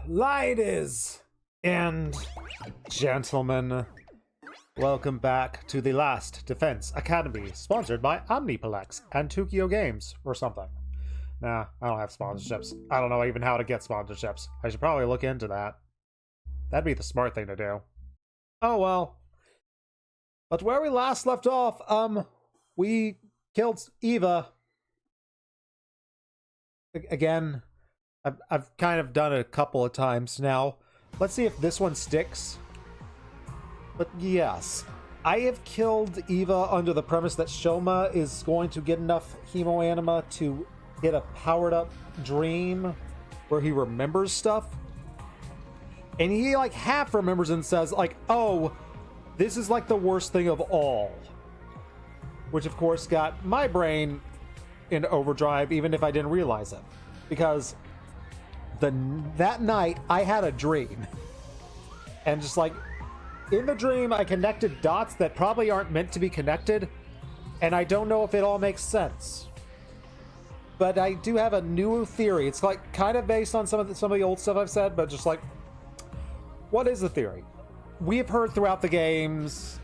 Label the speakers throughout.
Speaker 1: Ladies and gentlemen, welcome back to the Last Defense Academy, sponsored by Omniplex and Tokyo Games, or something. Nah, I don't have sponsorships. I don't know even how to get sponsorships. I should probably look into that. That'd be the smart thing to do. Oh well. But where we last left off, we killed Eva. Again, I've kind of done it a couple of times now. Let's see if this one sticks. But yes, I have killed Eva under the premise that Shoma is going to get enough hemoanima to get a powered up dream where he remembers stuff. And he like half remembers and says like, oh, this is like the worst thing of all. Which of course got my brain in overdrive even if I didn't realize it. Because that night I had a dream. And just like in the dream I connected dots that probably aren't meant to be connected. And I don't know if it all makes sense. But I do have a new theory. It's like kind of based on some of the old stuff I've said, but just like, what is the theory? We've heard throughout the games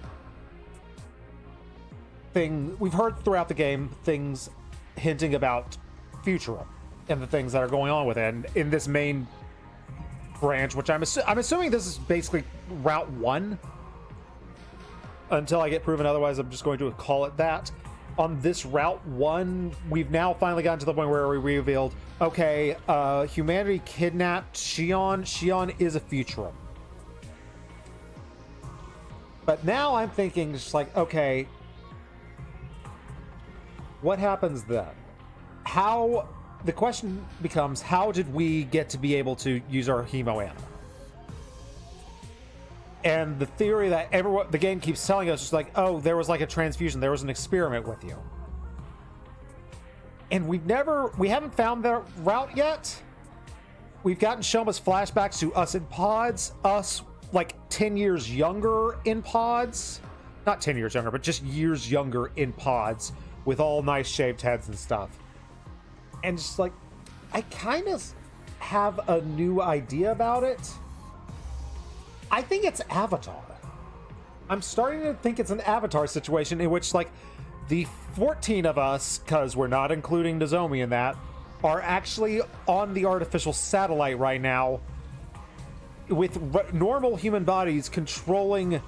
Speaker 1: things hinting about Futura and the things that are going on with it. And in this main branch, which I'm assuming this is basically Route 1. Until I get proven otherwise, I'm just going to call it that. On this Route 1, we've now finally gotten to the point where we revealed, okay, humanity kidnapped Shion. Shion is a Futura. But now I'm thinking just like, okay, what happens then? The question becomes, how did we get to be able to use our hemoanima? And the theory that the game keeps telling us is like, oh, there was like a transfusion, there was an experiment with you. And we haven't found the route yet. We've gotten Shoma's flashbacks to us in pods, us like 10 years younger in pods. Not 10 years younger, but just years younger in pods with all nice shaved heads and stuff. And just like, I kind of have a new idea about it. I think it's Avatar. I'm starting to think it's an Avatar situation in which like the 14 of us, because we're not including Nozomi in that, are actually on the artificial satellite right now with normal human bodies controlling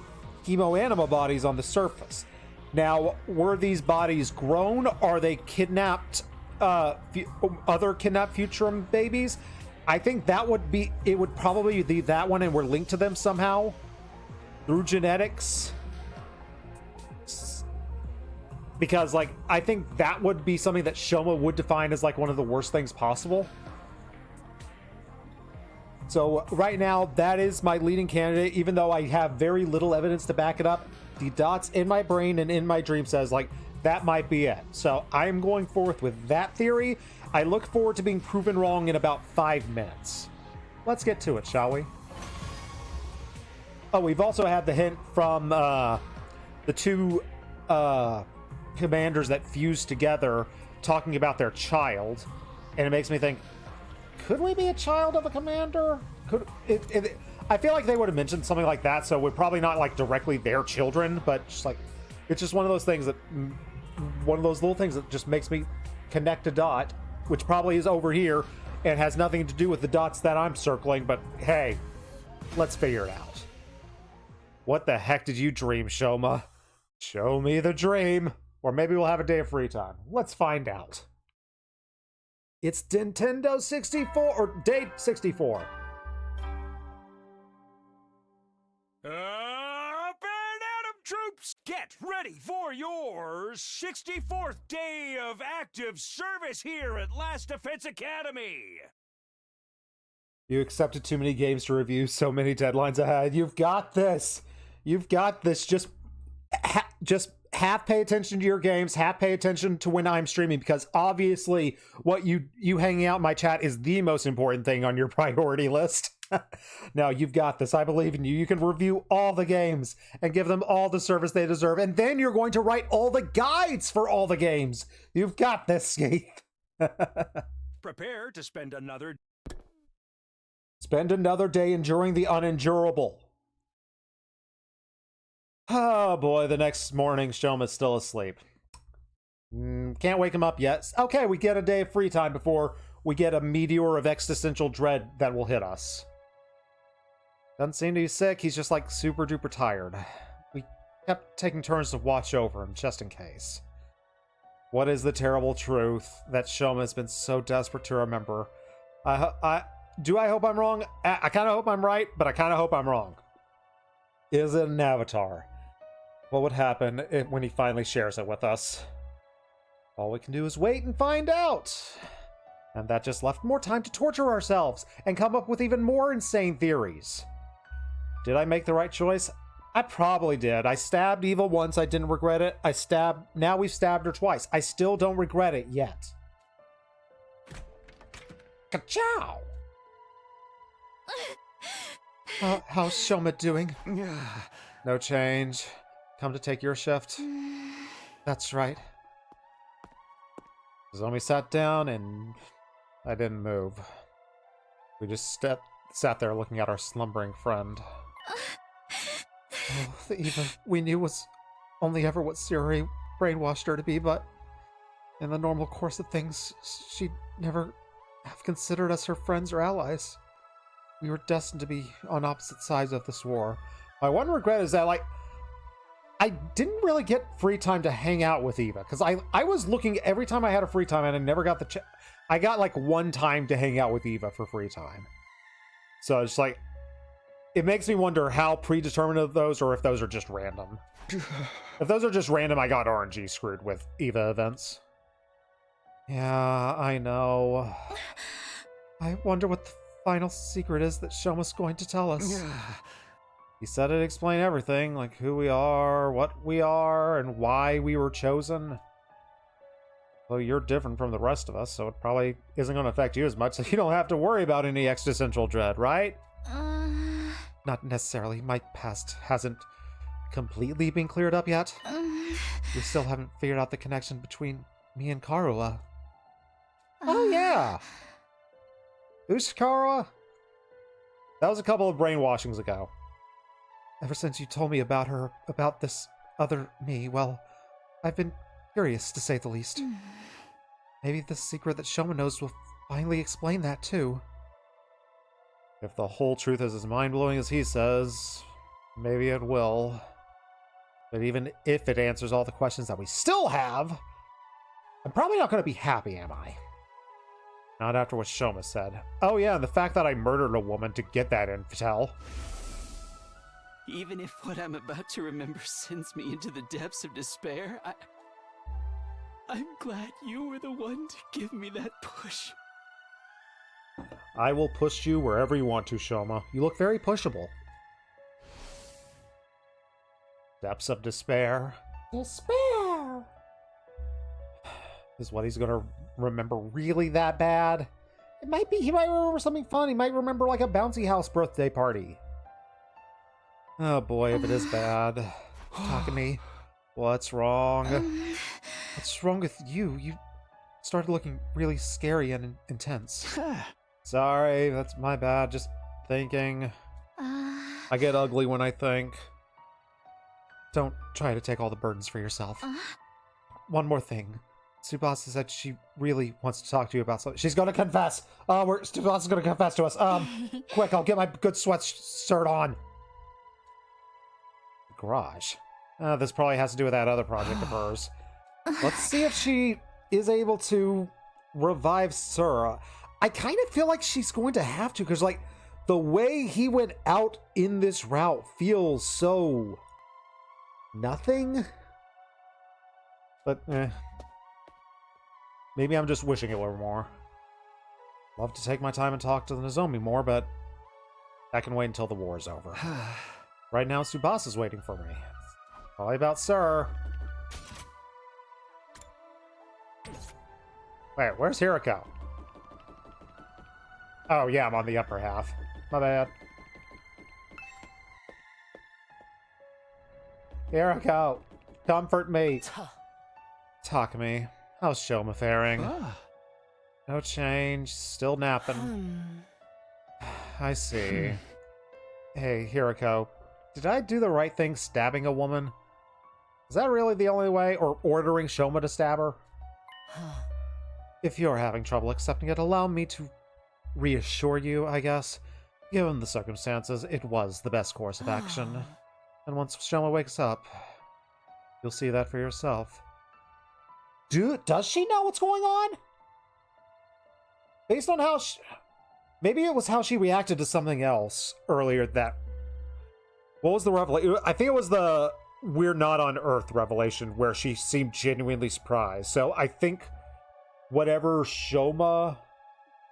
Speaker 1: hemoanima bodies on the surface. Now, were these bodies grown? Are they kidnapped, other kidnapped Futurum babies? I think it would probably be that one, and we're linked to them somehow through genetics. Because, like, I think that would be something that Shoma would define as, like, one of the worst things possible. So, right now, that is my leading candidate, even though I have very little evidence to back it up. The dots in my brain and in my dream says, like, that might be it. So, I'm going forth with that theory. I look forward to being proven wrong in about 5 minutes. Let's get to it, shall we? Oh, we've also had the hint from the two commanders that fused together talking about their child. And it makes me think, could we be a child of a commander? I feel like they would have mentioned something like that, so we're probably not like directly their children, but just like, it's just one of those things that, one of those little things that just makes me connect a dot, which probably is over here and has nothing to do with the dots that I'm circling, but hey, let's figure it out. What the heck did you dream, Shoma? Show me the dream. Or maybe we'll have a day of free time. Let's find out. It's Nintendo 64, or Day 64.
Speaker 2: Troops, get ready for your 64th day of active service here at Last Defense Academy.
Speaker 1: You accepted too many games to review, so many deadlines ahead. You've got this. You've got this. Just half pay attention to your games, half pay attention to when I'm streaming, because obviously what you hanging out in my chat is the most important thing on your priority list. No, you've got this. I believe in you. You can review all the games and give them all the service they deserve. And then you're going to write all the guides for all the games. You've got this, Skate.
Speaker 2: Prepare to spend another
Speaker 1: Spend another day enduring the unendurable. Oh boy, the next morning, Shoma's still asleep. Can't wake him up yet. Okay, we get a day of free time before we get a meteor of existential dread that will hit us. Doesn't seem to be sick, he's just like super duper tired. We kept taking turns to watch over him, just in case. What is the terrible truth that Shoma has been so desperate to remember? Do I hope I'm wrong? I kind of hope I'm right, but I kind of hope I'm wrong. Is it an avatar? What would happen when he finally shares it with us? All we can do is wait and find out. And that just left more time to torture ourselves and come up with even more insane theories. Did I make the right choice? I probably did. I stabbed Eva once, I didn't regret it. Now we've stabbed her twice. I still don't regret it yet. Ka-chow! How's Shoma doing? No change. Come to take your shift? That's right. Zombie sat down and I didn't move. We just sat there looking at our slumbering friend. Oh, the Eva we knew was only ever what Siri brainwashed her to be, but in the normal course of things, she'd never have considered us her friends or allies. We were destined to be on opposite sides of this war. My one regret is that, like, I didn't really get free time to hang out with Eva, because I was looking every time I had a free time, and I never got the I got, like, one time to hang out with Eva for free time. So it's like, it makes me wonder how predetermined of those, or if those are just random. If those are just random, I got RNG screwed with Eva events. Yeah, I know. I wonder what the final secret is that Shoma's going to tell us. He said it'd explain everything, like who we are, what we are, and why we were chosen. Well, you're different from the rest of us, so it probably isn't going to affect you as much, so you don't have to worry about any existential dread, right? Not necessarily. My past hasn't completely been cleared up yet. We still haven't figured out the connection between me and Karua. Oh, yeah. Who's Karua? That was a couple of brainwashings ago. Ever since you told me about her, about this other me, well, I've been curious, to say the least. Maybe the secret that Shoma knows will finally explain that, too. If the whole truth is as mind-blowing as he says, maybe it will. But even if it answers all the questions that we still have, I'm probably not going to be happy, am I? Not after what Shoma said. Oh yeah, and the fact that I murdered a woman to get that intel.
Speaker 3: Even if what I'm about to remember sends me into the depths of despair, I'm glad you were the one to give me that push.
Speaker 1: I will push you wherever you want to, Shoma. You look very pushable. Depths of despair. Despair! Is what he's gonna remember really that bad? It might be, he might remember something fun. He might remember like a bouncy house birthday party. Oh boy, if it is bad. Talk to me. What's wrong? What's wrong with you? You started looking really scary and intense. Sorry, that's my bad. Just thinking. I get ugly when I think. Don't try to take all the burdens for yourself. One more thing. Tsubasa said she really wants to talk to you about something. She's gonna confess! Tsubasa's gonna confess to us. Quick, I'll get my good sweatshirt on. Garage. This probably has to do with that other project of hers. Let's see if she is able to revive Sura. I kind of feel like she's going to have to, because, like, the way he went out in this route feels so... nothing? But, maybe I'm just wishing it were more. Love to take my time and talk to the Nozomi more, but that can wait until the war is over. Right now, Tsubasa's waiting for me. Probably about Sir. Wait, where's Hirako? Oh, yeah, I'm on the upper half. My bad. Hirako, comfort me. Talk to me. How's Shoma faring? No change. Still napping. I see. Hey, Hiroko, did I do the right thing stabbing a woman? Is that really the only way, or ordering Shoma to stab her? If you're having trouble accepting it, allow me to reassure you, I guess. Given the circumstances, it was the best course of action. And once Shoma wakes up, you'll see that for yourself. Does she know what's going on? Based on how maybe it was how she reacted to something else earlier that... What was the revelation? I think it was the "we're not on Earth" revelation where she seemed genuinely surprised. So I think whatever Shoma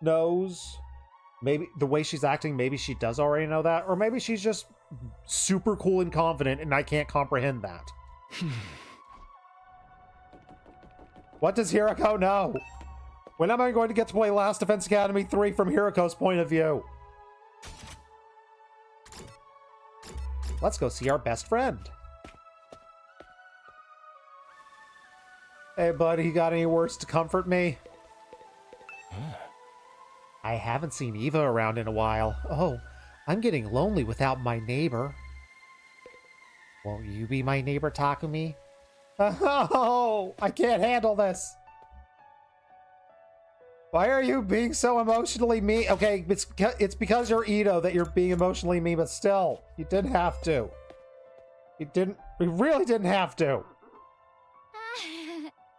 Speaker 1: knows, maybe the way she's acting, maybe she does already know that. Or maybe she's just super cool and confident and I can't comprehend that. What does Hiroko know? When am I going to get to play Last Defense Academy 3 from Hiroko's point of view? Let's go see our best friend. Hey, buddy, you got any words to comfort me? I haven't seen Eva around in a while. Oh, I'm getting lonely without my neighbor. Won't you be my neighbor, Takumi? Oh, I can't handle this. Why are you being so emotionally mean? Okay, it's because you're Ito that you're being emotionally mean, but still, you didn't have to. You really didn't have to.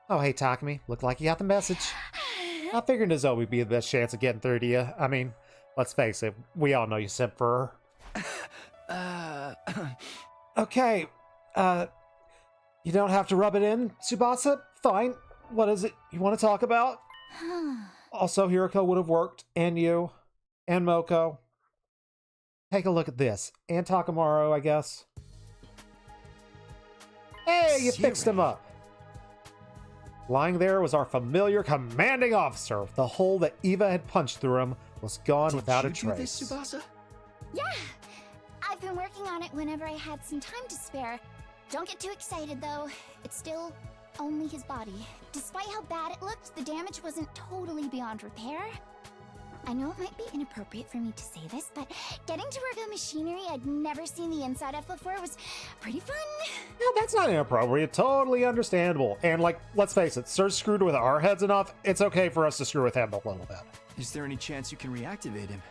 Speaker 1: Oh, hey, Takumi. Looked like you got the message. I figured Nozomi would be the best chance of getting through to you. I mean, let's face it, we all know you simp for her. Okay, you don't have to rub it in, Tsubasa. Fine. What is it you want to talk about? Also, Hiroko would have worked, and you, and Moko. Take a look at this. And Takamaru, I guess. Hey, you fixed him up. Lying there was our familiar commanding officer. The hole that Eva had punched through him was gone without a trace.
Speaker 3: Did you do this, Tsubasa?
Speaker 4: Yeah, I've been working on it whenever I had some time to spare. Don't get too excited, though. It's still only his body. Despite how bad it looked, the damage wasn't totally beyond repair. I know it might be inappropriate for me to say this, but getting to work on machinery I'd never seen the inside of before was pretty fun.
Speaker 1: No, that's not inappropriate. Totally understandable. And, like, let's face it, Sir's screwed with our heads enough. It's okay for us to screw with him a little bit.
Speaker 3: Is there any chance you can reactivate him?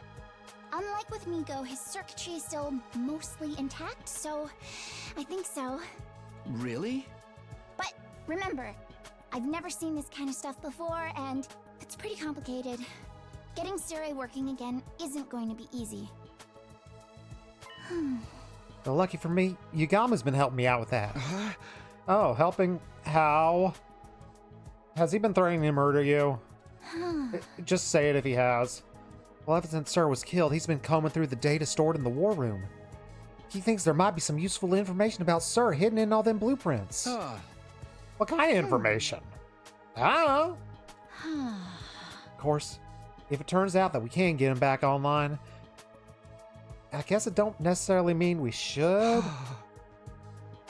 Speaker 4: Unlike with Migo, his circuitry is still mostly intact, so I think so.
Speaker 3: Really?
Speaker 4: But remember, I've never seen this kind of stuff before, and it's pretty complicated. Getting Sure working again isn't going to be easy.
Speaker 1: Well, lucky for me, Yagama's been helping me out with that. Oh, helping how? Has he been threatening to murder you? Just say it if he has. Well, ever since Sir was killed, he's been combing through the data stored in the war room. He thinks there might be some useful information about Sir hidden in all them blueprints. What kind of information? I don't know. Of course, if it turns out that we can get him back online, I guess it don't necessarily mean we should.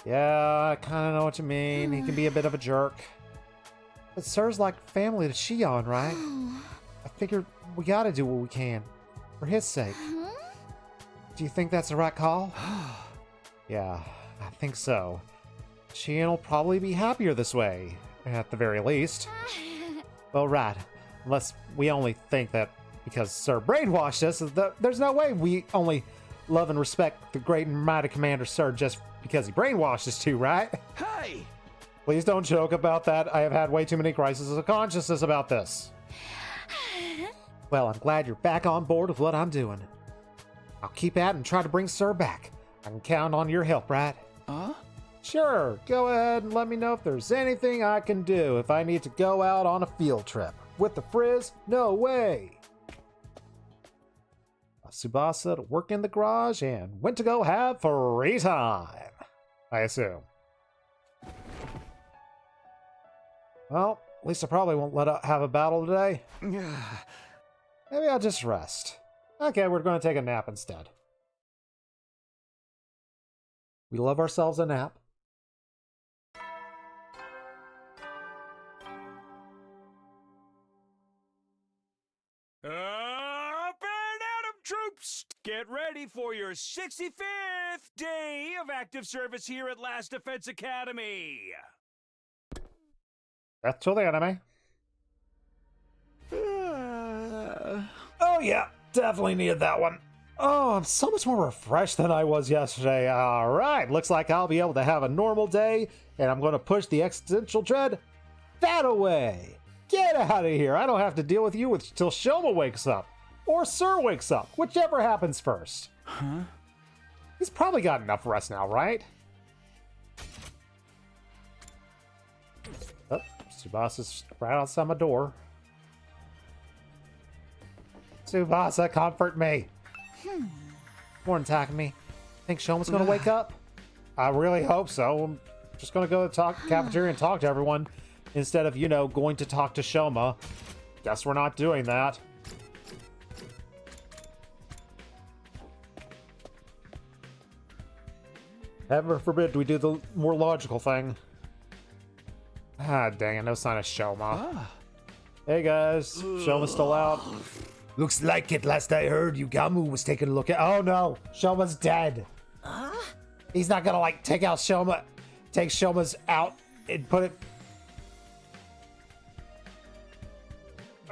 Speaker 1: Yeah, I kind of know what you mean. He can be a bit of a jerk. But Sir's like family to Shion, right? I figured we gotta do what we can. For his sake. Do you think that's the right call? Yeah, I think so. Shion will probably be happier this way, at the very least. Well, right. Unless we only think that because Sir brainwashed us, there's no way we only love and respect the great and mighty Commander Sir just because he brainwashed us too, right?
Speaker 3: Hey!
Speaker 1: Please don't joke about that. I have had way too many crises of consciousness about this. Well, I'm glad you're back on board with what I'm doing. I'll keep at it and try to bring Sir back. I can count on your help, right? Sure, go ahead and let me know if there's anything I can do if I need to go out on a field trip. With the Frizz, no way. Tsubasa to work in the garage and went to go have free time, I assume. Well, at least I probably won't have a battle today. Maybe I'll just rest. Okay, we're going to take a nap instead. We love ourselves a nap.
Speaker 2: Up and at 'em, troops! troops, get ready for your 65th day of active service here at Last Defense Academy.
Speaker 1: That's to the enemy. Oh yeah, definitely needed that one. Oh, I'm so much more refreshed than I was yesterday. All right, looks like I'll be able to have a normal day, and I'm going to push the existential dread that away. Get out of here. I don't have to deal with you until Shoma wakes up. Or Sir wakes up, whichever happens first.
Speaker 3: Huh?
Speaker 1: He's probably got enough rest now, right? Oh, Tsubasa's right outside my door. Tsubasa, comfort me. Morning, Takumi. Think Shoma's gonna wake up? I really hope so. I'm just gonna go to the cafeteria and talk to everyone instead of, you know, going to talk to Shoma. Guess we're not doing that. Heaven forbid we do the more logical thing. Ah, dang it, no sign of Shoma. Hey guys, Shoma's still out. Looks like it. Last I heard, Yugamu was taking a look at. Oh no, Shoma's dead. He's not gonna like take Shoma's out and put it.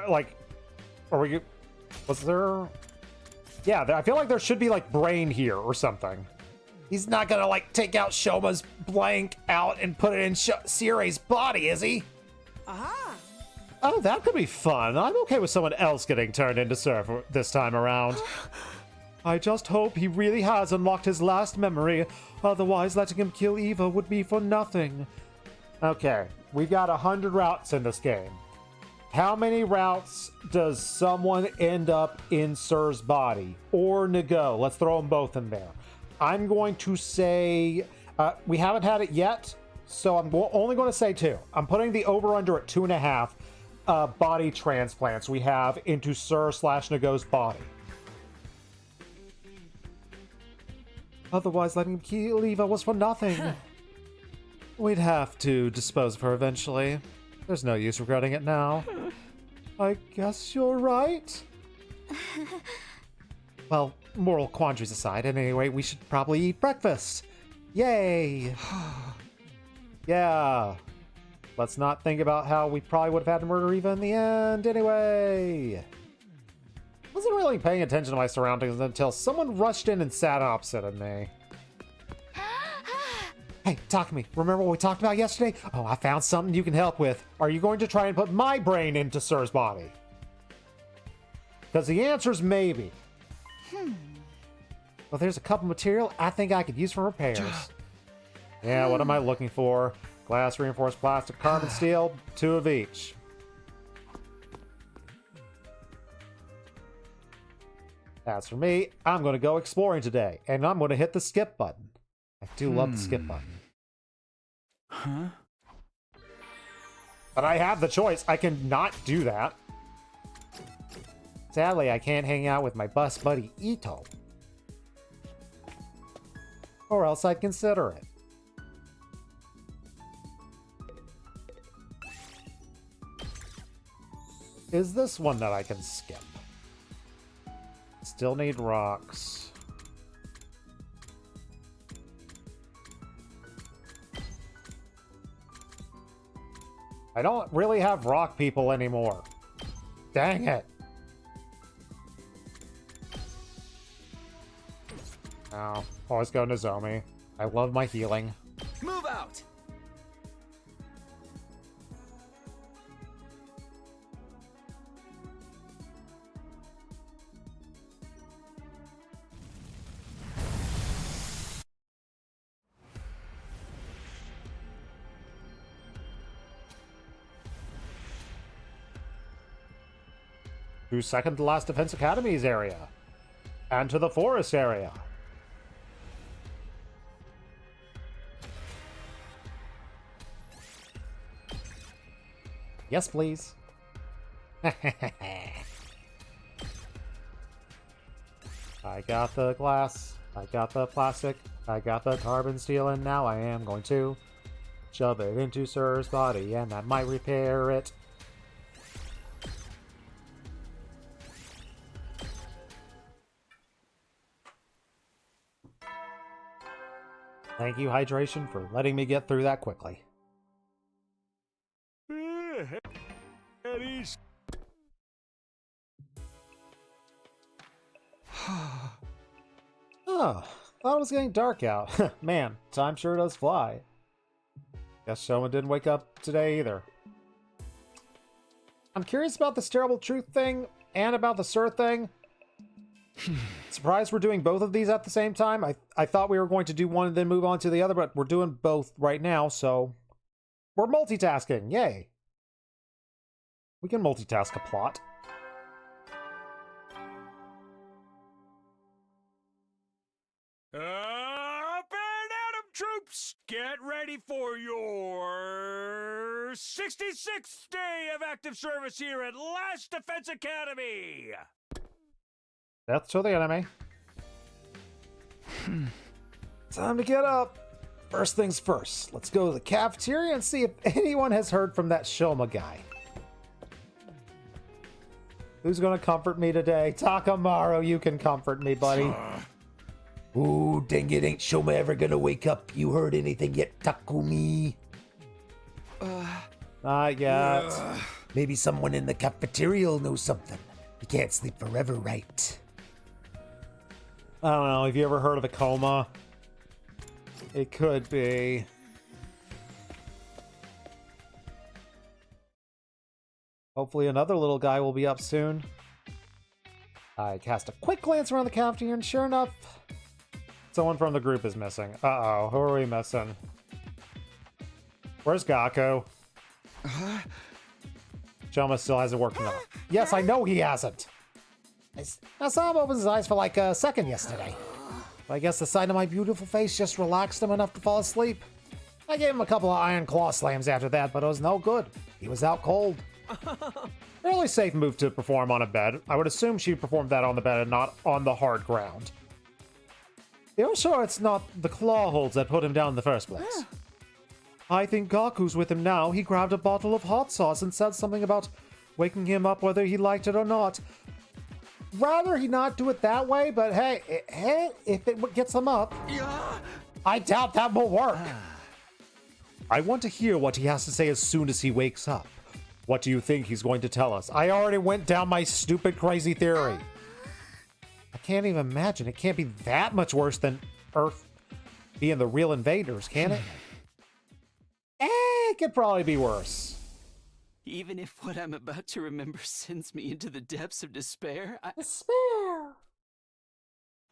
Speaker 1: Like, are we? Was there? Yeah, I feel like there should be like brain here or something. He's not gonna like take out Shoma's blank out and put it in Sire's body, is he?
Speaker 5: Aha!
Speaker 1: Oh, that could be fun. I'm okay with someone else getting turned into Surf this time around. I just hope he really has unlocked his last memory. Otherwise, letting him kill Eva would be for nothing. Okay, we've got 100 routes in this game. How many routes does someone end up in Sir's body? Or Nago? Let's throw them both in there. I'm going to say, we haven't had it yet, so I'm only going to say 2. I'm putting the over-under at 2.5 body transplants we have into Sir/Nago's body. Otherwise, letting him kill Eva was for nothing. We'd have to dispose of her eventually. There's no use regretting it now. I guess you're right. Well, moral quandaries aside, at any rate, we should probably eat breakfast. Yay! Yeah. Let's not think about how we probably would have had to murder Eva in the end anyway. Wasn't really paying attention to my surroundings until someone rushed in and sat opposite of me. Hey, talk to me. Remember what we talked about yesterday? Oh, I found something you can help with. Are you going to try and put my brain into Sir's body? Because the answer's maybe. Well, there's a couple material I think I could use for repairs. Yeah, what am I looking for? Glass, reinforced plastic, carbon steel, 2 of each. As for me, I'm going to go exploring today, and I'm going to hit the skip button. I do love the skip button.
Speaker 3: Huh?
Speaker 1: But I have the choice. I can not do that. Sadly, I can't hang out with my bus buddy Ito. Or else I'd consider it. Is this one that I can skip? Still need rocks. I don't really have rock people anymore. Dang it. Oh, always go Nozomi. I love my healing.
Speaker 3: Move out!
Speaker 1: To second to last Defense Academy's area. And to the forest area. Yes, please. I got the glass, I got the plastic, I got the carbon steel, and now I am going to shove it into Sir's body, and that might repair it. Thank you, Hydration, for letting me get through that quickly.
Speaker 2: Eddie's.
Speaker 1: Oh, thought it was getting dark out. Man, time sure does fly. Guess Shoma didn't wake up today either. I'm curious about this terrible truth thing and about the Sir thing. Surprised we're doing both of these at the same time. I thought we were going to do one and then move on to the other, but we're doing both right now, so we're multitasking. Yay. We can multitask a plot.
Speaker 2: Up and Adam troops, get ready for your 66th day of active service here at Last Defense Academy.
Speaker 1: Death to the enemy. Time to get up. First things first, let's go to the cafeteria and see if anyone has heard from that Shoma guy. Who's gonna comfort me today? Takamaru, you can comfort me, buddy.
Speaker 5: Ooh, dang it, ain't Shoma ever gonna wake up? You heard anything yet, Takumi?
Speaker 1: Not yet.
Speaker 5: Maybe someone in the cafeteria will know something. You can't sleep forever, right?
Speaker 1: I don't know, have you ever heard of a coma? It could be. Hopefully another little guy will be up soon. I cast a quick glance around the cafeteria and sure enough, someone from the group is missing. Uh-oh, who are we missing? Where's Gaku? Shoma still hasn't worked enough. Yes, I know he hasn't. I saw him open his eyes for like a second yesterday. But I guess the sight of my beautiful face just relaxed him enough to fall asleep. I gave him a couple of iron claw slams after that, but it was no good. He was out cold. Fairly safe move to perform on a bed. I would assume she performed that on the bed and not on the hard ground. You're sure it's not the claw holds that put him down in the first place? I think Gaku's with him now. He grabbed a bottle of hot sauce and said something about waking him up whether he liked it or not. Rather he not do it that way, but hey, if it gets him up, I doubt that will work. I want to hear what he has to say as soon as he wakes up. What do you think he's going to tell us? I already went down my stupid, crazy theory. I can't even imagine. It can't be that much worse than Earth being the real invaders, can it? It could probably be worse.
Speaker 3: Even if what I'm about to remember sends me into the depths of despair,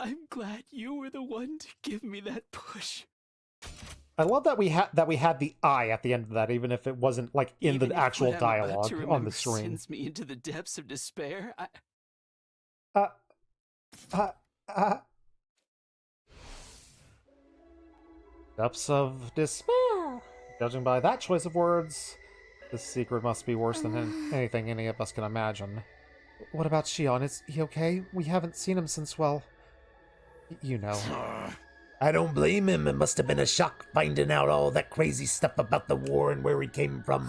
Speaker 3: I'm glad you were the one to give me that push.
Speaker 1: I love that we had the I at the end of that, even if it wasn't like in the actual dialogue on the screen.
Speaker 3: Sends me into the depths of despair.
Speaker 1: Depths of despair. Judging by that choice of words, this secret must be worse than anything any of us can imagine. What about Shion? Is he okay? We haven't seen him since, well, you know.
Speaker 5: I don't blame him. It must have been a shock finding out all that crazy stuff about the war and where he came from.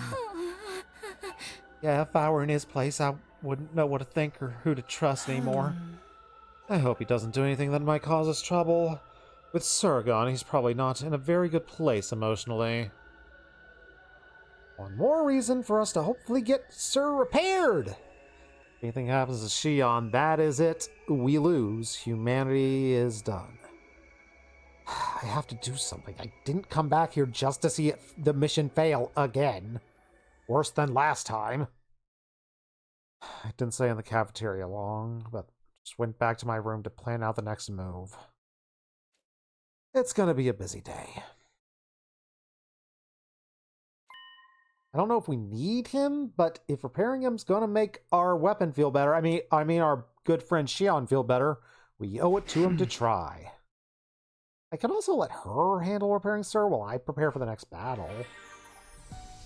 Speaker 1: Yeah, if I were in his place, I wouldn't know what to think or who to trust anymore. I hope he doesn't do anything that might cause us trouble. With Surgon, he's probably not in a very good place emotionally. One more reason for us to hopefully get Sir repaired. If anything happens to Shion, that is it. We lose. Humanity is done. I have to do something. I didn't come back here just to see the mission fail again. Worse than last time. I didn't stay in the cafeteria long, but just went back to my room to plan out the next move. It's gonna be a busy day. I don't know if we need him, but if repairing him's gonna make our weapon feel better, I mean our good friend Shion feel better, we owe it to him to try. I can also let her handle repairing Sir while I prepare for the next battle.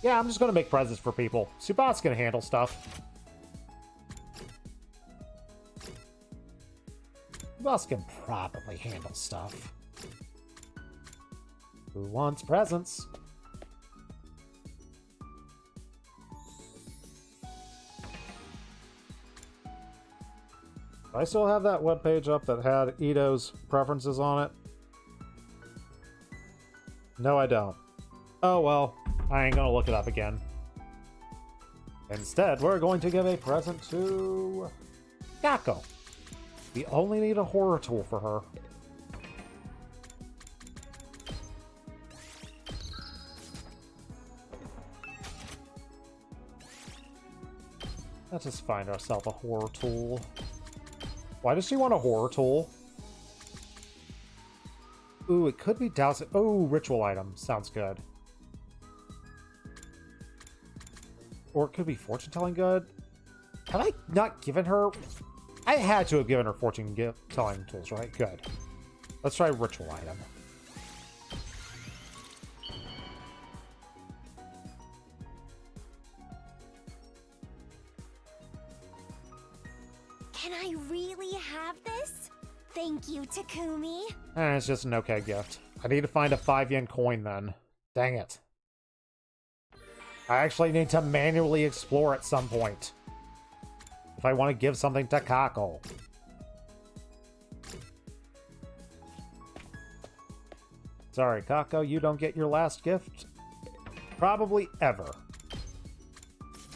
Speaker 1: Yeah, I'm just gonna make presents for people. Subat's gonna handle stuff. Subat can probably handle stuff. Who wants presents? I still have that webpage up that had Ito's preferences on it. No, I don't. Oh well, I ain't gonna look it up again. Instead, we're going to give a present to Kako. We only need a horror tool for her. Let's just find ourselves a horror tool. Why does she want a horror tool? Ooh, it could be dowsing. Oh, ritual item. Sounds good. Or it could be fortune-telling good. Have I not given her... I had to have given her fortune-telling tools, right? Good. Let's try ritual item.
Speaker 4: Can I really have this? Thank you, Takumi.
Speaker 1: It's just an okay gift. I need to find a 5-yen coin then. Dang it. I actually need to manually explore at some point. If I want to give something to Kako. Sorry, Kako, you don't get your last gift. Probably ever.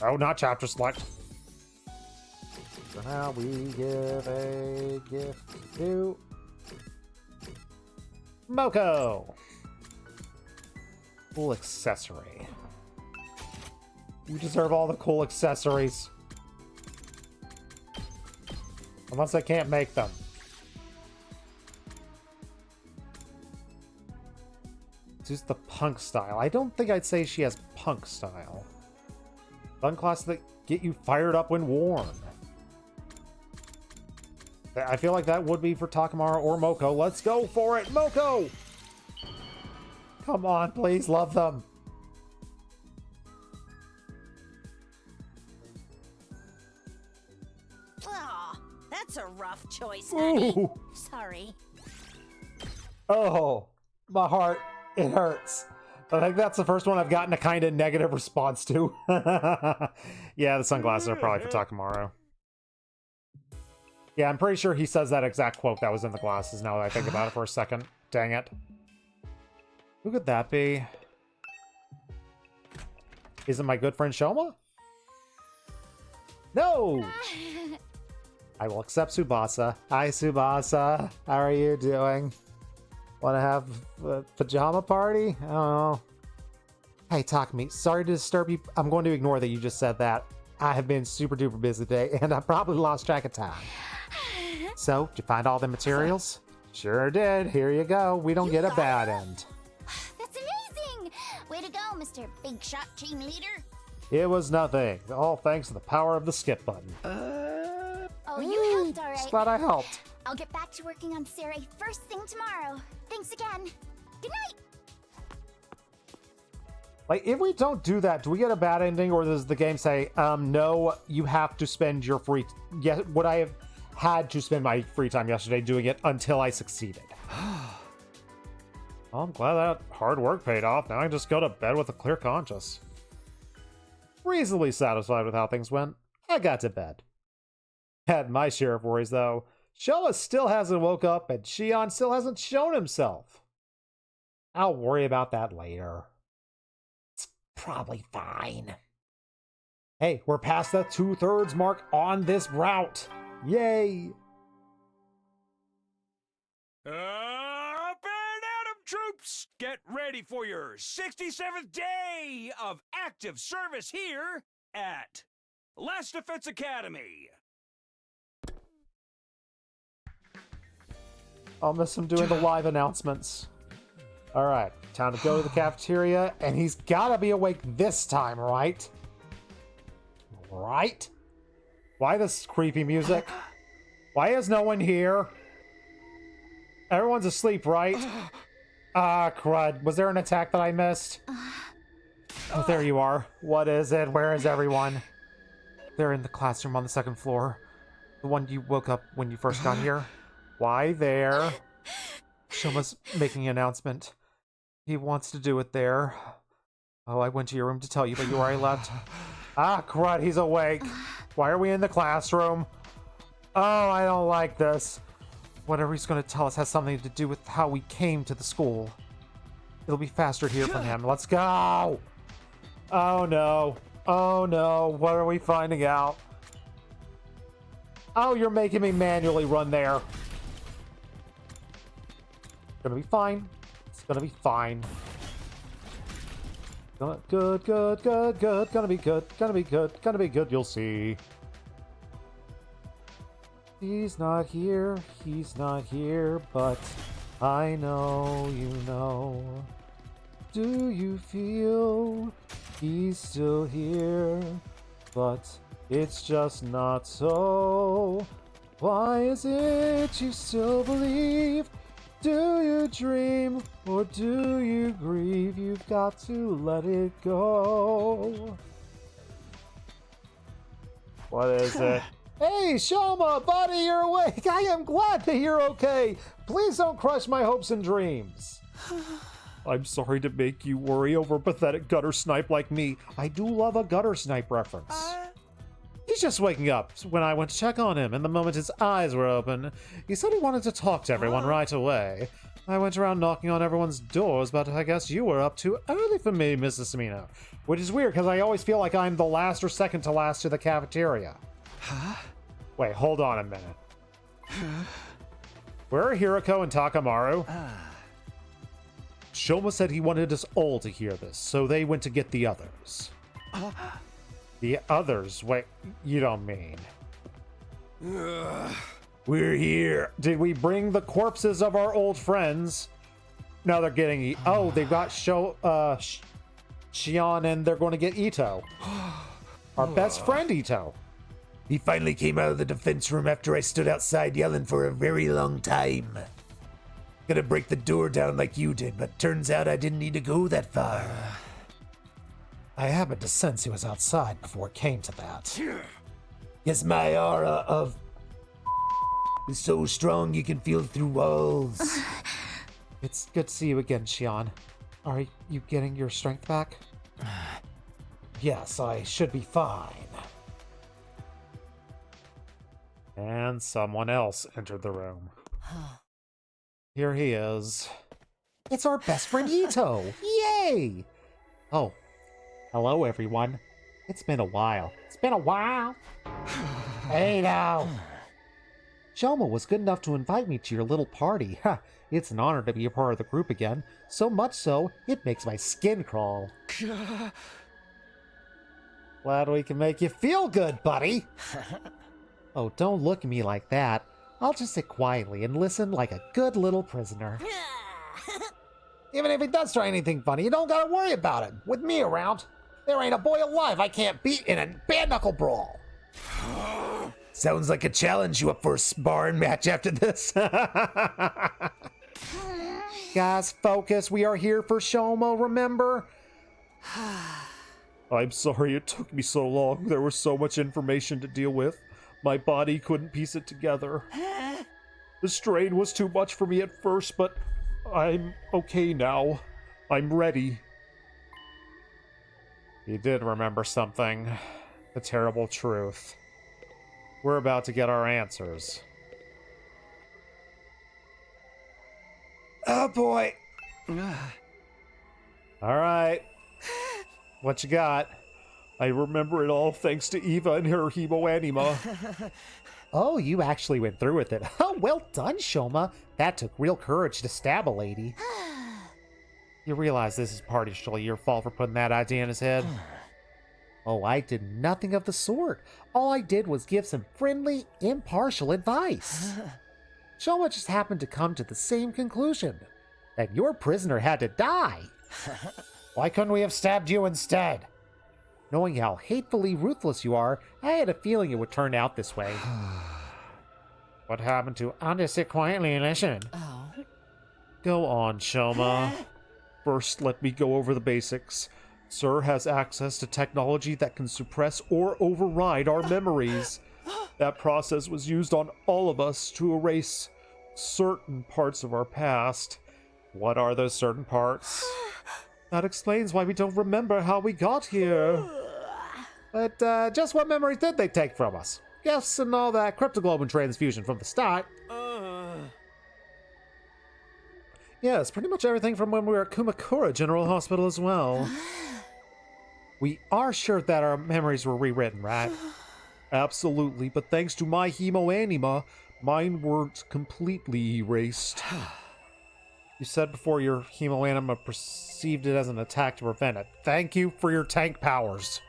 Speaker 1: Oh, not chapter select. So now we give a gift to Moko. Cool accessory. You deserve all the cool accessories. Unless I can't make them. This is the punk style. I don't think I'd say she has punk style. Sunglasses that get you fired up when worn. I feel like that would be for Takamara or Moko. Let's go for it, Moko! Come on, please, love them.
Speaker 6: Aw, that's a rough choice, honey.
Speaker 1: Ooh.
Speaker 6: Sorry.
Speaker 1: Oh, my heart, it hurts. I think that's the first one I've gotten a kind of negative response to. Yeah, the sunglasses are probably for Takamaro. Yeah, I'm pretty sure he says that exact quote that was in the glasses now that I think about it for a second. Dang it. Who could that be? Is it my good friend Shoma? No! I will accept Tsubasa. Hi, Tsubasa. How are you doing? Want to have a pajama party? I don't know. Hey, Takumi. Sorry to disturb you. I'm going to ignore that you just said that. I have been super duper busy today, and I probably lost track of time. So, did you find all the materials? Sure did. Here you go. We don't get a bad end.
Speaker 4: That's amazing! Way to go, Mr. Big Shot Team Leader.
Speaker 1: It was nothing. All thanks to the power of the skip button.
Speaker 4: Oh, you helped, all
Speaker 1: Just
Speaker 4: right.
Speaker 1: glad I helped.
Speaker 4: I'll get back to working on Sarai first thing tomorrow. Thanks again. Good night.
Speaker 1: Like, if we don't do that, do we get a bad ending, or does the game say, no, you have to spend your free... Yes, would I have had to spend my free time yesterday doing it until I succeeded? Well, I'm glad that hard work paid off. Now I can just go to bed with a clear conscience. Reasonably satisfied with how things went, I got to bed. Had my share of worries, though. Showa still hasn't woke up, and Shion still hasn't shown himself. I'll worry about that later. It's probably fine. Hey, we're past the 2/3 mark on this route. Yay!
Speaker 2: Up and Atom troops! Get ready for your 67th day of active service here at Last Defense Academy.
Speaker 1: I'll miss him doing the live announcements. Alright, time to go to the cafeteria, and he's gotta be awake this time, right? Right? Why this creepy music? Why is no one here? Everyone's asleep, right? Ah, crud. Was there an attack that I missed? Oh, there you are. What is it? Where is everyone? They're in the classroom on the second floor. The one you woke up when you first got here. Why there? Shoma's making an announcement. He wants to do it there. Oh, I went to your room to tell you, but you already left. Ah, crud, he's awake. Why are we in the classroom? Oh, I don't like this. Whatever he's going to tell us has something to do with how we came to the school. It'll be faster to hear from him. Let's go! Oh no. Oh no. What are we finding out? Oh, you're making me manually run there. Gonna be fine. It's gonna be fine. Good, good, good, good. Gonna be good. Gonna be good. Gonna be good. You'll see. He's not here. He's not here, but I know you know. Do you feel he's still here? But it's just not so. Why is it you still believe? Do you dream or do you grieve? You've got to let it go. What is it? Hey, Shoma, buddy, you're awake. I am glad that you're okay. Please don't crush my hopes and dreams. I'm sorry to make you worry over a pathetic gutter snipe like me. I do love a gutter snipe reference. He's just waking up when I went to check on him, and the moment his eyes were open, he said he wanted to talk to everyone right away. I went around knocking on everyone's doors, but I guess you were up too early for me, Mrs. Semino. Which is weird, because I always feel like I'm the last or second to last to the cafeteria.
Speaker 3: Huh?
Speaker 1: Wait, hold on a minute. Where are Hiroko and Takamaru? Shoma said he wanted us all to hear this, so they went to get the others. The others? Wait, you don't mean...
Speaker 5: We're here.
Speaker 1: Did we bring the corpses of our old friends? No, they're getting... Oh, they've got Shion, and they're going to get Ito. Our best friend, Ito.
Speaker 5: He finally came out of the defense room after I stood outside yelling for a very long time. Gonna break the door down like you did, but turns out I didn't need to go that far.
Speaker 1: I happened to sense he was outside before it came to that.
Speaker 5: Guess my aura of is so strong you can feel through walls.
Speaker 1: It's good to see you again, Shion. Are you getting your strength back? Yes, I should be fine. And someone else entered the room. Here he is. It's our best friend Ito! Yay! Oh, hello everyone. It's been a while. It's been a while. Hey now. Shoma was good enough to invite me to your little party. Ha! It's an honor to be a part of the group again. So much so, it makes my skin crawl. Glad we can make you feel good, buddy. Oh, don't look at me like that. I'll just sit quietly and listen like a good little prisoner. Even if he does try anything funny, you don't gotta worry about it. With me around, there ain't a boy alive I can't beat in a bare-knuckle brawl.
Speaker 5: Sounds like a challenge. You up for a sparring match after this?
Speaker 1: Guys, focus. We are here for Shoma, remember? I'm sorry it took me so long. There was so much information to deal with. My body couldn't piece it together. The strain was too much for me at first, but I'm okay now. I'm ready. He did remember something. The terrible truth. We're about to get our answers.
Speaker 5: Oh boy.
Speaker 1: All right. What you got? I remember it all thanks to Eva and her hemoanima. Oh, you actually went through with it. Oh, well done, Shoma. That took real courage to stab a lady. You realize this is partially your fault for putting that idea in his head? Oh, I did nothing of the sort. All I did was give some friendly, impartial advice. Shoma just happened to come to the same conclusion, that your prisoner had to die. Why couldn't we have stabbed you instead? Knowing how hatefully ruthless you are, I had a feeling it would turn out this way. What happened to I'll just sit quietly and listen?
Speaker 3: Oh.
Speaker 1: Go on, Shoma. First, let me go over the basics. Sir has access to technology that can suppress or override our memories. That process was used on all of us to erase certain parts of our past. What are those certain parts? That explains why we don't remember how we got here. But just what memories did they take from us? Gifts and all that cryptoglobin transfusion from the start. Yes, pretty much everything from when we were at Kumakura General Hospital as well. We are sure that our memories were rewritten, right? Absolutely, but thanks to my hemoanima, mine weren't completely erased. You said before your hemoanima perceived it as an attack to prevent it. Thank you for your tank powers.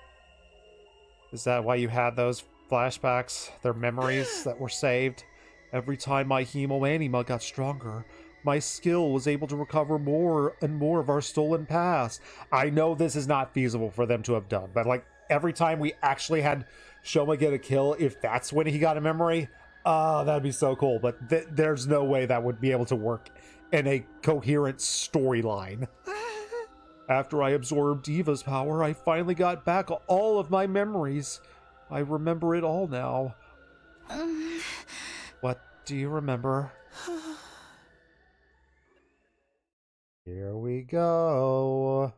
Speaker 1: Is that why you had those flashbacks? Their memories that were saved? Every time my hemoanima got stronger, my skill was able to recover more and more of our stolen past. I know this is not feasible for them to have done, but like every time we actually had Shoma get a kill, if that's when he got a memory, that'd be so cool. But there's no way that would be able to work in a coherent storyline. After I absorbed Diva's power, I finally got back all of my memories. I remember it all now. What do you remember? Here we go.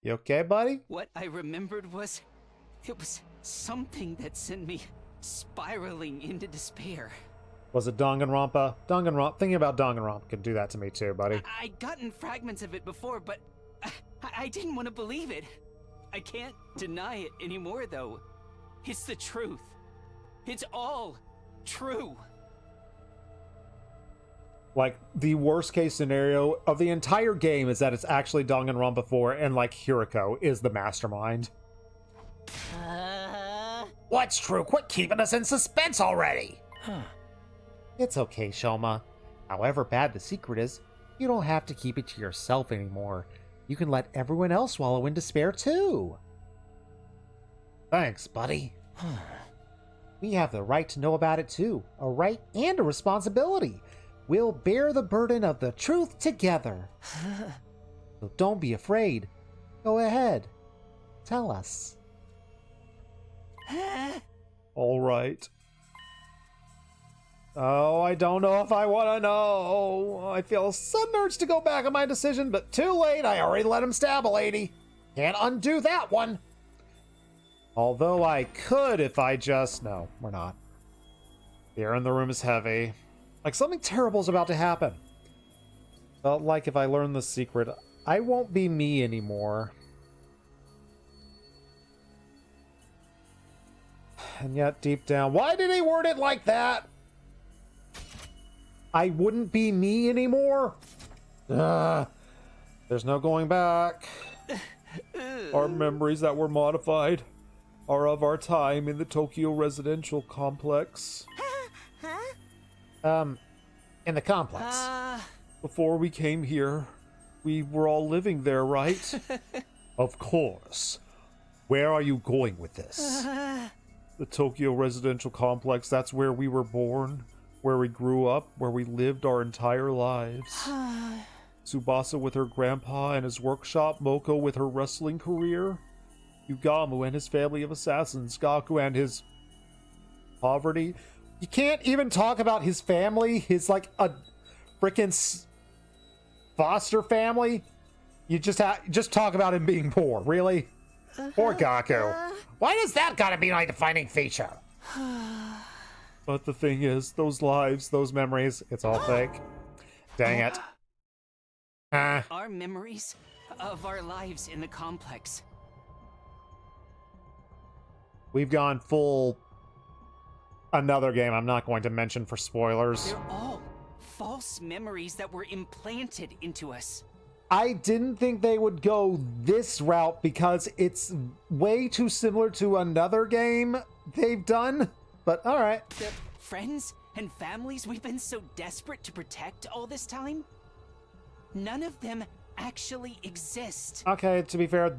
Speaker 1: You okay, buddy?
Speaker 3: What I remembered was... it was something that sent me spiraling into despair.
Speaker 1: Was it Danganronpa? Thinking about Danganronpa could do that to me too, buddy.
Speaker 3: I'd gotten fragments of it before, but I didn't want to believe it. I can't deny it anymore, though. It's the truth. It's all true.
Speaker 1: Like, the worst case scenario of the entire game is that it's actually Danganronpa 4 and, like, Hiriko is the mastermind.
Speaker 5: What's true? Quit keeping us in suspense already!
Speaker 1: It's okay, Shoma. However bad the secret is, you don't have to keep it to yourself anymore. You can let everyone else wallow in despair, too. Thanks, buddy. We have the right to know about it, too. A right and a responsibility. We'll bear the burden of the truth together. So don't be afraid. Go ahead. Tell us. All right. Oh, I don't know if I want to know. I feel some urge to go back on my decision, but too late. I already let him stab a lady. Can't undo that one. Although I could if I just... No, we're not. The air in the room is heavy. Like something terrible is about to happen. Felt like if I learn the secret, I won't be me anymore. And yet, deep down, why did he word it like that? I wouldn't be me anymore? There's no going back. Our memories that were modified are of our time in the Tokyo residential complex. In the complex. Before we came here, we were all living there, right? Of course. Where are you going with this? The Tokyo residential complex, that's where we were born, where we grew up, where we lived our entire lives. Tsubasa with her grandpa and his workshop, Moko with her wrestling career, Yugamu and his family of assassins, Gaku and his poverty. You can't even talk about his family, his like a frickin' foster family. You just talk about him being poor, really? Poor Gaku.
Speaker 5: Why does that gotta be my defining feature?
Speaker 1: But the thing is, those lives, those memories, it's all fake. Dang it.
Speaker 3: Our memories of our lives in the complex.
Speaker 1: We've gone full... Another game I'm not going to mention for spoilers.
Speaker 3: They're all false memories that were implanted into us.
Speaker 1: I didn't think they would go this route because it's way too similar to another game they've done, but alright.
Speaker 3: The friends and families we've been so desperate to protect all this time, none of them actually exist.
Speaker 1: Okay, to be fair,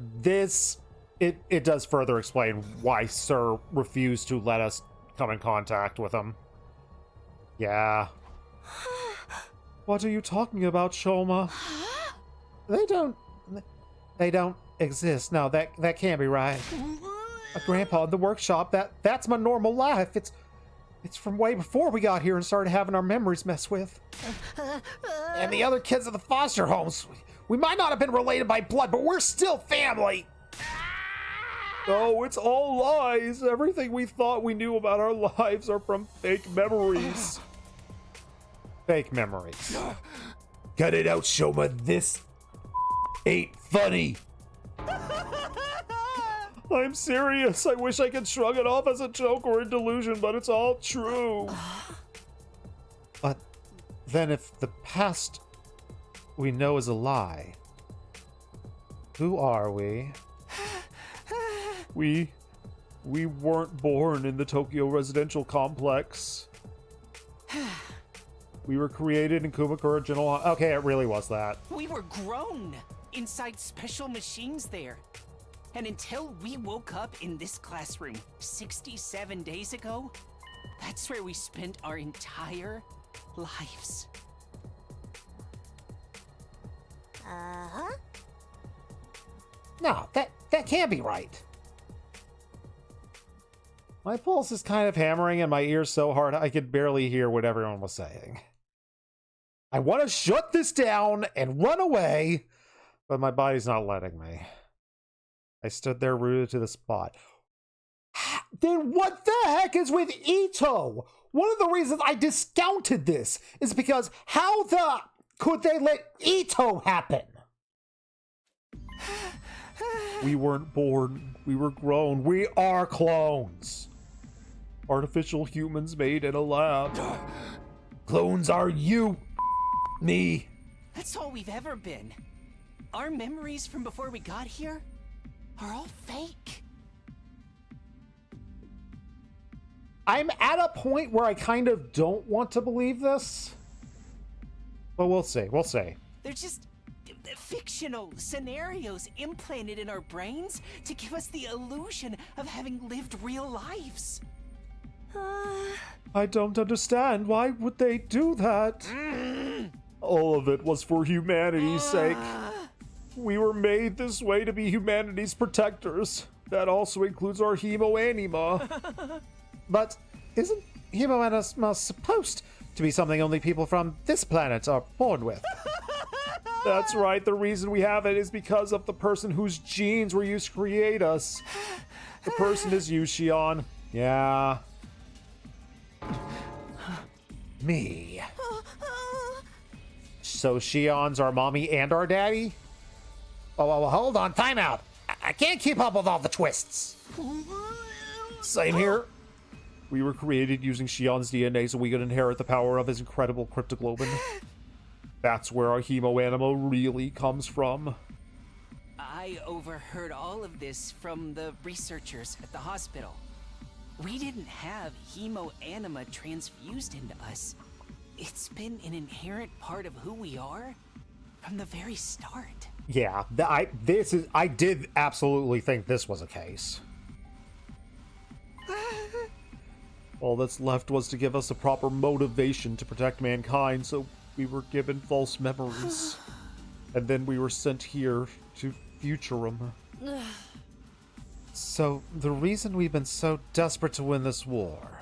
Speaker 1: it does further explain why Sir refused to let us come in contact with him. Yeah. What are you talking about, Shoma? They don't exist. No, that can't be right. A grandpa in the workshop, that's my normal life. It's from way before we got here and started having our memories messed with.
Speaker 5: And the other kids at the foster homes. We might not have been related by blood, but we're still family.
Speaker 1: No, it's all lies. Everything we thought we knew about our lives are from fake memories. fake memories.
Speaker 5: Cut it out, Shoma. This ain't funny.
Speaker 1: I'm serious. I wish I could shrug it off as a joke or a delusion, but it's all true. But then if the past we know is a lie, who are we? We weren't born in the Tokyo residential complex. We were created in Kumakura General... Okay, it really was that.
Speaker 3: We were grown inside special machines there. And until we woke up in this classroom 67 days ago, that's where we spent our entire lives.
Speaker 6: Uh-huh.
Speaker 1: No, that can't be right. My pulse is kind of hammering and my ears so hard I could barely hear what everyone was saying. I want to shut this down and run away, but my body's not letting me. I stood there rooted to the spot. Then what the heck is with Ito? One of the reasons I discounted this is because how the could they let Ito happen? We weren't born. We were grown. We are clones. Artificial humans made in a lab.
Speaker 5: Clones are you, me.
Speaker 3: That's all we've ever been. Our memories from before we got here are all fake.
Speaker 1: I'm at a point where I kind of don't want to believe this. But we'll see. We'll see.
Speaker 3: They're just fictional scenarios implanted in our brains to give us the illusion of having lived real lives.
Speaker 1: I don't understand. Why would they do that? All of it was for humanity's sake. We were made this way to be humanity's protectors. That also includes our hemoanima. But isn't hemoanima supposed to be something only people from this planet are born with? That's right. The reason we have it is because of the person whose genes were used to create us. The person is you, Shion. Yeah.
Speaker 5: Me.
Speaker 1: So Shion's our mommy and our daddy? Oh, hold on. Time out. I can't keep up with all the twists. Same here. We were created using Shion's DNA so we could inherit the power of his incredible cryptoglobin. That's where our hemoanima really comes from.
Speaker 3: I overheard all of this from the researchers at the hospital. We didn't have hemoanima transfused into us. It's been an inherent part of who we are from the very start.
Speaker 1: Yeah, I did absolutely think this was a case. All that's left was to give us a proper motivation to protect mankind, so we were given false memories. And then we were sent here to Futurum. So, the reason we've been so desperate to win this war,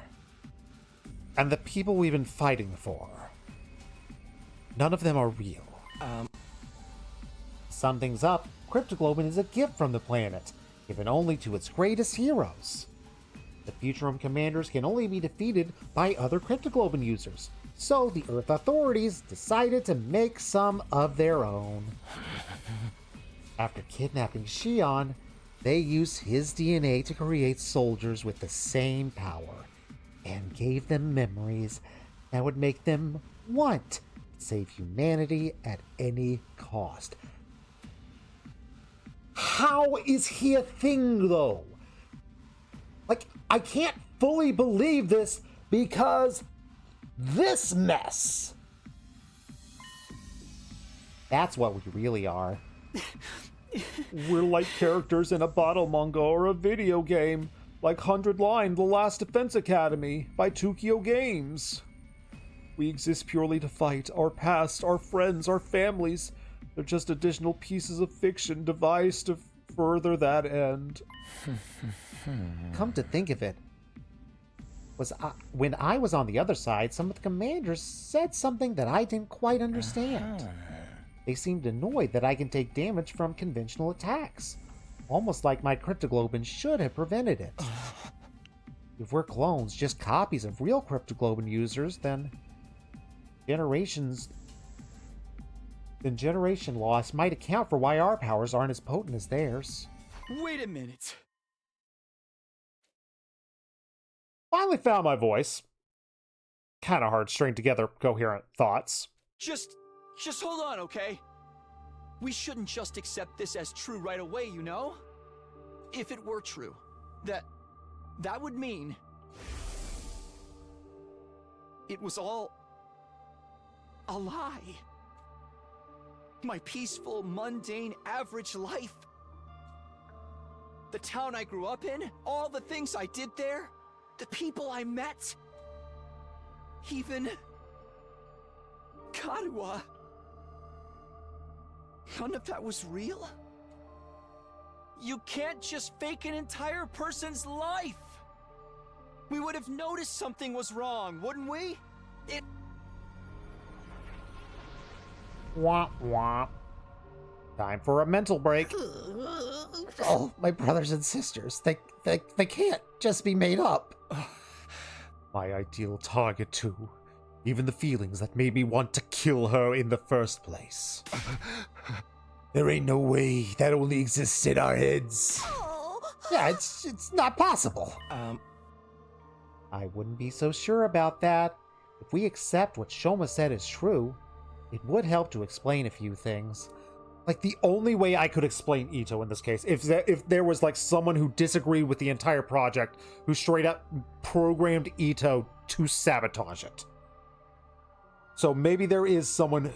Speaker 1: and the people we've been fighting for, none of them are real. Sum things up, cryptoglobin is a gift from the planet, given only to its greatest heroes. The Futurum commanders can only be defeated by other cryptoglobin users, so the Earth authorities decided to make some of their own. After kidnapping Shion, they used his DNA to create soldiers with the same power, and gave them memories that would make them want to save humanity at any cost. How is he a thing, though? Like, I can't fully believe this because this mess. That's what we really are. We're like characters in a bottle manga or a video game, like 100 Line, The Last Defense Academy by Tokyo Games. We exist purely to fight. Our past, our friends, our families, they're just additional pieces of fiction devised to further that end. Come to think of it, when I was on the other side, some of the commanders said something that I didn't quite understand. They seemed annoyed that I can take damage from conventional attacks, almost like my cryptoglobin should have prevented it. If we're clones, just copies of real cryptoglobin users, then Generations... Then generation loss might account for why our powers aren't as potent as theirs.
Speaker 7: Wait a minute.
Speaker 1: Finally found my voice. Kind of hard to string together coherent thoughts.
Speaker 7: Just hold on, okay? We shouldn't just accept this as true right away, you know? If it were true, that would mean it was all a lie. My peaceful, mundane, average life. The town I grew up in, all the things I did there, the people I met, even Cardwiz. None of that was real. You can't just fake an entire person's life. We would have noticed something was wrong, wouldn't we?
Speaker 1: Womp womp. Time for a mental break.
Speaker 5: Oh, my brothers and sisters. They can't just be made up.
Speaker 1: My ideal target, too. Even the feelings that made me want to kill her in the first place.
Speaker 5: There ain't no way that only exists in our heads. Yeah, it's not possible.
Speaker 1: I wouldn't be so sure about that. If we accept what Shoma said is true, it would help to explain a few things. Like, the only way I could explain Ito in this case, if there was, like, someone who disagreed with the entire project, who straight up programmed Ito to sabotage it. So maybe there is someone...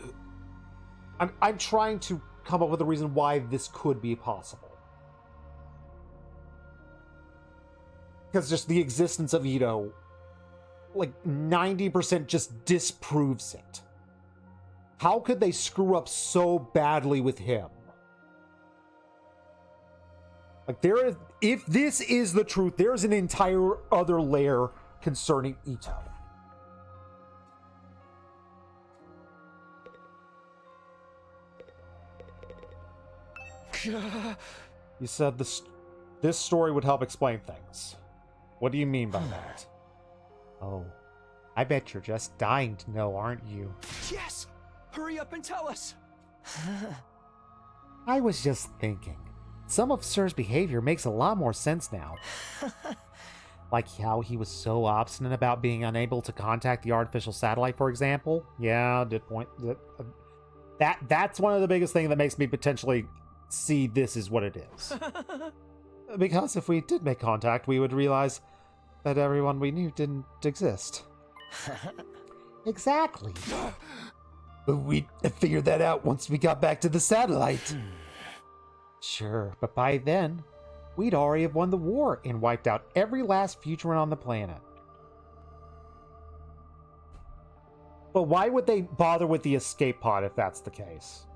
Speaker 1: I'm trying to come up with a reason why this could be possible. Because just the existence of Ito, like, 90% just disproves it. How could they screw up so badly with him? Like, if this is the truth, there's an entire other layer concerning Ito. You said this story would help explain things. What do you mean by that? Oh, I bet you're just dying to know, aren't you?
Speaker 7: Yes! Hurry up and tell us!
Speaker 1: I was just thinking. Some of Sir's behavior makes a lot more sense now. Like how he was so obstinate about being unable to contact the artificial satellite, for example. Yeah, good point. That's one of the biggest things that makes me potentially see this is what it is. Because if we did make contact, we would realize that everyone we knew didn't exist. Exactly.
Speaker 5: But we'd figured that out once we got back to the satellite.
Speaker 1: Sure, but by then, we'd already have won the war and wiped out every last futurant on the planet. But why would they bother with the escape pod if that's the case?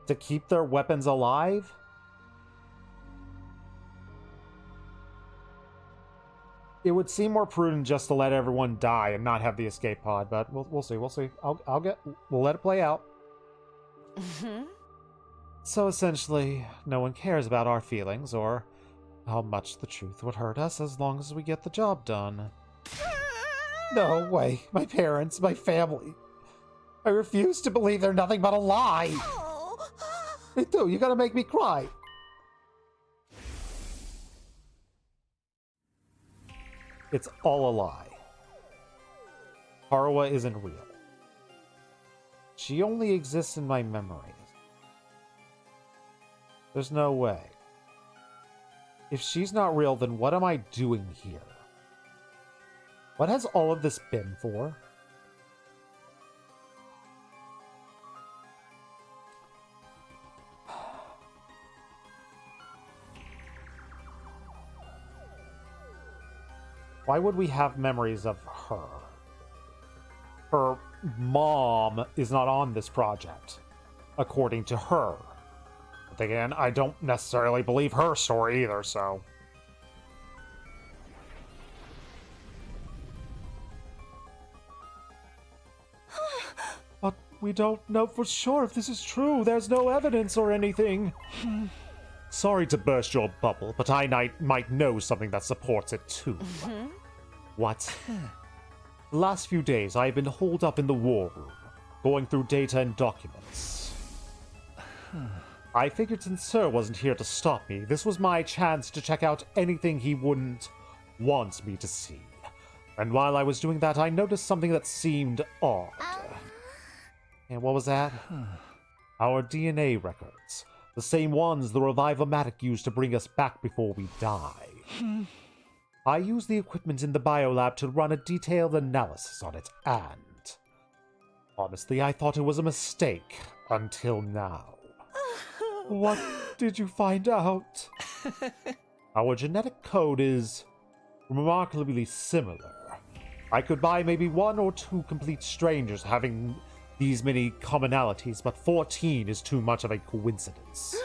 Speaker 1: To keep their weapons alive? It would seem more prudent just to let everyone die and not have the escape pod, but we'll see. We'll see. We'll let it play out. So essentially, no one cares about our feelings or how much the truth would hurt us as long as we get the job done.
Speaker 5: No way. My parents, my family. I refuse to believe they're nothing but a lie. Me too. You gotta make me cry.
Speaker 1: It's all a lie. Harwa isn't real. She only exists in my memories. There's no way. If she's not real, then what am I doing here? What has all of this been for? Why would we have memories of her? Her mom is not on this project, according to her. But again, I don't necessarily believe her story either, so... But we don't know for sure if this is true. There's no evidence or anything. Sorry to burst your bubble, but I might know something that supports it too. What? The last few days, I have been holed up in the war room, going through data and documents. I figured since Sir wasn't here to stop me, this was my chance to check out anything he wouldn't want me to see. And while I was doing that, I noticed something that seemed odd. And what was that? Our DNA records. The same ones the Revive-O-Matic used to bring us back before we die. I used the equipment in the biolab to run a detailed analysis on it, and honestly, I thought it was a mistake until now. What did you find out? Our genetic code is remarkably similar. I could buy maybe 1 or 2 complete strangers having these many commonalities, but 14 is too much of a coincidence.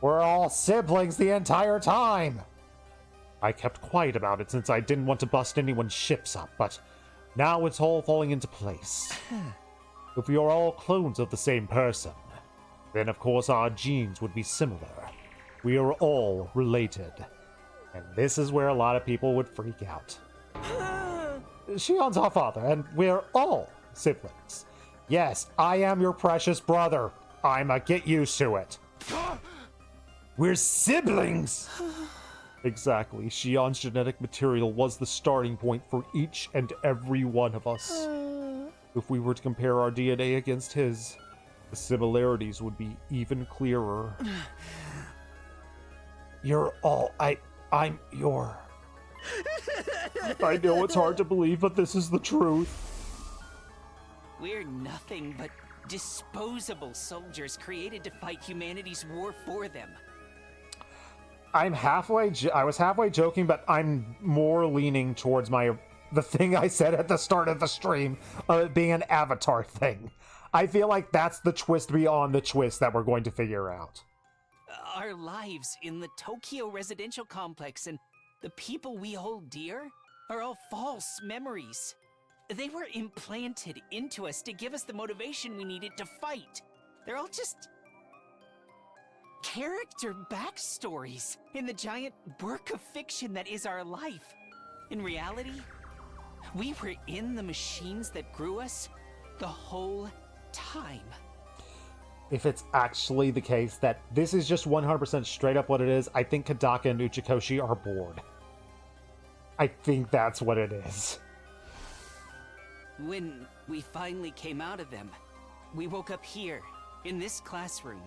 Speaker 1: We're all siblings the entire time. I kept quiet about it since I didn't want to bust anyone's ships up, but now it's all falling into place. If we are all clones of the same person, then of course our genes would be similar. We are all related. And this is where a lot of people would freak out. Shion's our father, and we're all siblings. Yes, I am your precious brother. I'ma get used to it.
Speaker 5: We're siblings!
Speaker 1: Exactly. Shion's genetic material was the starting point for each and every one of us. If we were to compare our DNA against his, the similarities would be even clearer.
Speaker 5: I'm your...
Speaker 1: I know it's hard to believe, but this is the truth.
Speaker 3: We're nothing but disposable soldiers created to fight humanity's war for them.
Speaker 1: I was halfway joking, but I'm more leaning towards the thing I said at the start of the stream of it being an Avatar thing. I feel like that's the twist beyond the twist that we're going to figure out.
Speaker 3: Our lives in the Tokyo residential complex and the people we hold dear are all false memories. They were implanted into us to give us the motivation we needed to fight. They're all just character backstories in the giant work of fiction that is our life. In reality, we were in the machines that grew us the whole time.
Speaker 1: If it's actually the case that this is just 100% straight up what it is, I think Kadaka and Uchikoshi are bored. I think that's what it is.
Speaker 3: When we finally came out of them, we woke up here, in this classroom.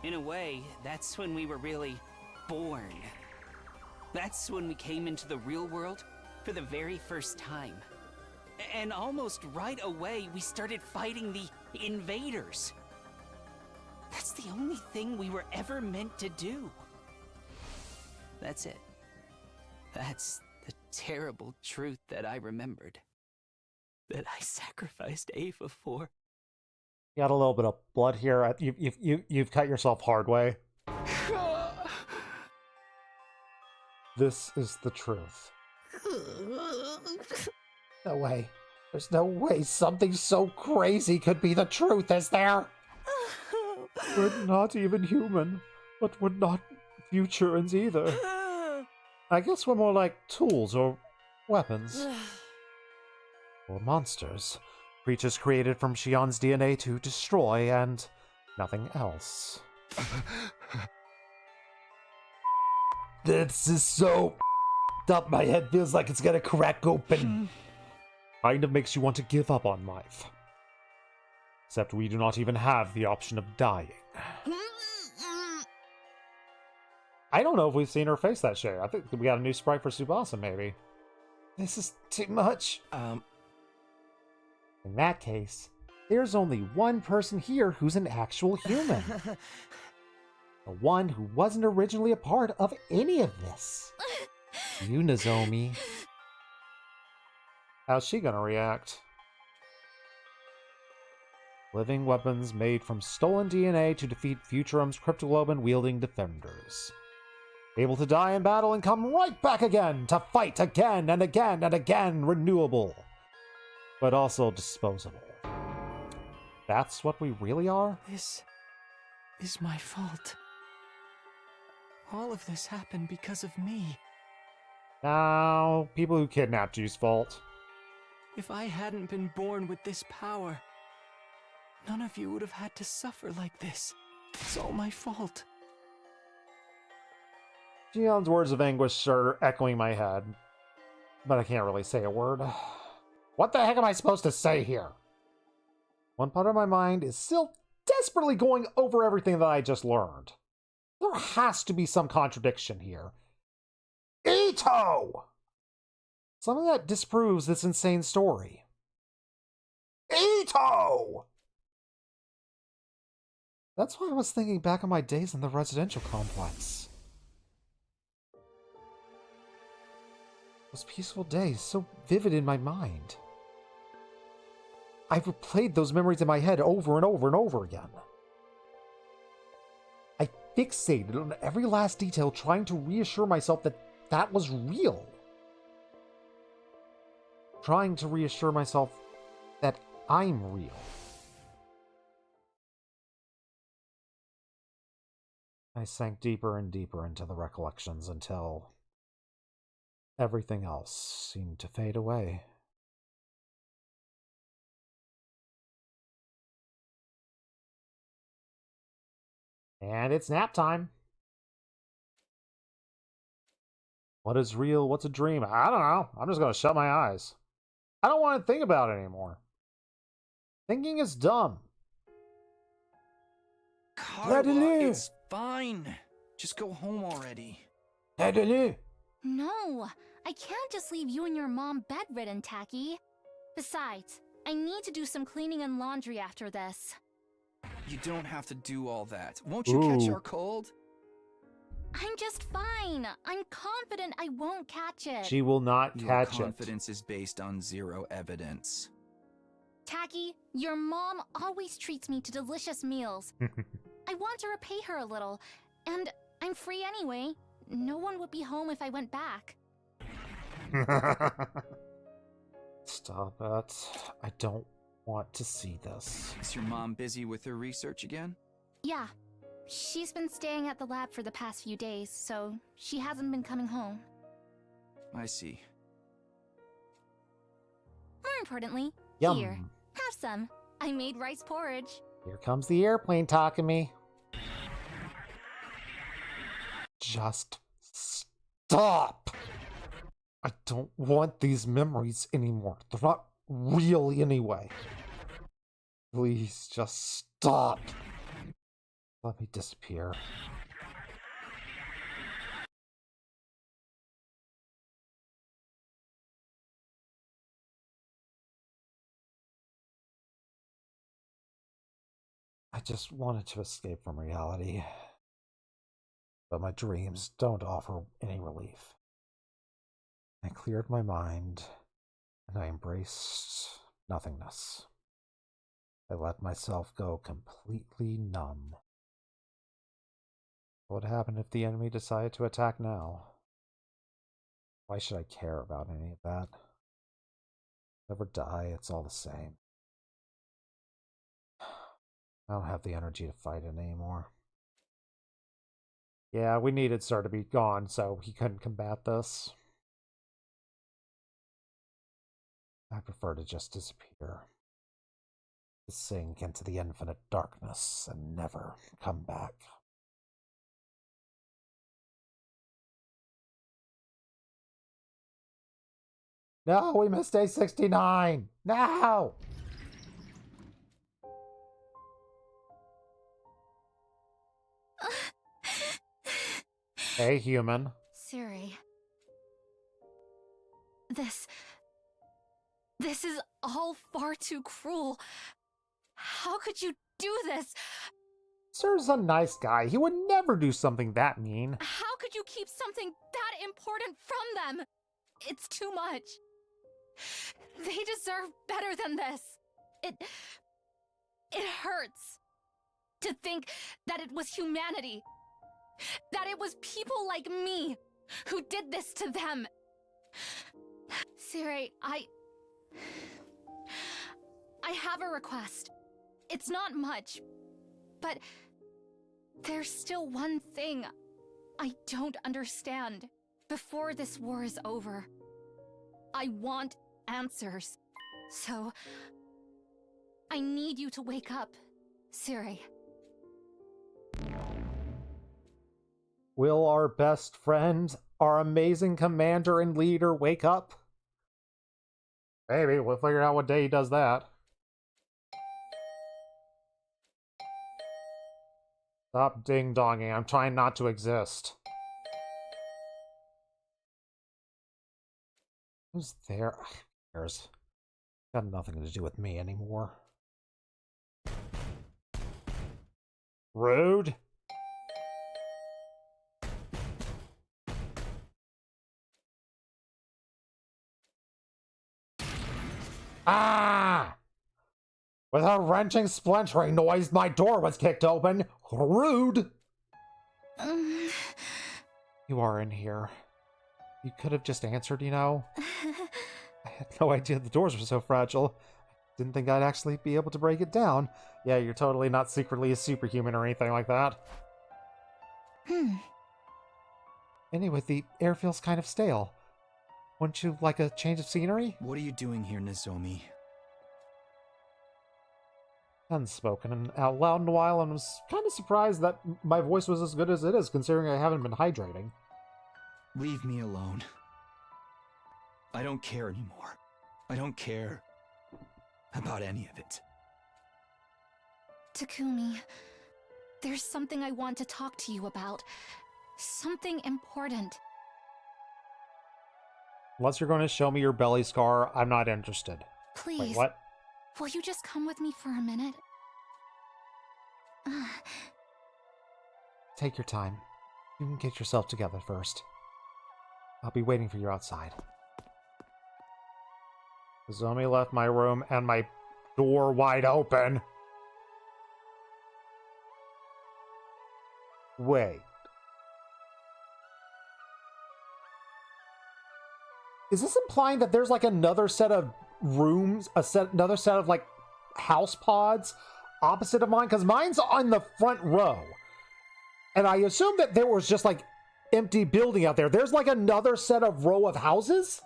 Speaker 3: In a way, that's when we were really born. That's when we came into the real world for the very first time. And almost right away, we started fighting the invaders. That's the only thing we were ever meant to do. That's it. That's the terrible truth that I remembered. That I sacrificed Ava for.
Speaker 1: You got a little bit of blood here. You've cut yourself hard way. This is the truth.
Speaker 5: No way. There's no way something so crazy could be the truth, is there?
Speaker 1: We're not even human, but we're not futurans either. I guess we're more like tools or weapons. Or monsters. Creatures created from Shion's DNA to destroy and nothing else.
Speaker 5: This is so up. My head feels like it's gonna crack open.
Speaker 1: Kind of makes you want to give up on life. Except we do not even have the option of dying. I don't know if we've seen her face that shade. I think we got a new sprite for Tsubasa, maybe.
Speaker 5: This is too much.
Speaker 1: In that case, there's only one person here who's an actual human. The one who wasn't originally a part of any of this. You, Nozomi. How's she gonna react? Living weapons made from stolen DNA to defeat Futurum's cryptoglobin-wielding defenders. Able to die in battle and come right back again to fight again and again and again, renewable. But also disposable. That's what we really are?
Speaker 8: This is my fault. All of this happened because of me.
Speaker 1: No, people who kidnapped you's fault.
Speaker 8: If I hadn't been born with this power, none of you would have had to suffer like this. It's all my fault.
Speaker 1: Gion's words of anguish are echoing my head, but I can't really say a word. What the heck am I supposed to say here? One part of my mind is still desperately going over everything that I just learned. There has to be some contradiction here. Ito! Something that disproves this insane story. Ito! That's what I was thinking back on my days in the residential complex. Those peaceful days, so vivid in my mind. I've replayed those memories in my head over and over and over again. I fixated on every last detail, trying to reassure myself that that was real. Trying to reassure myself that I'm real. I sank deeper and deeper into the recollections until everything else seemed to fade away. And it's nap time. What is real? What's a dream? I don't know. I'm just going to shut my eyes. I don't want to think about it anymore. Thinking is dumb.
Speaker 7: Carla, it's fine. Just go home already.
Speaker 4: No, I can't just leave you and your mom bedridden, Tacky. Besides, I need to do some cleaning and laundry after this.
Speaker 7: You don't have to do all that. Won't you catch
Speaker 1: Ooh.
Speaker 7: our cold?
Speaker 4: I'm just fine. I'm confident I won't catch it.
Speaker 1: She will not
Speaker 7: Your
Speaker 1: catch
Speaker 7: confidence is based on zero evidence.
Speaker 4: Tacky, your mom always treats me to delicious meals. I want to repay her a little, and I'm free anyway. No one would be home if I went back.
Speaker 1: it. Stop it. I don't want to see this.
Speaker 7: Is your mom busy with her research again?
Speaker 4: Yeah, she's been staying at the lab for the past few days, so she hasn't been coming home.
Speaker 7: I see.
Speaker 4: More importantly,
Speaker 1: Yum.
Speaker 4: here, have some. I made rice porridge.
Speaker 1: Here comes the airplane talking me. Just stop. I don't want these memories anymore. They're not real anyway. Please just stop. Let me disappear. I just wanted to escape from reality. But my dreams don't offer any relief. I cleared my mind, and I embraced nothingness. I let myself go completely numb. What would happen if the enemy decided to attack now? Why should I care about any of that? Never die, it's all the same. I don't have the energy to fight it anymore. Yeah, we needed Sir to be gone so he couldn't combat this. I prefer to just disappear. To sink into the infinite darkness and never come back. No, we missed day 69! No! Hey, human.
Speaker 4: Siri. This is all far too cruel. How could you do this?
Speaker 1: Sir's a nice guy. He would never do something that mean.
Speaker 4: How could you keep something that important from them? It's too much. They deserve better than this. It hurts to think that it was humanity. That it was people like me who did this to them. Siri, I have a request. It's not much, but there's still one thing I don't understand.
Speaker 9: before this war is over. I want answers. So, I need you to wake up, Siri.
Speaker 1: Will our best friend, our amazing commander and leader, wake up? Maybe. We'll figure out what day he does that. Stop ding-donging. I'm trying not to exist. Who's there? Who cares? Got nothing to do with me anymore. Rude. Ah! With a wrenching, splintering noise, my door was kicked open. Rude! You are in here. You could have just answered, you know? I had no idea the doors were so fragile. Didn't think I'd actually be able to break it down. Yeah, you're totally not secretly a superhuman or anything like that. Anyway, the air feels kind of stale. Wouldn't you like a change of scenery?
Speaker 7: What are you doing here, Nozomi?
Speaker 1: Hadn't spoken out loud in a while, and was kind of surprised that my voice was as good as it is, considering I haven't been hydrating.
Speaker 7: Leave me alone. I don't care anymore. I don't care about any of it.
Speaker 9: Takumi, there's something I want to talk to you about. Something important.
Speaker 1: Unless you're going to show me your belly scar, I'm not interested.
Speaker 9: Please.
Speaker 1: Wait, what?
Speaker 9: Will you just come with me for a minute?
Speaker 1: Take your time. You can get yourself together first. I'll be waiting for you outside. Nozomi left my room and my door wide open. Wait. Is this implying that there's like another set of rooms, another set of like house pods opposite of mine? Because mine's on the front row. And I assume that there was just like empty building out there. There's like another set of row of houses?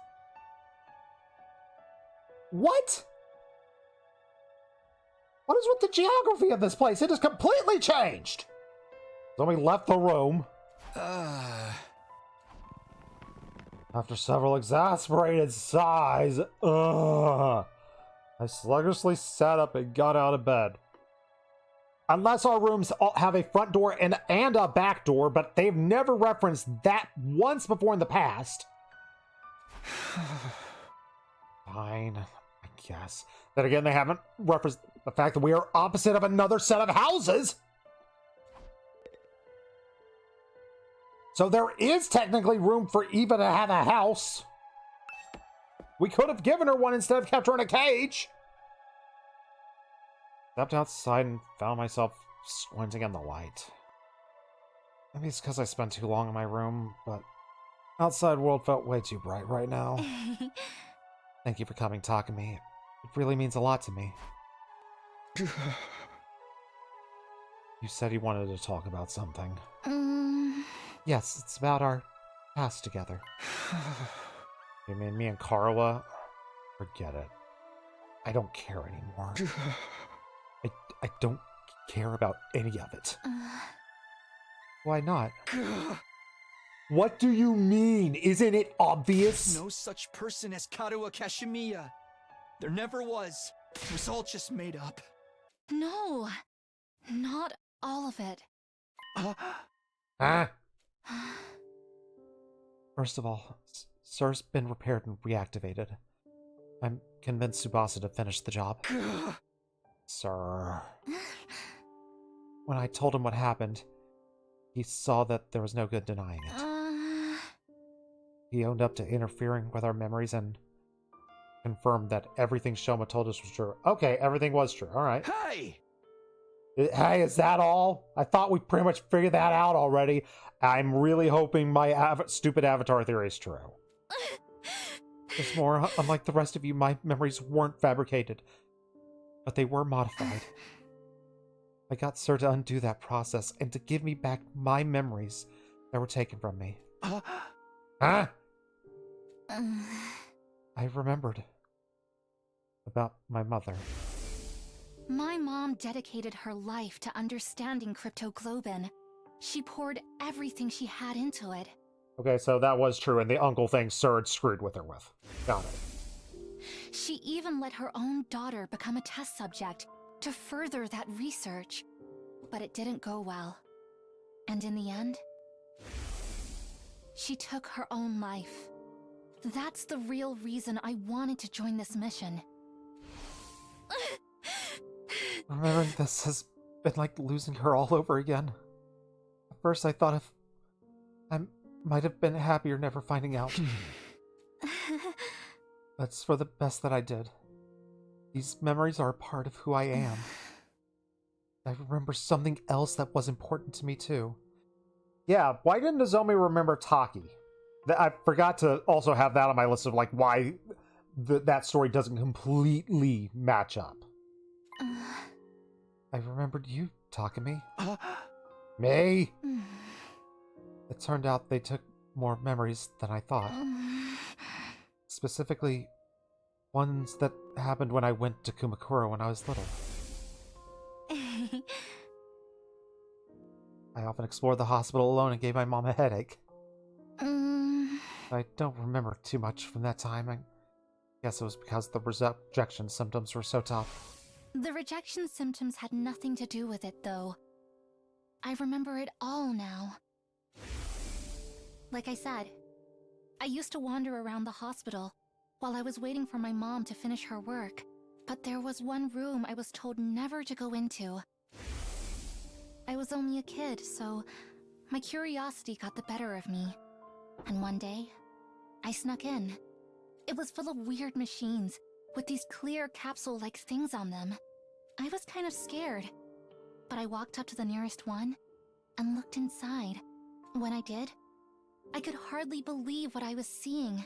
Speaker 1: What? What is with the geography of this place? It has completely changed. Somebody left the room. After several exasperated sighs, I sluggishly sat up and got out of bed. Unless our rooms all have a front door and a back door, but they've never referenced that once before in the past. Fine, I guess. Then again, they haven't referenced the fact that we are opposite of another set of houses. So there is technically room for Eva to have a house. We could have given her one instead of kept her in a cage. Stepped outside and found myself squinting in the light. Maybe it's because I spent too long in my room, but outside world felt way too bright right now. Thank you for coming talk to me. It really means a lot to me. You said you wanted to talk about something. Yes, it's about our past together. You mean me and Carla? Forget it. I don't care anymore. I don't care about any of it. Why not? What do you mean? Isn't it obvious?
Speaker 7: No such person as Karuwa Kashimiya. There never was. It was all just made up.
Speaker 9: No, not all of it.
Speaker 1: Huh? First of all, Sir's been repaired and reactivated. I'm convinced Tsubasa to finish the job. Sir. When I told him what happened, he saw that there was no good denying it. He owned up to interfering with our memories and confirmed that everything Shoma told us was true. Okay, everything was true. All right.
Speaker 7: Hey!
Speaker 1: Hey, is that all? I thought we pretty much figured that out already. I'm really hoping my stupid avatar theory is true. There's more. Unlike the rest of you, my memories weren't fabricated, but they were modified. I got Sir to undo that process and to give me back my memories that were taken from me.
Speaker 5: Huh?
Speaker 1: I remembered about my mother.
Speaker 9: My mom dedicated her life to understanding cryptoglobin. She poured everything she had into it.
Speaker 1: Okay, so that was true, and the uncle thing Surd screwed with her with. Got it.
Speaker 9: She even let her own daughter become a test subject to further that research. But it didn't go well. And in the end, she took her own life. That's the real reason I wanted to join this mission.
Speaker 1: Remembering this has been like losing her all over again. At first I thought if I might have been happier never finding out. That's for the best that I did. These memories are a part of who I am. I remember something else that was important to me too. Yeah, why didn't Nozomi remember Taki? I forgot to also have that on my list of like why that story doesn't completely match up. I remembered you, Takumi. May? It turned out they took more memories than I thought. Specifically, ones that happened when I went to Kumakura when I was little. I often explored the hospital alone and gave my mom a headache. I don't remember too much from that time. I guess it was because the rejection symptoms were so tough.
Speaker 9: The rejection symptoms had nothing to do with it, though. I remember it all now. Like I said, I used to wander around the hospital while I was waiting for my mom to finish her work, but there was one room I was told never to go into. I was only a kid, so my curiosity got the better of me. And one day, I snuck in. It was full of weird machines with these clear capsule-like things on them. I was kind of scared, but I walked up to the nearest one and looked inside. When I did, I could hardly believe what I was seeing.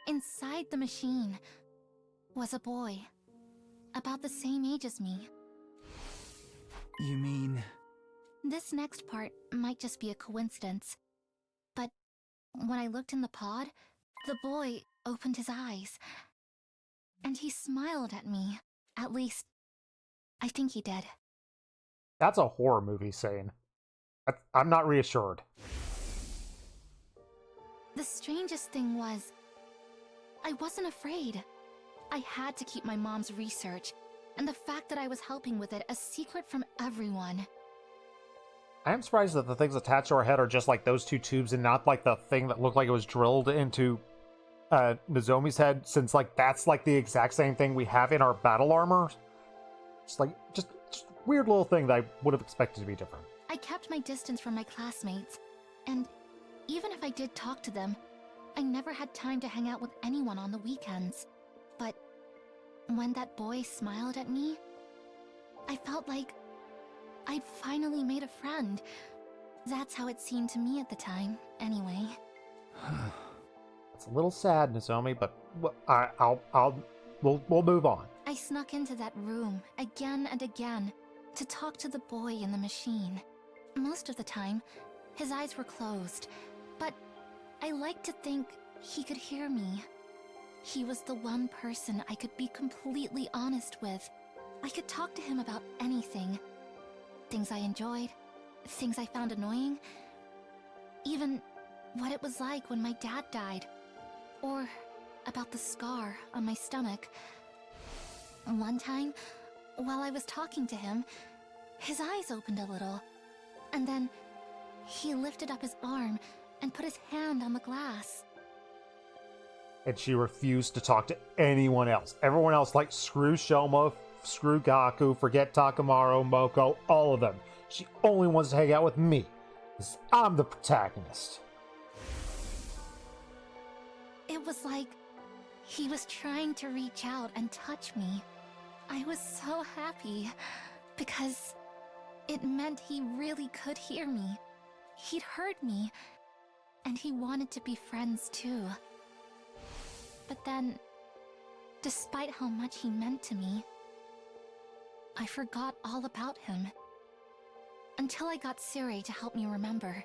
Speaker 9: Inside the machine was a boy, about the same age as me.
Speaker 7: You mean...
Speaker 9: This next part might just be a coincidence, but when I looked in the pod, the boy opened his eyes, and he smiled at me. At least, I think he did.
Speaker 1: That's a horror movie scene. I'm not reassured.
Speaker 9: The strangest thing was, I wasn't afraid. I had to keep my mom's research, and the fact that I was helping with it a secret from everyone.
Speaker 1: I am surprised that the things attached to her head are just like those two tubes and not like the thing that looked like it was drilled into Nozomi's head, since like that's like the exact same thing we have in our battle armor. It's like just weird little thing that I would have expected to be different.
Speaker 9: I kept my distance from my classmates, and even if I did talk to them, I never had time to hang out with anyone on the weekends. But when that boy smiled at me, I felt like I'd finally made a friend. That's how it seemed to me at the time, anyway.
Speaker 1: It's a little sad, Nozomi, but we'll move on.
Speaker 9: I snuck into that room again and again to talk to the boy in the machine. Most of the time, his eyes were closed, but I liked to think he could hear me. He was the one person I could be completely honest with. I could talk to him about anything. Things I enjoyed, things I found annoying, even what it was like when my dad died, or about the scar on my stomach. One time, while I was talking to him, his eyes opened a little, and then he lifted up his arm and put his hand on the glass.
Speaker 1: And she refused to talk to anyone else. Everyone else, like, screw Shoma, screw Gaku, forget Takamaru, Moko, all of them. She only wants to hang out with me, because I'm the protagonist.
Speaker 9: It was like he was trying to reach out and touch me. I was so happy, because it meant he really could hear me. He'd heard me, and he wanted to be friends too. But then, despite how much he meant to me, I forgot all about him. Until I got Siri to help me remember.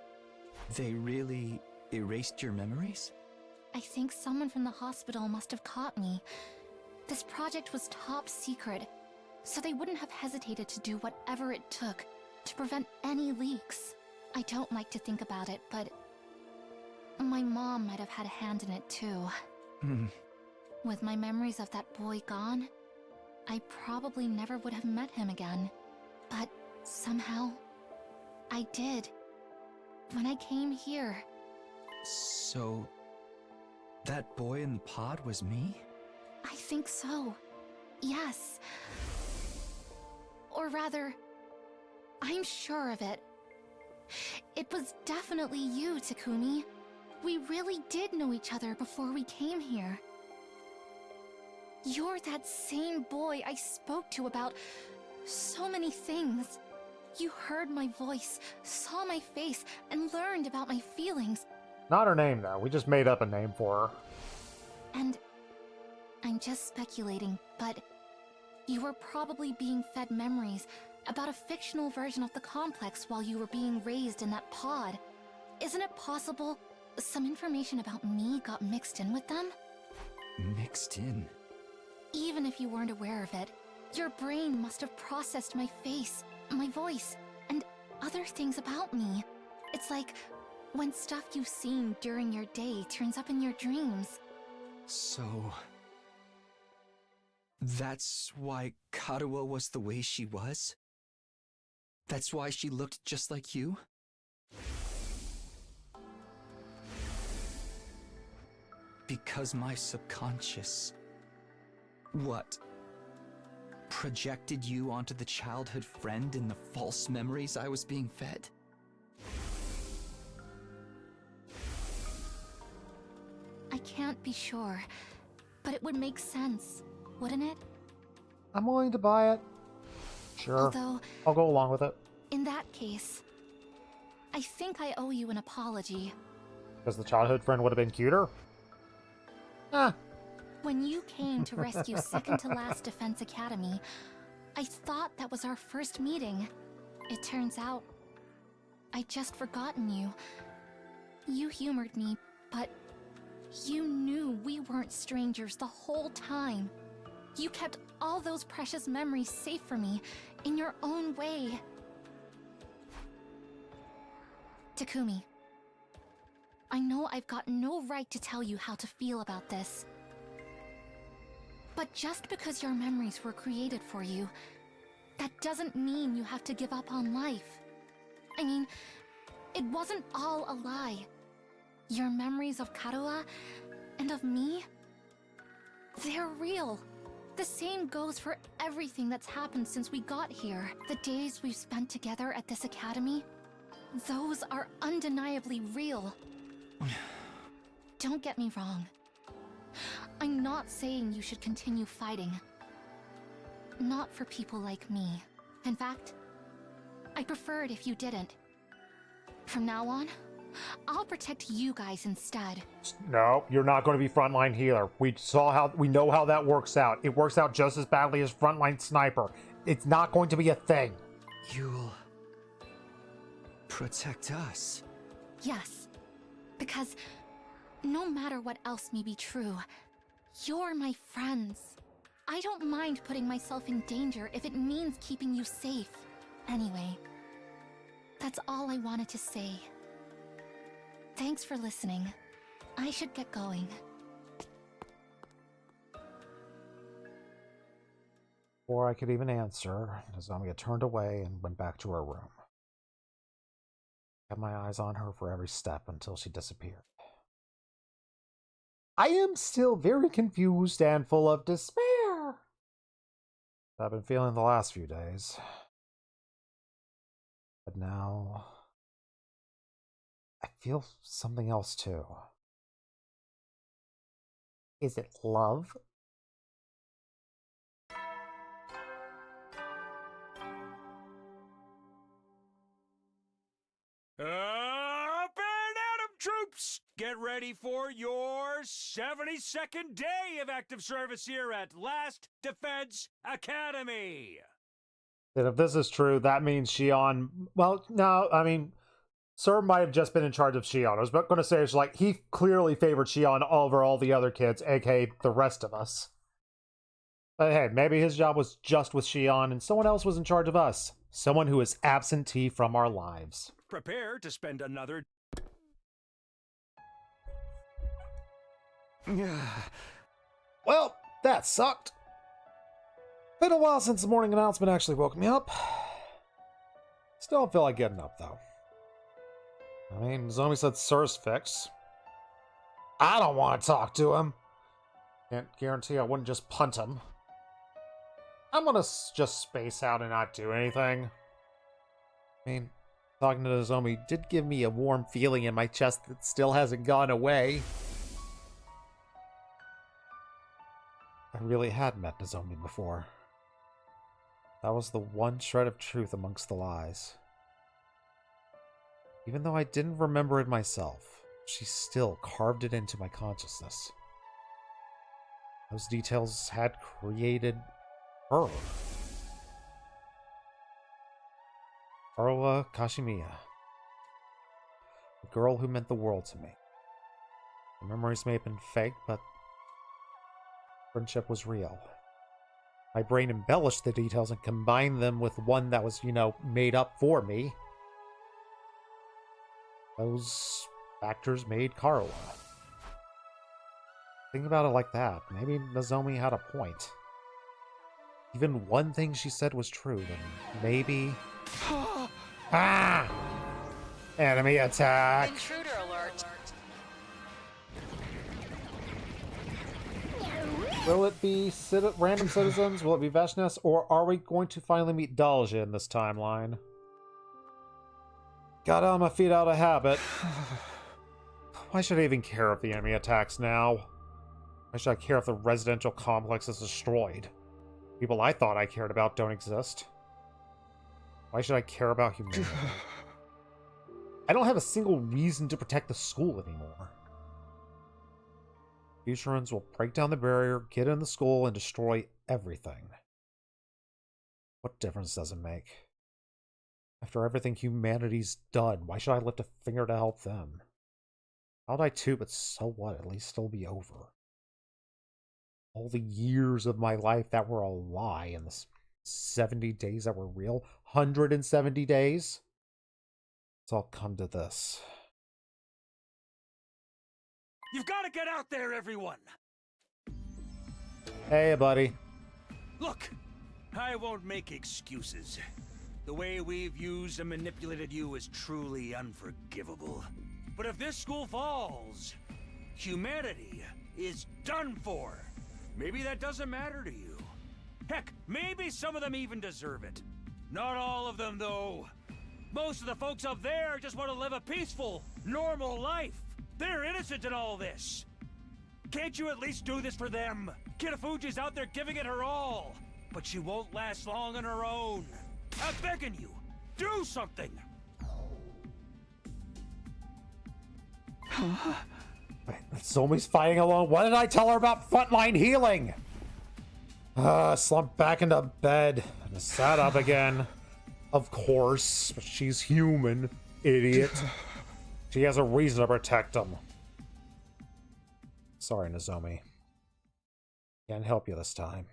Speaker 7: They really erased your memories?
Speaker 9: I think someone from the hospital must have caught me. This project was top secret, so they wouldn't have hesitated to do whatever it took to prevent any leaks. I don't like to think about it, but my mom might have had a hand in it too. With my memories of that boy gone, I probably never would have met him again. But somehow, I did. When I came here.
Speaker 7: So, that boy in the pod was me?
Speaker 9: I think so. Yes. Or rather, I'm sure of it. It was definitely you, Takumi. We really did know each other before we came here. You're that same boy I spoke to about so many things. You heard my voice, saw my face, and learned about my feelings.
Speaker 1: Not her name, though. We just made up a name for her.
Speaker 9: And I'm just speculating, but you were probably being fed memories about a fictional version of the complex while you were being raised in that pod. Isn't it possible some information about me got mixed in with them?
Speaker 7: Mixed in?
Speaker 9: Even if you weren't aware of it, your brain must have processed my face, my voice, and other things about me. It's like when stuff you've seen during your day turns up in your dreams.
Speaker 7: So... that's why Cardwiz was the way she was? That's why she looked just like you? Because my subconscious... what? Projected you onto the childhood friend in the false memories I was being fed?
Speaker 9: I can't be sure, but it would make sense, wouldn't it?
Speaker 1: I'm willing to buy it. Sure.
Speaker 9: Although,
Speaker 1: I'll go along with it.
Speaker 9: in that case, I think I owe you an apology.
Speaker 1: Because the childhood friend would have been cuter? Ah.
Speaker 9: When you came to rescue Second to Last Defense Academy, I thought that was our first meeting. It turns out, I'd just forgotten you. You humored me, but you knew we weren't strangers the whole time. You kept all those precious memories safe for me, in your own way. Takumi, I know I've got no right to tell you how to feel about this. But just because your memories were created for you, that doesn't mean you have to give up on life. I mean, it wasn't all a lie. Your memories of Cardwiz and of me, they're real. The same goes for everything that's happened since we got here. The days we've spent together at this academy, those are undeniably real. Don't get me wrong. I'm not saying you should continue fighting. Not for people like me. In fact, I'd prefer it if you didn't. From now on, I'll protect you guys instead.
Speaker 1: No, you're not going to be frontline healer. We know how that works out. It works out just as badly as frontline sniper. It's not going to be a thing.
Speaker 7: You'll... protect us?
Speaker 9: Yes, because no matter what else may be true, you're my friends. I don't mind putting myself in danger if it means keeping you safe. Anyway, that's all I wanted to say. Thanks for listening. I should get going.
Speaker 1: Before I could even answer, Azamiya turned away and went back to her room. I had my eyes on her for every step until she disappeared. I am still very confused and full of despair. I've been feeling the last few days. But now... I feel something else too. Is it love?
Speaker 2: Up and Atom troops! Get ready for your 72nd day of active service here at Last Defense Academy!
Speaker 1: And if this is true, that means Shion... Well, no, I mean... Sir might have just been in charge of Shion. I was going to say, it's like, he clearly favored Shion over all the other kids, aka the rest of us. But hey, maybe his job was just with Shion and someone else was in charge of us. Someone who is absentee from our lives.
Speaker 2: Prepare to spend another...
Speaker 1: Well, that sucked. Been a while since the morning announcement actually woke me up. Still don't feel like getting up, though. I mean, Zombie said Sir's fix. I don't want to talk to him. Can't guarantee I wouldn't just punt him. I'm gonna just space out and not do anything. I mean, talking to the zombie did give me a warm feeling in my chest that still hasn't gone away. I really had met Nozomi before. That was the one shred of truth amongst the lies. Even though I didn't remember it myself, she still carved it into my consciousness. Those details had created her. Arwa Kashimiya. The girl who meant the world to me. The memories may have been fake, but friendship was real. My brain embellished the details and combined them with one that was, made up for me. Those factors made Karawa. Think about it like that. Maybe Nozomi had a point. Even one thing she said was true, then maybe... Ah! Enemy attack!
Speaker 10: Intruder alert.
Speaker 1: Will it be random citizens? Will it be Vashnes? Or are we going to finally meet Dalja in this timeline? Got on my feet out of habit. Why should I even care if the enemy attacks now? Why should I care if the residential complex is destroyed? People I thought I cared about don't exist. Why should I care about humanity? I don't have a single reason to protect the school anymore. Futurans will break down the barrier, get in the school, and destroy everything. What difference does it make? After everything humanity's done, why should I lift a finger to help them? I'll die too, but so what? At least it'll be over. All the years of my life that were a lie and the 70 days that were real, 170 days? It's all come to this.
Speaker 2: You've got to get out there, everyone!
Speaker 1: Hey, buddy.
Speaker 2: Look, I won't make excuses. The way we've used and manipulated you is truly unforgivable. But if this school falls, humanity is done for. Maybe that doesn't matter to you. Heck, maybe some of them even deserve it. Not all of them, though. Most of the folks up there just want to live a peaceful, normal life. They're innocent in all this. Can't you at least do this for them? Kitafuji's out there giving it her all, but she won't last long on her own. I'm begging you, do something!
Speaker 1: Zomi's fighting alone. What did I tell her about frontline healing? Slumped back into bed and sat up again. Of course, but she's human, idiot. She has a reason to protect him. Sorry, Nozomi. Can't help you this time.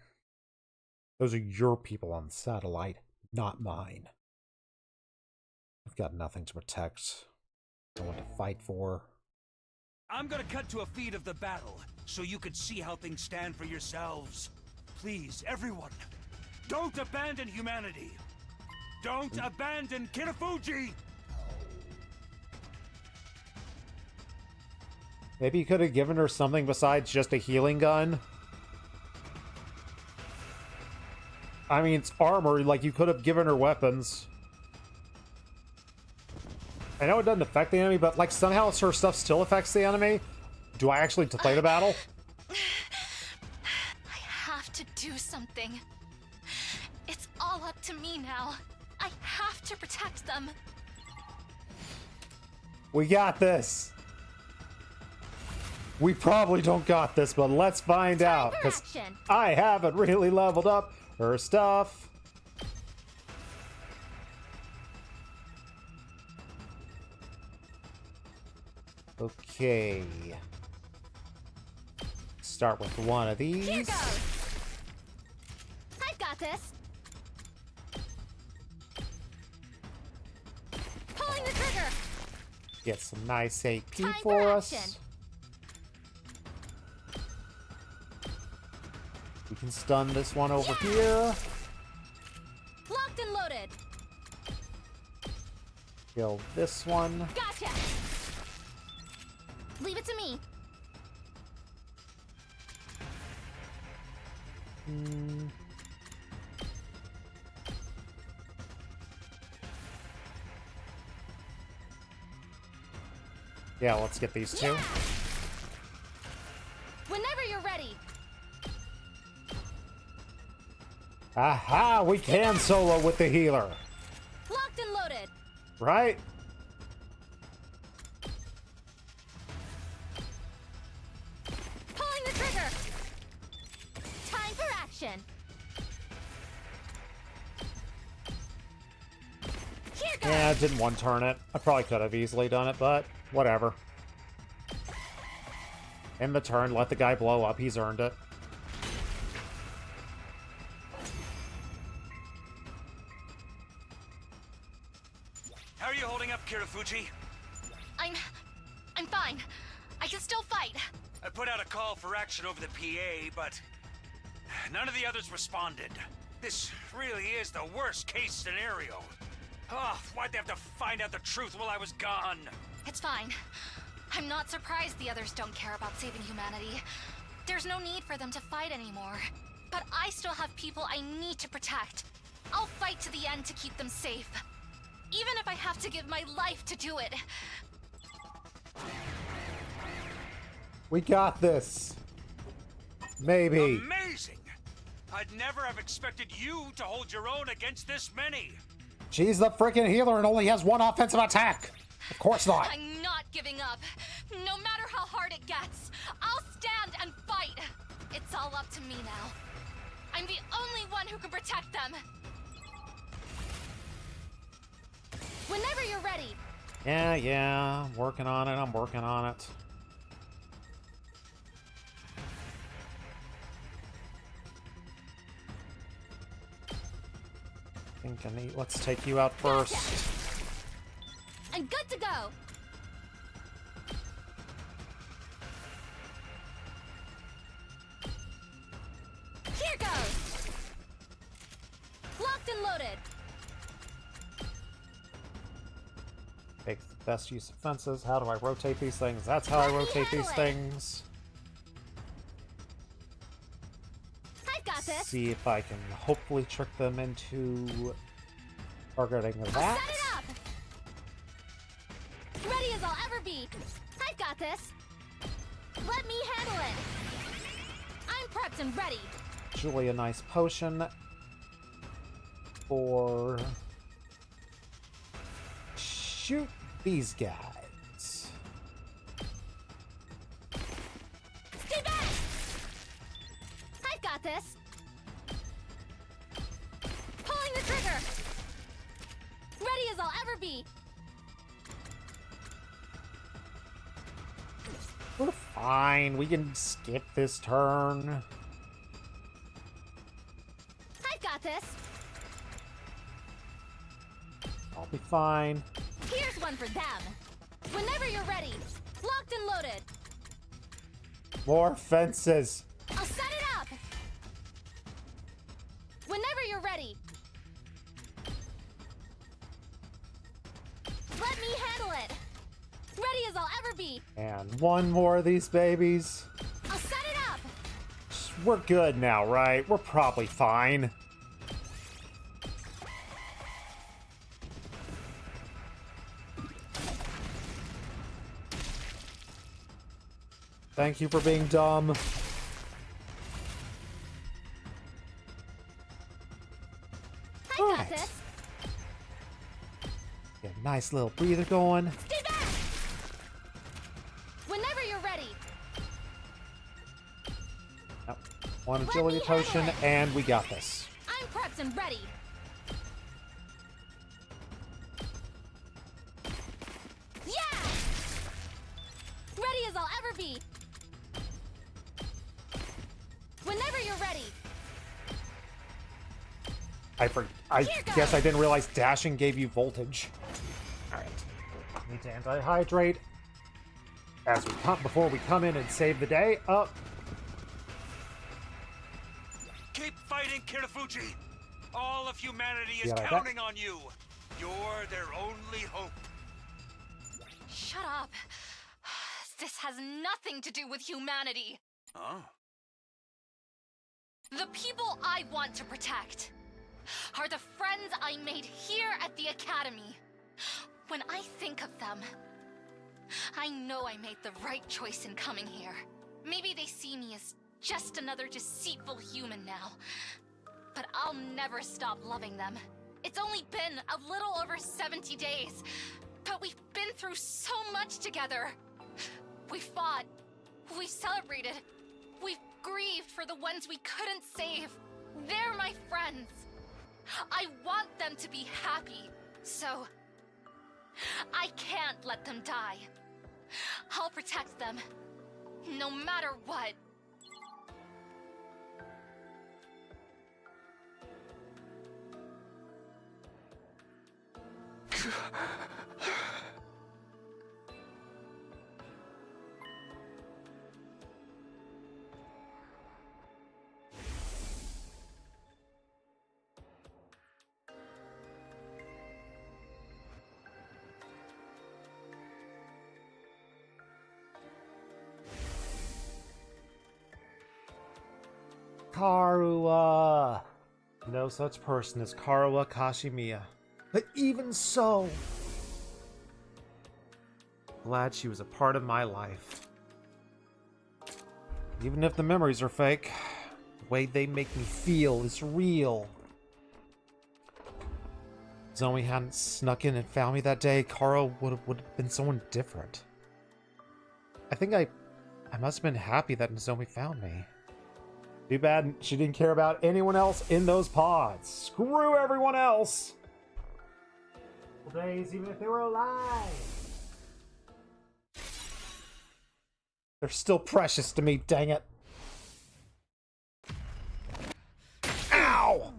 Speaker 1: Those are your people on the satellite, not mine. I've got nothing to protect. No one to fight for.
Speaker 2: I'm gonna cut to a feed of the battle, so you can see how things stand for yourselves. Please, everyone, don't abandon humanity. Don't abandon Kitafuji!
Speaker 1: Maybe you could have given her something besides just a healing gun. I mean, it's armor, like you could have given her weapons. I know it doesn't affect the enemy, but like somehow her stuff still affects the enemy. Do I actually play the battle?
Speaker 9: I have to do something. It's all up to me now. I have to protect them.
Speaker 1: We got this. We probably don't got this, but let's find out, because I haven't really leveled up her stuff. Okay. Start with one of these.
Speaker 9: Here goes! I've got this! Pulling the trigger!
Speaker 1: Get some nice AP
Speaker 9: Time
Speaker 1: for
Speaker 9: for
Speaker 1: us.
Speaker 9: action.
Speaker 1: We can stun this one over here.
Speaker 9: Locked and loaded!
Speaker 1: Kill this one.
Speaker 9: Gotcha! Leave it to me.
Speaker 1: Yeah, let's get these two.
Speaker 9: Whenever you're ready.
Speaker 1: Aha! We can solo with the healer.
Speaker 9: Locked and loaded.
Speaker 1: Right?
Speaker 9: Pulling the trigger. Time for action. Here goes.
Speaker 1: Yeah, I didn't one turn it. I probably could have easily done it, but whatever. In the turn, let the guy blow up. He's earned it.
Speaker 2: How are you holding up, Kirafuji?
Speaker 9: I'm fine. I can still fight.
Speaker 2: I put out a call for action over the PA, but none of the others responded. This really is the worst case scenario. Oh, why'd they have to find out the truth while I was gone?
Speaker 9: It's fine. I'm not surprised the others don't care about saving humanity. There's no need for them to fight anymore. But I still have people I need to protect. I'll fight to the end to keep them safe. Even if I have to give my life to do it.
Speaker 1: We got this. Maybe.
Speaker 2: Amazing! I'd never have expected you to hold your own against this many.
Speaker 1: She's the freaking healer and only has one offensive attack. Of course not.
Speaker 9: I'm not giving up. No matter how hard it gets, I'll stand and fight. It's all up to me now. I'm the only one who can protect them. Whenever you're ready.
Speaker 1: Yeah. I'm working on it. I'm working on it. think I need... Let's take you out first.
Speaker 9: I'm good to go. Here goes. Locked and loaded.
Speaker 1: Take the best use of fences. How do I rotate these things? That's how I rotate these things.
Speaker 9: I've got this.
Speaker 1: See if I can hopefully trick them into targeting
Speaker 9: I'll
Speaker 1: that.
Speaker 9: set it up. Ready as I'll ever be. I've got this. Let me handle it. I'm prepped and ready.
Speaker 1: Usually a nice potion for shoot these guys.
Speaker 9: Stay back. I've got this. Pulling the trigger. Ready as I'll ever be.
Speaker 1: We're fine. We can skip this turn.
Speaker 9: I've got this.
Speaker 1: I'll be fine.
Speaker 9: Here's one for them. Whenever you're ready. Locked and loaded.
Speaker 1: More fences.
Speaker 9: I'll set it up. Whenever you're ready. Let me handle it. Ready as I'll ever be.
Speaker 1: And one more of these babies.
Speaker 9: I'll set it up.
Speaker 1: We're good now, right? We're probably fine. Thank you for being dumb.
Speaker 9: I got
Speaker 1: Alright.
Speaker 9: this.
Speaker 1: Get a nice little breather going.
Speaker 9: Stay back. Whenever you're ready.
Speaker 1: Yep. One agility potion, and we got this.
Speaker 9: I'm prepped and ready. Yeah. Ready
Speaker 1: I guess I didn't realize dashing gave you voltage. All right. Need to anti-hydrate as we come before we come in and save the day. Up.
Speaker 2: Keep fighting, Kirafuji. All of humanity is
Speaker 1: Yeah, like
Speaker 2: counting on you. You're their only hope.
Speaker 9: Shut up. This has nothing to do with humanity.
Speaker 2: Huh?
Speaker 9: The people I want to protect are the friends I made here at the Academy. When I think of them, I know I made the right choice in coming here. Maybe they see me as just another deceitful human now, but I'll never stop loving them. It's only been a little over 70 days, but we've been through so much together. We fought, we celebrated, we've grieved for the ones we couldn't save. They're my friends. I want them to be happy, so I can't let them die. I'll protect them, no matter what.
Speaker 1: Karuwa. No such person as Karuwa Kashimiya. But even so, glad she was a part of my life. Even if the memories are fake, the way they make me feel is real. If Zoe hadn't snuck in and found me that day, Karuwa would have been someone different. I think I must have been happy that Nozomi found me. Too bad she didn't care about anyone else in those pods. Screw everyone else! Days, even if they were alive. They're still precious to me, dang it. Ow!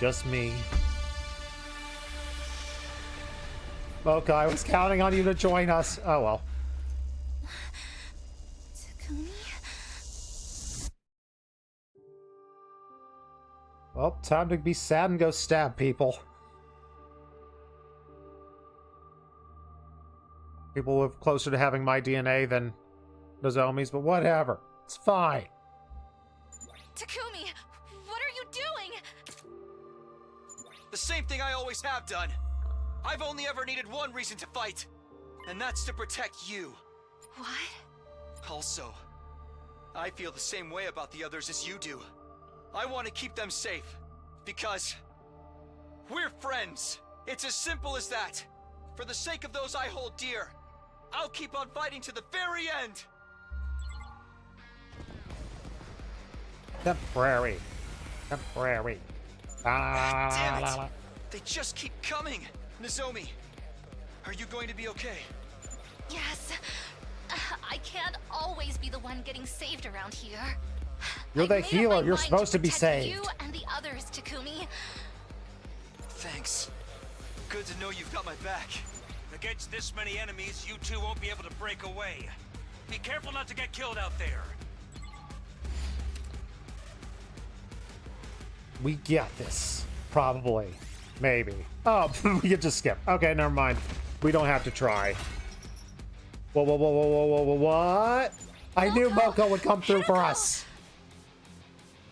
Speaker 1: Just me. Okay, I was counting on you to join us. Oh well.
Speaker 9: Takumi?
Speaker 1: Well, time to be sad and go stab people. People live closer to having my DNA than Nozomi's, but whatever. It's fine.
Speaker 9: Takumi, what are you doing?
Speaker 7: The same thing I always have done. I've only ever needed one reason to fight, and that's to protect you.
Speaker 9: What?
Speaker 7: Also, I feel the same way about the others as you do. I want to keep them safe, because we're friends. It's as simple as that. For the sake of those I hold dear, I'll keep on fighting to the very end.
Speaker 1: Temporary.
Speaker 7: Damn it! They just keep coming. Nozomi, are you going to be okay?
Speaker 9: Yes. I can't always be the one getting saved around here.
Speaker 1: You're the
Speaker 9: I've made up my
Speaker 1: healer. You're
Speaker 9: mind
Speaker 1: supposed to be
Speaker 9: protect
Speaker 1: saved.
Speaker 9: You and the others, Takumi.
Speaker 7: Thanks. Good to know you've got my back.
Speaker 2: Against this many enemies, you two won't be able to break away. Be careful not to get killed out there.
Speaker 1: We get this. Probably. Maybe. Oh, we could just skip. Okay, never mind. We don't have to try. Whoa, what? I knew Moko would come through for us.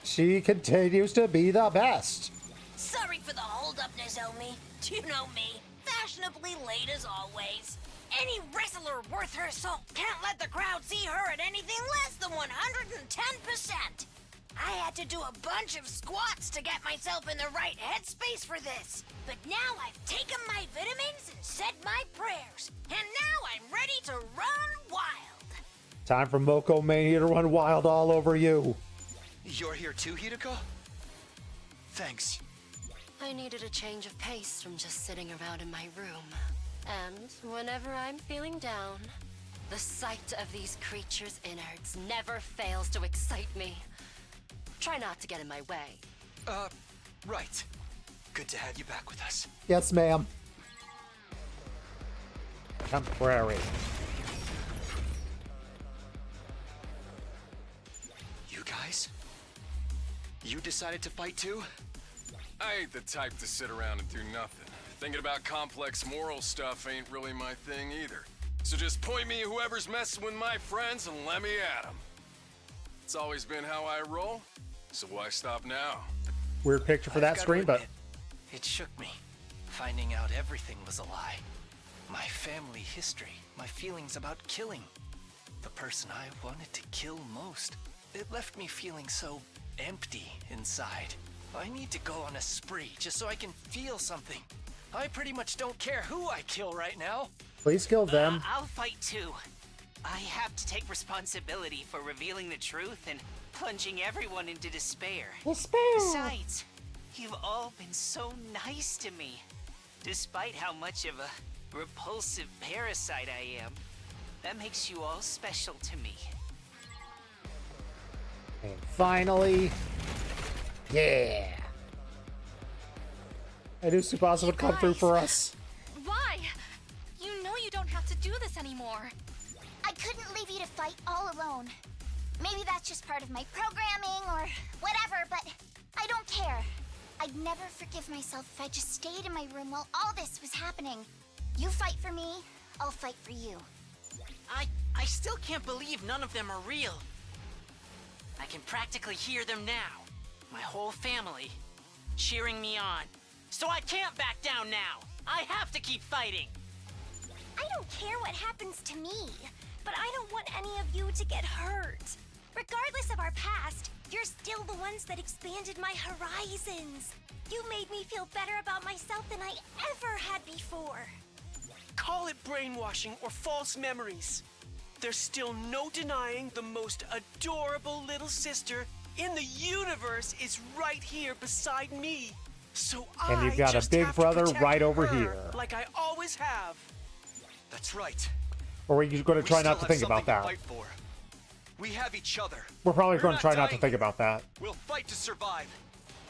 Speaker 1: She continues to be the best.
Speaker 6: Sorry for the holdup, Nozomi. You know me, fashionably late as always. Any wrestler worth her salt can't let the crowd see her at anything less than 110%. I had to do a bunch of squats to get myself in the right headspace for this. But now I've taken my vitamins and said my prayers. And now I'm ready to run wild.
Speaker 1: Time for Moko Mania to run wild all over you.
Speaker 7: You're here too, Hideko? Thanks.
Speaker 10: I needed a change of pace from just sitting around in my room. And whenever I'm feeling down, the sight of these creatures' innards never fails to excite me. Try not to get in my way.
Speaker 7: Right. Good to have you back with us.
Speaker 1: Yes, ma'am. Temporary.
Speaker 7: You guys? You decided to fight too?
Speaker 11: I ain't the type to sit around and do nothing. Thinking about complex moral stuff ain't really my thing either. So just point me at whoever's messing with my friends and let me at them. It's always been how I roll, so why stop now?
Speaker 1: Weird picture for that screen, but
Speaker 7: it shook me. Finding out everything was a lie. My family history, my feelings about killing. The person I wanted to kill most. It left me feeling so empty inside. I need to go on a spree just so I can feel something. I pretty much don't care who I kill right now.
Speaker 1: please kill them.
Speaker 3: I'll fight too. I have to take responsibility for revealing the truth and plunging everyone into despair. Besides, you've all been so nice to me. Despite how much of a repulsive parasite I am, that makes you all special to me.
Speaker 1: And finally, yeah. I knew Tsubasa would come through for us.
Speaker 9: Why? You know you don't have to do this anymore.
Speaker 4: I couldn't leave you to fight all alone. Maybe that's just part of my programming or whatever, but I don't care. I'd never forgive myself if I just stayed in my room while all this was happening. You fight for me, I'll fight for you.
Speaker 3: I still can't believe none of them are real. I can practically hear them now. My whole family cheering me on. So I can't back down now. I have to keep fighting.
Speaker 4: I don't care what happens to me, but I don't want any of you to get hurt. Regardless of our past, you're still the ones that expanded my horizons. You made me feel better about myself than I ever had before.
Speaker 8: Call it brainwashing or false memories. There's still no denying the most adorable little sister in the universe is right here beside me. So
Speaker 1: And you've got a big brother right over here.
Speaker 8: Like I always have.
Speaker 7: That's right.
Speaker 1: Or are you going to try not to think about that?
Speaker 7: Fight for. We have each other.
Speaker 1: We're probably
Speaker 7: We're
Speaker 1: going to try not to
Speaker 7: dying
Speaker 1: think
Speaker 7: here.
Speaker 1: about that.
Speaker 7: We'll fight to survive.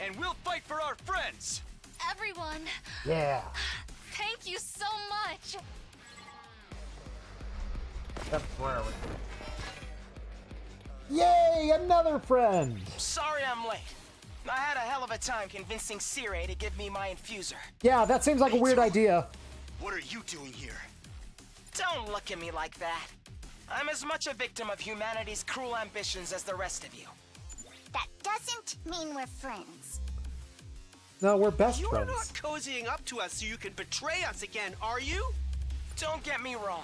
Speaker 7: And we'll fight for our friends.
Speaker 9: Everyone,
Speaker 1: Yeah.
Speaker 9: thank you so much.
Speaker 1: Temporary. Yay, another friend.
Speaker 12: Sorry I'm late. I had a hell of a time convincing Sire to give me my infuser.
Speaker 1: Yeah, that seems like a weird idea.
Speaker 7: What are you doing here?
Speaker 12: Don't look at me like that. I'm as much a victim of humanity's cruel ambitions as the rest of you.
Speaker 4: That doesn't mean we're friends.
Speaker 1: No, we're best
Speaker 8: You're
Speaker 1: friends.
Speaker 8: not cozying up to us so you can betray us again, are you?
Speaker 12: Don't get me wrong.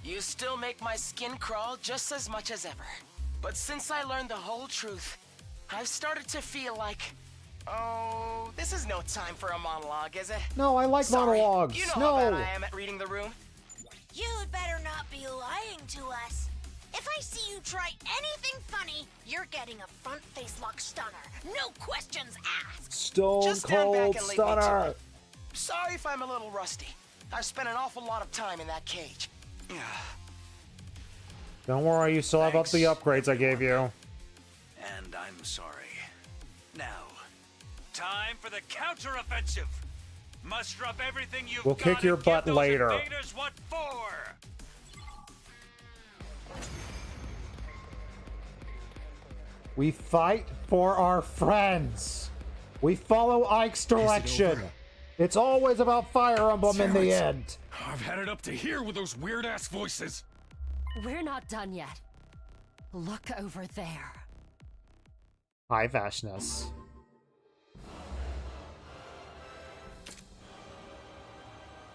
Speaker 12: You still make my skin crawl just as much as ever. But since I learned the whole truth, I've started to feel like... Oh, this is no time for a monologue, is it?
Speaker 1: No, I like
Speaker 12: Sorry.
Speaker 1: monologues.
Speaker 12: You know
Speaker 1: No.
Speaker 12: how bad I am at reading the room.
Speaker 6: You'd better not be lying to us. If I see you try anything funny, you're getting a front face lock stunner. No questions asked.
Speaker 1: Stone
Speaker 12: Just stand back
Speaker 1: Cold
Speaker 12: and leave me to
Speaker 1: Stunner.
Speaker 12: it. Sorry if I'm a little rusty. I've spent an awful lot of time in that cage.
Speaker 1: Don't worry, you still have up the upgrades I gave you.
Speaker 2: And I'm sorry. Now, time for the counteroffensive. Muster up everything you've
Speaker 1: We'll
Speaker 2: got
Speaker 1: kick your
Speaker 2: and
Speaker 1: butt
Speaker 2: give those
Speaker 1: later.
Speaker 2: invaders what for.
Speaker 1: We fight for our friends. We follow Ike's direction. It's always about Fire Emblem in the end.
Speaker 11: I've had it up to here with those weird-ass voices.
Speaker 10: We're not done yet. Look over there.
Speaker 1: Hi, Vashness.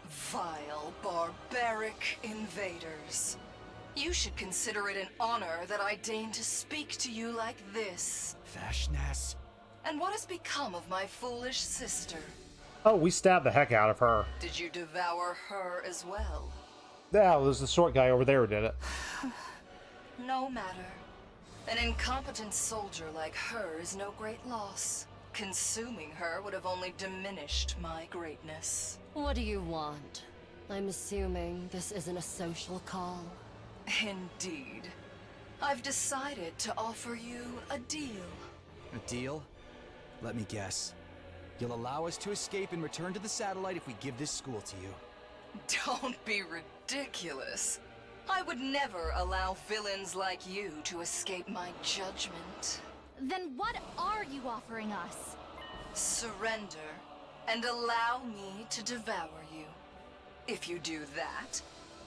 Speaker 13: Vile, barbaric invaders. You should consider it an honor that I deign to speak to you like this.
Speaker 7: Vashness.
Speaker 13: And what has become of my foolish sister?
Speaker 1: Oh, we stabbed the heck out of her.
Speaker 13: Did you devour her as well?
Speaker 1: Yeah, there's the short guy over there who did it.
Speaker 13: No matter. An incompetent soldier like her is no great loss. Consuming her would have only diminished my greatness.
Speaker 10: What do you want? I'm assuming this isn't a social call.
Speaker 13: Indeed. I've decided to offer you a deal.
Speaker 7: A deal? Let me guess. You'll allow us to escape and return to the satellite if we give this school to you.
Speaker 13: Don't be ridiculous. I would never allow villains like you to escape my judgment.
Speaker 9: Then what are you offering us?
Speaker 13: Surrender, and allow me to devour you. If you do that,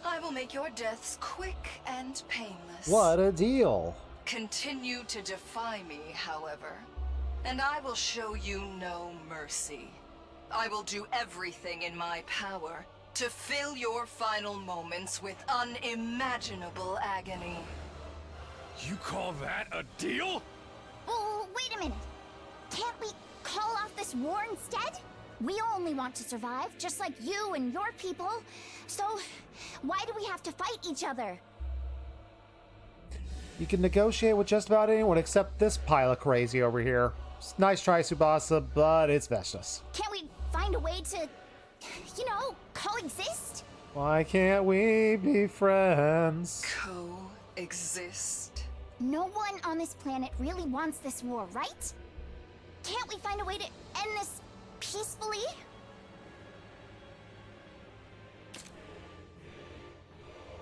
Speaker 13: I will make your deaths quick and painless.
Speaker 1: What a deal.
Speaker 13: Continue to defy me, however, and I will show you no mercy. I will do everything in my power to fill your final moments with unimaginable agony.
Speaker 2: You call that a deal?
Speaker 4: Oh, wait a minute. Can't we call off this war instead? We only want to survive, just like you and your people. So, why do we have to fight each other?
Speaker 1: You can negotiate with just about anyone except this pile of crazy over here. Nice try, Tsubasa, but it's Veshtus.
Speaker 4: Can't we find a way to, you know, coexist?
Speaker 1: Why can't we be friends?
Speaker 13: Coexist?
Speaker 4: No one on this planet really wants this war, right? Can't we find a way to end this peacefully?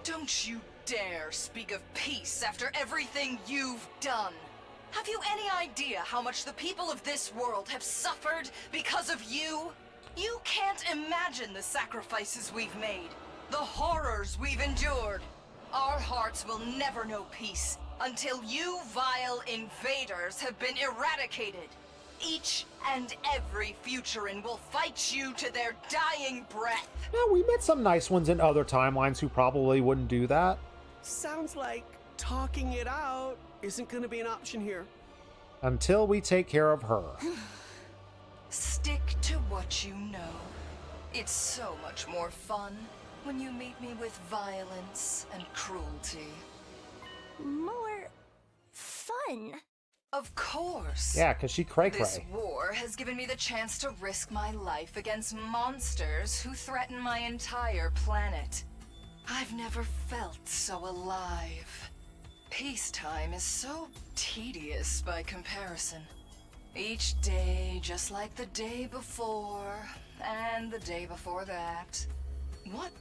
Speaker 13: Don't you dare speak of peace after everything you've done. Have you any idea how much the people of this world have suffered because of you? You can't imagine the sacrifices we've made, the horrors we've endured. Our hearts will never know peace until you vile invaders have been eradicated. Each and every Futuran will fight you to their dying breath.
Speaker 1: Yeah, we met some nice ones in other timelines who probably wouldn't do that.
Speaker 8: Sounds like talking it out isn't gonna be an option here.
Speaker 1: Until we take care of her.
Speaker 13: Stick to what you know. It's so much more fun when you meet me with violence and cruelty.
Speaker 4: More fun.
Speaker 13: Of course.
Speaker 1: Yeah, because she cray-cray.
Speaker 13: This war has given me the chance to risk my life against monsters who threaten my entire planet. I've never felt so alive. Peacetime is so tedious by comparison. Each day just like the day before, and the day before that. What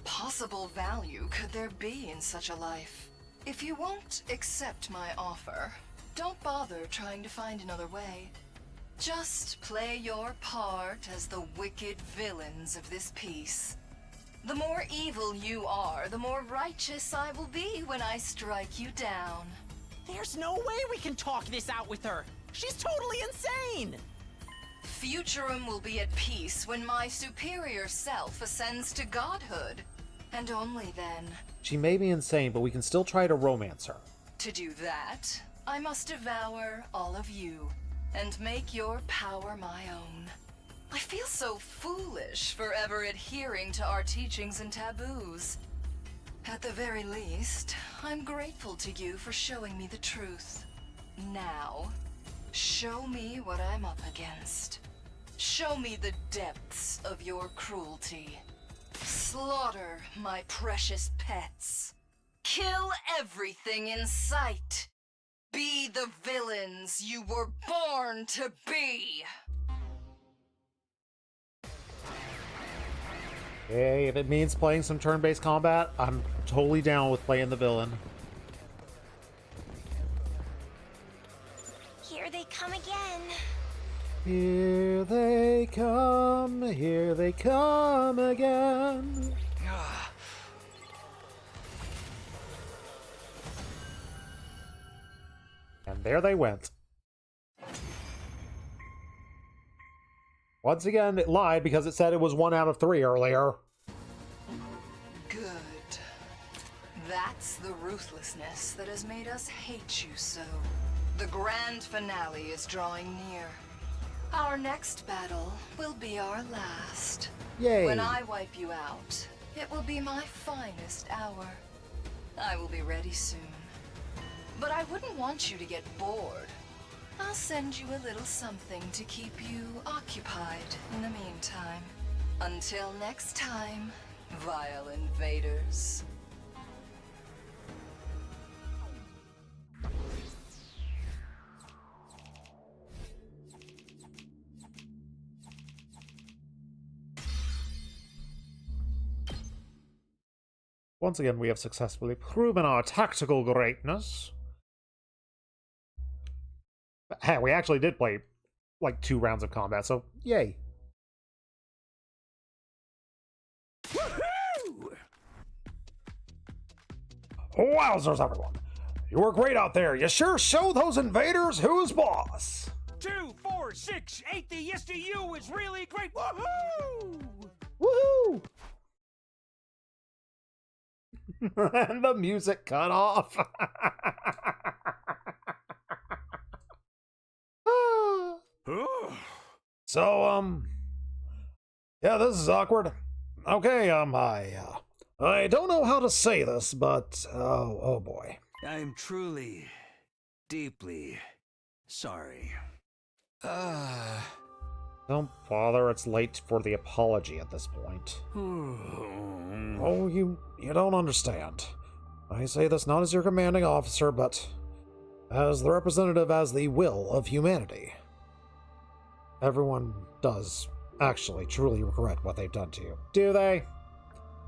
Speaker 13: possible value could there be in such a life? If you won't accept my offer, don't bother trying to find another way. Just play your part as the wicked villains of this piece. The more evil you are, the more righteous I will be when I strike you down.
Speaker 12: There's no way we can talk this out with her. She's totally insane.
Speaker 13: Futurum will be at peace when my superior self ascends to godhood. And only then.
Speaker 1: She may be insane, but we can still try to romance her.
Speaker 13: To do that, I must devour all of you and make your power my own. I feel so foolish forever adhering to our teachings and taboos. At the very least, I'm grateful to you for showing me the truth. Now, show me what I'm up against. Show me the depths of your cruelty. Slaughter my precious pets. Kill everything in sight. Be the villains you were born to be!
Speaker 1: Hey, if it means playing some turn-based combat, I'm totally down with playing the villain.
Speaker 4: Here they come again.
Speaker 1: Here they come again. And there they went. Once again, it lied because it said it was 1 out of 3 earlier.
Speaker 13: Good. That It's the ruthlessness that has made us hate you so. The grand finale is drawing near. Our next battle will be our last.
Speaker 1: Yay.
Speaker 13: When I wipe you out, it will be my finest hour. I will be ready soon. But I wouldn't want you to get bored. I'll send you a little something to keep you occupied in the meantime. Until next time, vile invaders.
Speaker 1: Once again, we have successfully proven our tactical greatness. Hey, we actually did play like 2 rounds of combat, so yay.
Speaker 2: Woohoo!
Speaker 1: Wowzers, everyone. You were great out there. You sure show those invaders who's boss.
Speaker 2: 2, 4, 6, 8, the yes to you is really great. Woohoo!
Speaker 1: Woohoo! And the music cut off. So, yeah, this is awkward. Okay, I don't know how to say this, but, oh boy.
Speaker 2: I'm truly, deeply sorry.
Speaker 1: Don't bother, it's late for the apology at this point. Oh, you don't understand. I say this not as your commanding officer, but as the representative as the will of humanity. Everyone does actually truly regret what they've done to you. Do they?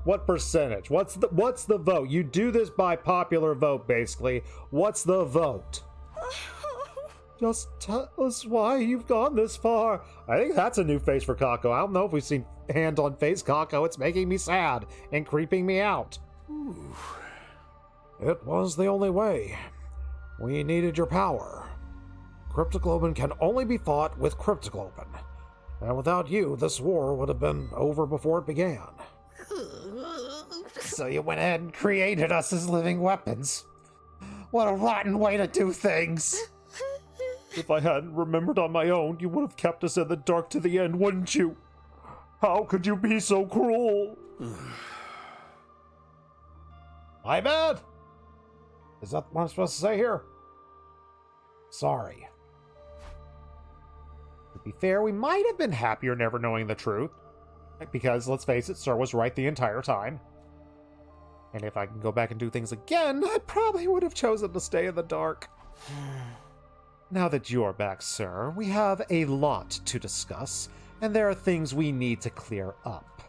Speaker 1: What percentage? What's the vote? You do this by popular vote, basically. What's the vote? Just tell us why you've gone this far. I think that's a new face for Kako. I don't know if we've seen hand on face Kako. It's making me sad and creeping me out. Ooh. It was the only way. We needed your power. Cryptoglobin can only be fought with Cryptoglobin. And without you, this war would have been over before it began. So you went ahead and created us as living weapons. What a rotten way to do things. If I hadn't remembered on my own, you would have kept us in the dark to the end, wouldn't you? How could you be so cruel? My bad. Is that what I'm supposed to say here? Sorry. To be fair, we might have been happier never knowing the truth. Because, let's face it, Sir was right the entire time. And if I can go back and do things again, I probably would have chosen to stay in the dark. Now that you're back, Sir, we have a lot to discuss, and there are things we need to clear up.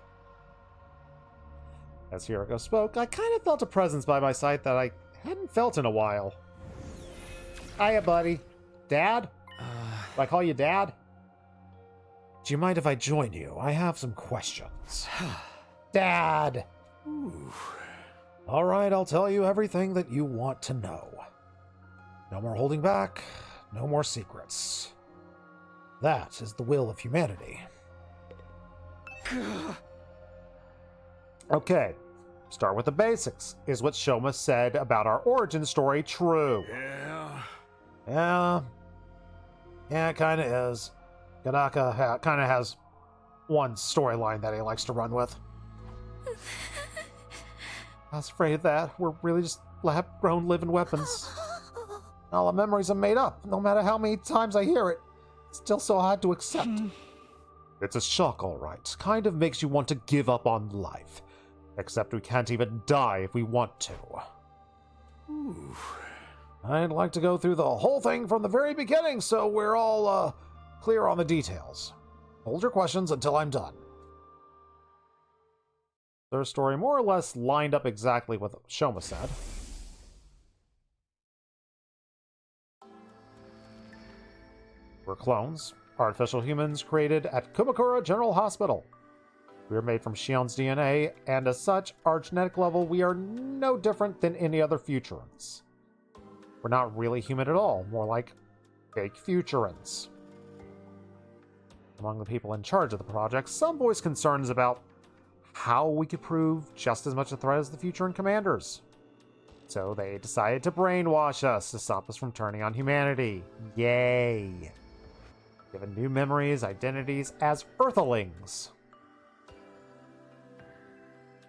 Speaker 1: As Hiroko spoke, I kind of felt a presence by my side that I hadn't felt in a while. Hiya, buddy. Dad? Do I call you Dad? Do you mind if I join you? I have some questions. Dad! Ooh. All right, I'll tell you everything that you want to know. No more holding back, no more secrets. That is the will of humanity. Okay, start with the basics. Is what Shoma said about our origin story true? Yeah, it kind of is. Gadaka kind of has one storyline that he likes to run with. I was afraid of that. We're really just lab-grown living weapons. All the memories are made up. No matter how many times I hear it, it's still so hard to accept. It's a shock, all right. Kind of makes you want to give up on life. Except we can't even die if we want to. Ooh. I'd like to go through the whole thing from the very beginning so we're all, clear on the details. Hold your questions until I'm done. Their story more or less lined up exactly with what Shoma said. We're clones, artificial humans created at Kumakura General Hospital. We are made from Shion's DNA, and as such, our genetic level, we are no different than any other Futurans. We're not really human at all, more like fake Futurans. Among the people in charge of the project, some voiced concerns about how we could prove just as much a threat as the Futuran commanders. So they decided to brainwash us to stop us from turning on humanity. Yay! Given new memories, identities as Earthlings.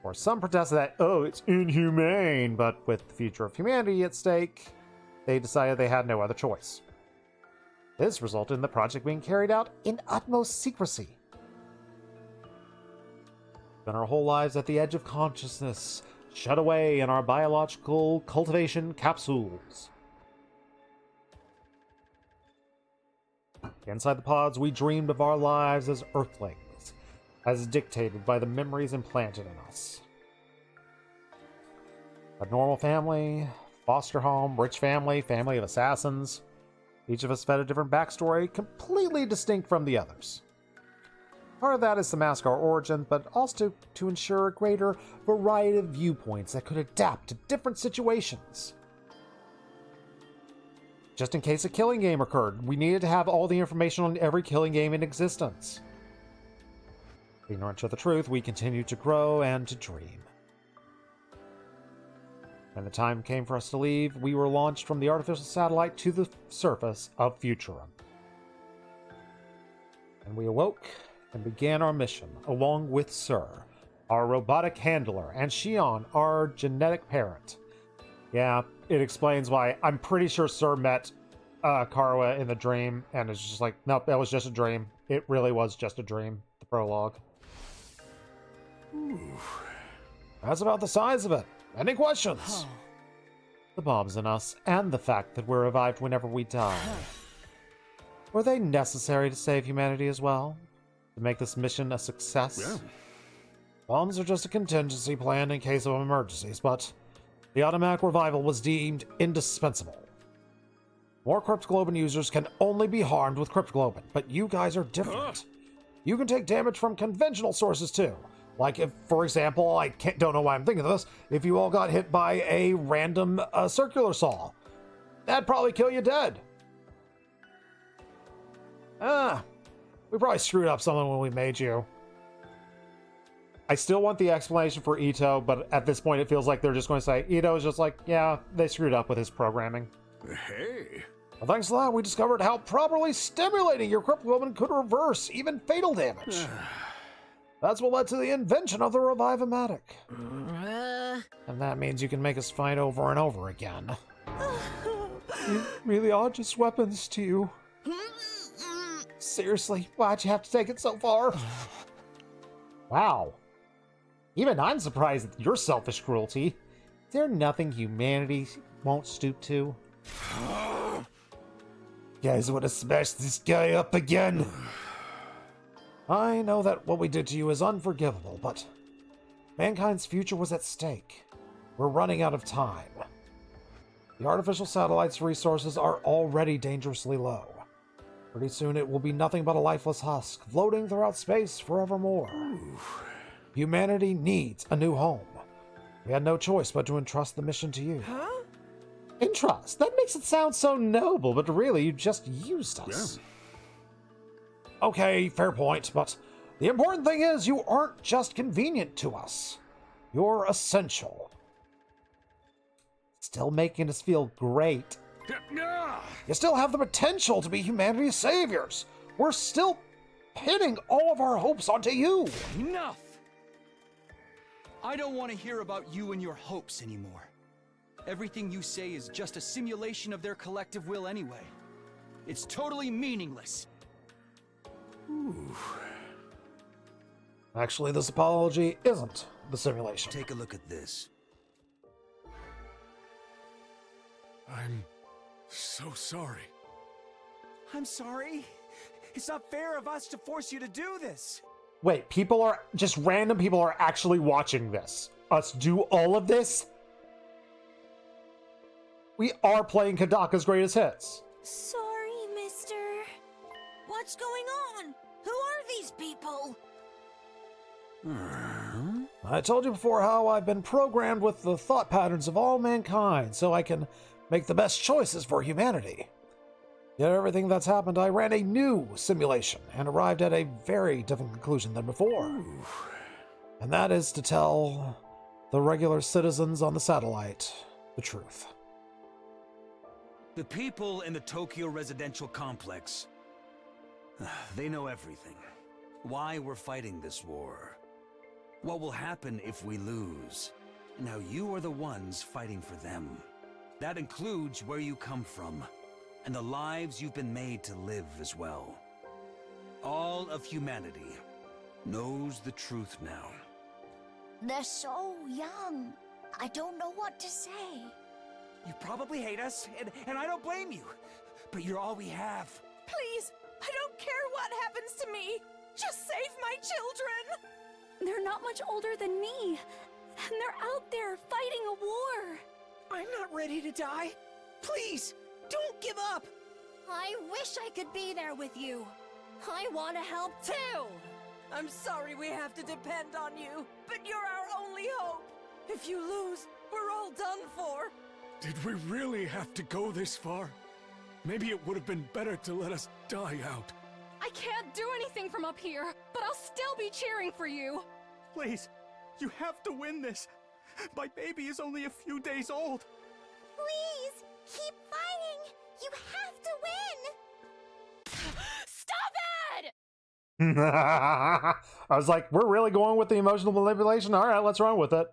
Speaker 1: Or some protested that, oh, it's inhumane, but with the future of humanity at stake, they decided they had no other choice. This resulted in the project being carried out in utmost secrecy. Spent our whole lives at the edge of consciousness, shut away in our biological cultivation capsules. Inside the pods, we dreamed of our lives as Earthlings, as dictated by the memories implanted in us. A normal family, foster home, rich family, family of assassins. Each of us fed a different backstory, completely distinct from the others. Part of that is to mask our origin, but also to ensure a greater variety of viewpoints that could adapt to different situations. Just in case a killing game occurred, we needed to have all the information on every killing game in existence. Ignorant of the truth, we continued to grow and to dream. When the time came for us to leave, we were launched from the artificial satellite to the surface of Futurum. And we awoke and began our mission, along with Sir, our robotic handler, and Shion, our genetic parent. Yeah, it explains why. I'm pretty sure Sir met Karwa in the dream, and it's just like, nope, that was just a dream. It really was just a dream, the prologue. Ooh. That's about the size of it. Any questions? The bombs in us, and the fact that we're revived whenever we die. Were they necessary to save humanity as well? To make this mission a success? Yeah. Bombs are just a contingency plan in case of emergencies, but the automatic revival was deemed indispensable. More Cryptoglobin users can only be harmed with Cryptoglobin, but you guys are different. You can take damage from conventional sources too. Like if, for example, don't know why I'm thinking of this, if you all got hit by a random circular saw. That'd probably kill you dead. We probably screwed up something when we made you. I still want the explanation for Ito, but at this point it feels like they're just going to say, Ito's just like, yeah, they screwed up with his programming.
Speaker 2: Hey.
Speaker 1: Well, thanks to that, we discovered how properly stimulating your Cryptoglobin could reverse even fatal damage. That's what led to the invention of the Revive-O-Matic. And that means you can make us fight over and over again. You really are just weapons to you. Seriously, why'd you have to take it so far? Wow. Even I'm surprised at your selfish cruelty. Is there nothing humanity won't stoop to?
Speaker 5: Guys want to smash this guy up again?
Speaker 1: I know that what we did to you is unforgivable, but mankind's future was at stake. We're running out of time. The artificial satellite's resources are already dangerously low. Pretty soon it will be nothing but a lifeless husk, floating throughout space forevermore. Humanity needs a new home. We had no choice but to entrust the mission to you.
Speaker 12: Huh?
Speaker 1: Entrust? That makes it sound so noble, but really you just used us. Yeah. Okay, fair point, but the important thing is you aren't just convenient to us. You're essential. Still making us feel great. You still have the potential to be humanity's saviors. We're still pinning all of our hopes onto you.
Speaker 7: Enough! I don't want to hear about you and your hopes anymore. Everything you say is just a simulation of their collective will anyway. It's totally meaningless.
Speaker 1: Actually, this apology isn't the simulation.
Speaker 2: Take a look at this.
Speaker 11: I'm so sorry.
Speaker 2: I'm sorry. It's not fair of us to force you to do this.
Speaker 1: Wait, random people are actually watching this. Us do all of this? We are playing Kadaka's greatest hits.
Speaker 6: Sorry, mister. What's going on? Who are these people?
Speaker 1: I told you before how I've been programmed with the thought patterns of all mankind so I can make the best choices for humanity. Yet everything that's happened, I ran a new simulation and arrived at a very different conclusion than before. And that is to tell the regular citizens on the satellite the truth.
Speaker 2: The people in the Tokyo residential complex, they know everything. Why we're fighting this war. What will happen if we lose. Now you are the ones fighting for them. That includes where you come from, and the lives you've been made to live as well. All of humanity knows the truth now.
Speaker 4: They're so young. I don't know what to say.
Speaker 2: You probably hate us, and I don't blame you. But you're all we have.
Speaker 14: Please, I don't care what happens to me. Just save my children.
Speaker 9: They're not much older than me, and they're out there fighting a war.
Speaker 14: I'm not ready to die. Please, don't give up.
Speaker 6: I wish I could be there with you. I want to help too.
Speaker 14: I'm sorry we have to depend on you, but you're our only hope. If you lose, we're all done for.
Speaker 15: Did we really have to go this far? Maybe it would have been better to let us die out.
Speaker 9: I can't do anything from up here, but I'll still be cheering for you.
Speaker 15: Please, you have to win this. My baby is only a few days old.
Speaker 4: Please, keep fighting. You have to win.
Speaker 9: Stop it!
Speaker 1: I was like, we're really going with the emotional manipulation? All right, let's run with it.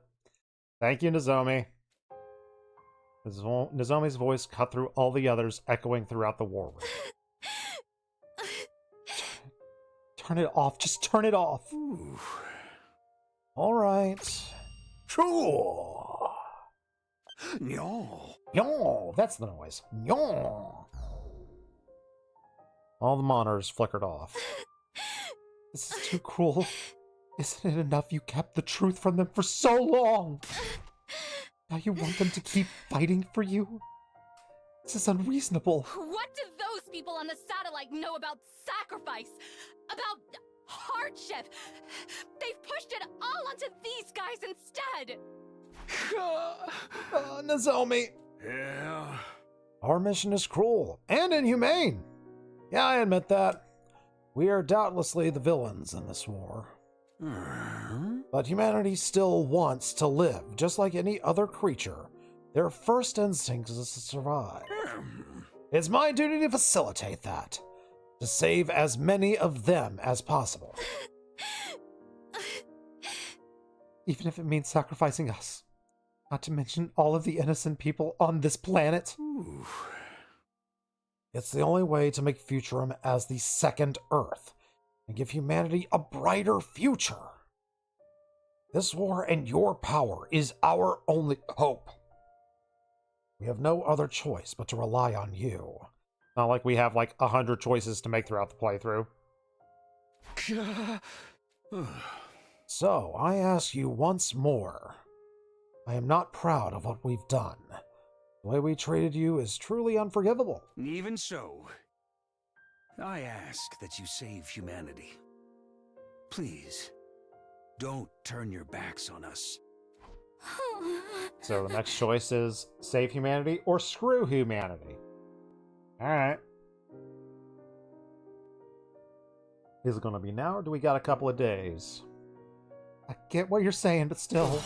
Speaker 1: Thank you, Nozomi. Nozomi's voice cut through all the others, echoing throughout the war room. Turn it off. Just turn it off. Ooh. All right. Sure.
Speaker 2: No.
Speaker 1: Yaw. That's the noise. Yaw. All the monitors flickered off. This is too cruel. Isn't it enough you kept the truth from them for so long? Now you want them to keep fighting for you? This is unreasonable.
Speaker 9: What do those people on the satellite know about sacrifice? About hardship? They've pushed it all onto these guys instead!
Speaker 1: Nozomi.
Speaker 2: Yeah.
Speaker 1: Our mission is cruel and inhumane. Yeah, I admit that. We are doubtlessly the villains in this war. But humanity still wants to live, just like any other creature. Their first instinct is to survive. It's my duty to facilitate that, to save as many of them as possible. Even if it means sacrificing us, not to mention all of the innocent people on this planet.
Speaker 2: Ooh.
Speaker 1: It's the only way to make Futurum as the second Earth and give humanity a brighter future. This war and your power is our only hope. We have no other choice but to rely on you. Not like we have like 100 choices to make throughout the playthrough. So, I ask you once more. I am not proud of what we've done. The way we treated you is truly unforgivable.
Speaker 2: Even so, I ask that you save humanity. Please, don't turn your backs on us.
Speaker 1: So the next choice is save humanity or screw humanity. Alright. Is it going to be now, or do we got a couple of days? I get what you're saying, but still.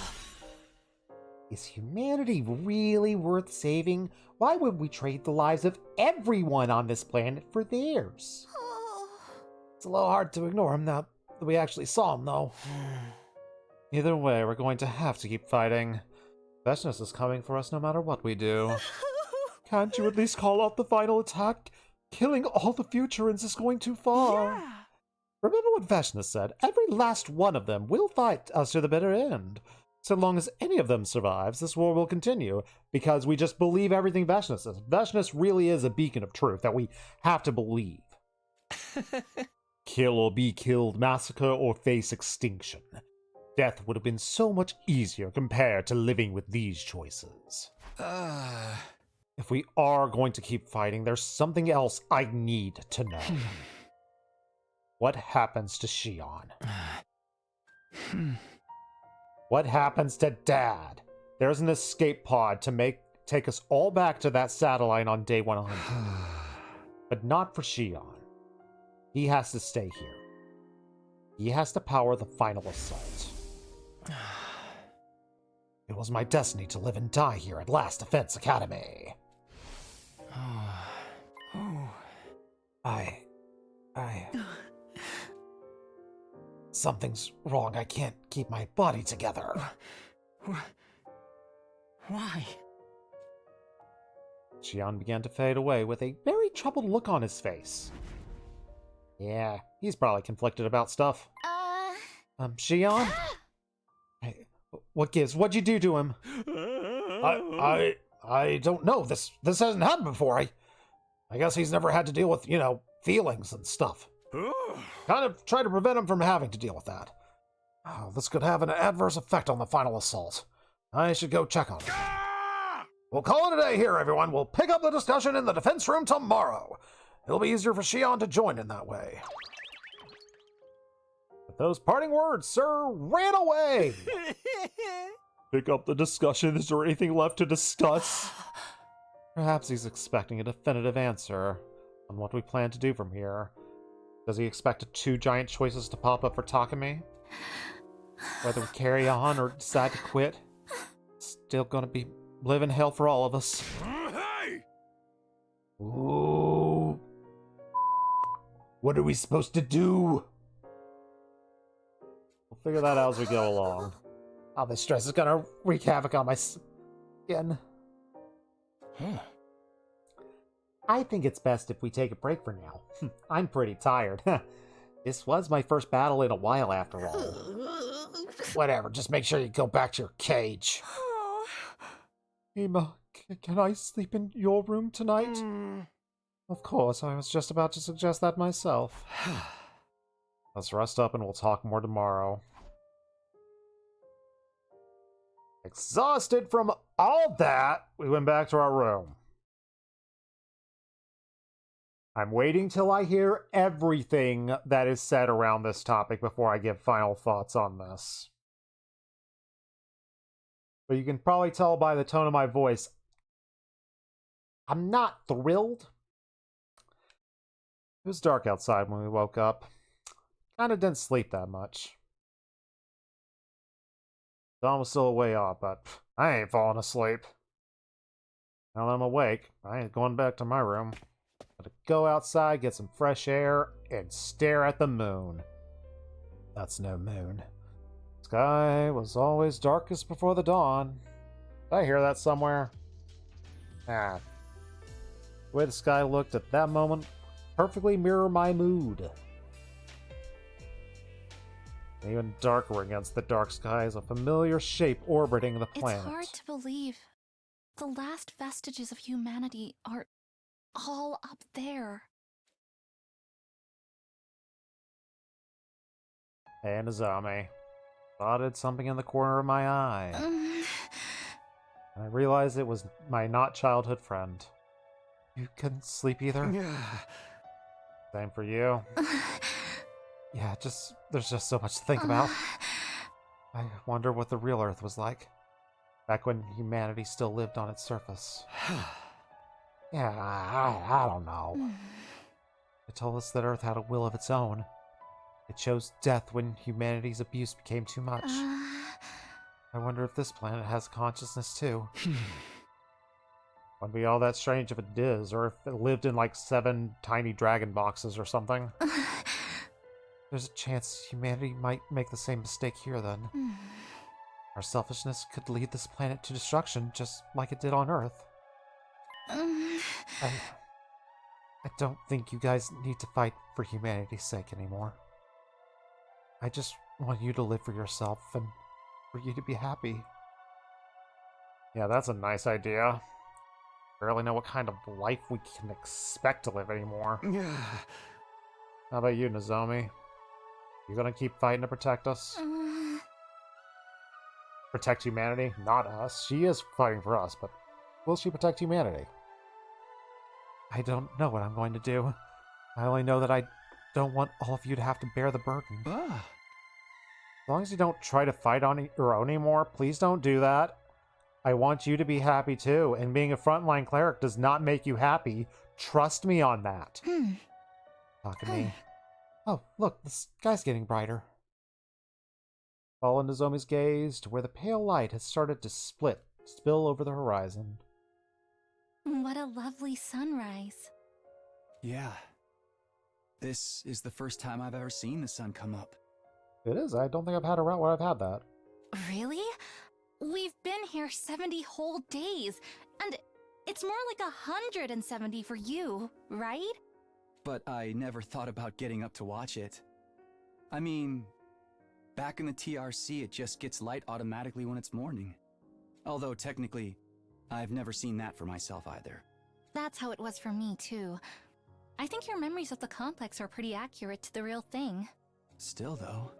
Speaker 1: Is humanity really worth saving? Why would we trade the lives of everyone on this planet for theirs? It's a little hard to ignore him now that we actually saw him, though. Either way, we're going to have to keep fighting. Veshness is coming for us no matter what we do. Can't you at least call out the final attack? Killing all the Futurans is going too far.
Speaker 14: Yeah.
Speaker 1: Remember what Veshness said. Every last one of them will fight us to the bitter end. So long as any of them survives, this war will continue, because we just believe everything Veshness says. Veshness really is a beacon of truth that we have to believe. Kill or be killed, massacre or face extinction. Death would have been so much easier compared to living with these choices. If we are going to keep fighting, there's something else I need to know. What happens to Shion? What happens to Dad? There's an escape pod to take us all back to that satellite on day 100. But not for Shion. He has to stay here. He has to power the final assault. It was my destiny to live and die here at Last Defense Academy. I... Something's wrong. I can't keep my body together.
Speaker 7: Why?
Speaker 1: Xion began to fade away with a very troubled look on his face. Yeah, he's probably conflicted about stuff. Xion? Hey, what gives? What'd you do to him? I don't know. This hasn't happened before. I guess he's never had to deal with, feelings and stuff. Kind of try to prevent him from having to deal with that. Oh, this could have an adverse effect on the final assault. I should go check on him. We'll call it a day here, everyone. We'll pick up the discussion in the defense room tomorrow. It'll be easier for Xion to join in that way. With those parting words, Sir ran away. Pick up the discussion. Is there anything left to discuss? Perhaps he's expecting a definitive answer on what we plan to do from here. Does he expect 2 giant choices to pop up for Takumi? Whether we carry on or decide to quit? Still gonna be living hell for all of us.
Speaker 11: Hey!
Speaker 5: Ooh. What are we supposed to do?
Speaker 1: We'll figure that out as we go along. Oh, this stress is gonna wreak havoc on my skin. I think it's best if we take a break for now. I'm pretty tired. This was my first battle in a while, after all.
Speaker 5: Whatever, just make sure you go back to your cage.
Speaker 1: Emma, can I sleep in your room tonight? Of course, I was just about to suggest that myself. Let's rest up and we'll talk more tomorrow. Exhausted from all that, we went back to our room. I'm waiting till I hear everything that is said around this topic before I give final thoughts on this. But you can probably tell by the tone of my voice, I'm not thrilled. It was dark outside when we woke up. Kinda didn't sleep that much. Dawn was still a way off, but I ain't falling asleep. Now that I'm awake, I ain't going back to my room. Gotta go outside, get some fresh air, and stare at the moon. That's no moon. Sky was always darkest before the dawn. Did I hear that somewhere? The way the sky looked at that moment perfectly mirrored my mood. Even darker against the dark sky is a familiar shape orbiting the planet.
Speaker 9: It's hard to believe. The last vestiges of humanity are all up there.
Speaker 1: Hey, Nozomi. Spotted something in the corner of my eye. I realized it was my not childhood friend. You couldn't sleep either? Same for you. Yeah, there's just so much to think about. I wonder what the real Earth was like. Back when humanity still lived on its surface. Yeah, I don't know. It told us that Earth had a will of its own. It chose death when humanity's abuse became too much. I wonder if this planet has consciousness too. Wouldn't be all that strange if it is, or if it lived in like 7 tiny dragon boxes or something. There's a chance humanity might make the same mistake here then. Our selfishness could lead this planet to destruction just like it did on Earth. I don't think you guys need to fight for humanity's sake anymore. I just want you to live for yourself and for you to be happy. Yeah, that's a nice idea. Barely know what kind of life we can expect to live anymore. How about you, Nozomi? You gonna keep fighting to protect us? Protect humanity? Not us. She is fighting for us, but will she protect humanity? I don't know what I'm going to do. I only know that I don't want all of you to have to bear the burden. As long as you don't try to fight on your own anymore, please don't do that. I want you to be happy too, and being a frontline cleric does not make you happy. Trust me on that. Talk to me. Oh, look, the sky's getting brighter. Follow Nozomi's gaze to where the pale light has started to spill over the horizon.
Speaker 9: What a lovely sunrise.
Speaker 7: Yeah. This is the first time I've ever seen the sun come up.
Speaker 1: It is. I don't think I've had a route where I've had that.
Speaker 9: Really? We've been here 70 whole days, and it's more like 170 for you, right?
Speaker 7: But I never thought about getting up to watch it. I mean, back in the TRC, it just gets light automatically when it's morning. Although technically, I've never seen that for myself either.
Speaker 9: That's how it was for me, too. I think your memories of the complex are pretty accurate to the real thing.
Speaker 7: Still, though,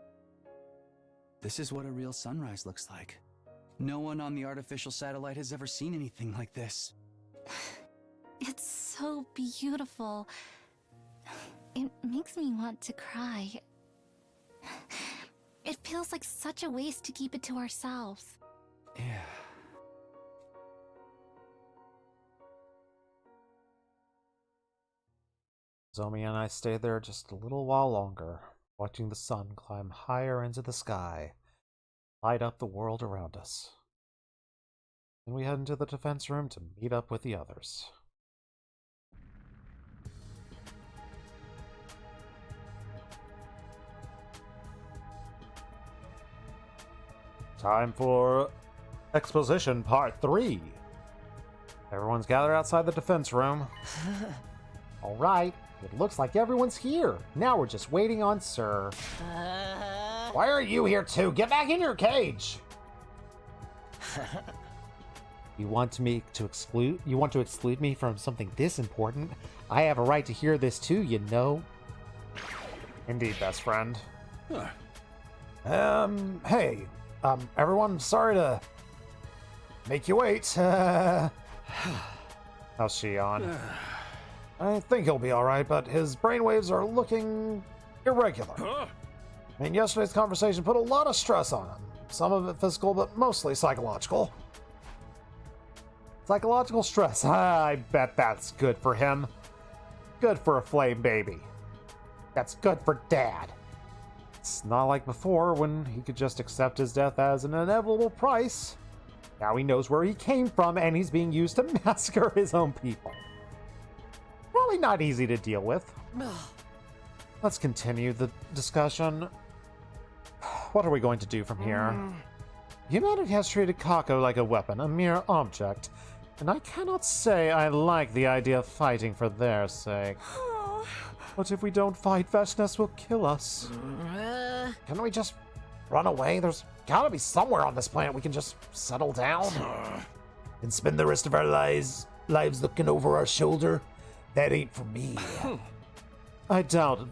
Speaker 7: this is what a real sunrise looks like. No one on the artificial satellite has ever seen anything like this.
Speaker 9: It's so beautiful. It makes me want to cry. It feels like such a waste to keep it to ourselves.
Speaker 7: Yeah.
Speaker 1: Zomi and I stayed there just a little while longer, watching the sun climb higher into the sky, light up the world around us. Then we head into the defense room to meet up with the others. Time for Exposition Part 3. Everyone's gathered outside the defense room. Alright, it looks like everyone's here. Now we're just waiting on Sir. Why are you here too? Get back in your cage! You want to exclude me from something this important? I have a right to hear this too, you know. Indeed, best friend. Hey, everyone, sorry to make you wait. How's Shion? I think he'll be alright, but his brainwaves are looking irregular. I mean, yesterday's conversation put a lot of stress on him. Some of it physical, but mostly psychological. Psychological stress. I bet that's good for him. Good for a flame baby. That's good for Dad. It's not like before when he could just accept his death as an inevitable price. Now he knows where he came from and he's being used to massacre his own people. Probably not easy to deal with. Let's continue the discussion. What are we going to do from here? Humanity has treated Kako like a weapon, a mere object, and I cannot say I like the idea of fighting for their sake. What if we don't fight? Vashnes will kill us. Can we just run away? There's gotta be somewhere on this planet we can just settle down.
Speaker 5: And spend the rest of our lives looking over our shoulder? That ain't for me.
Speaker 1: I doubt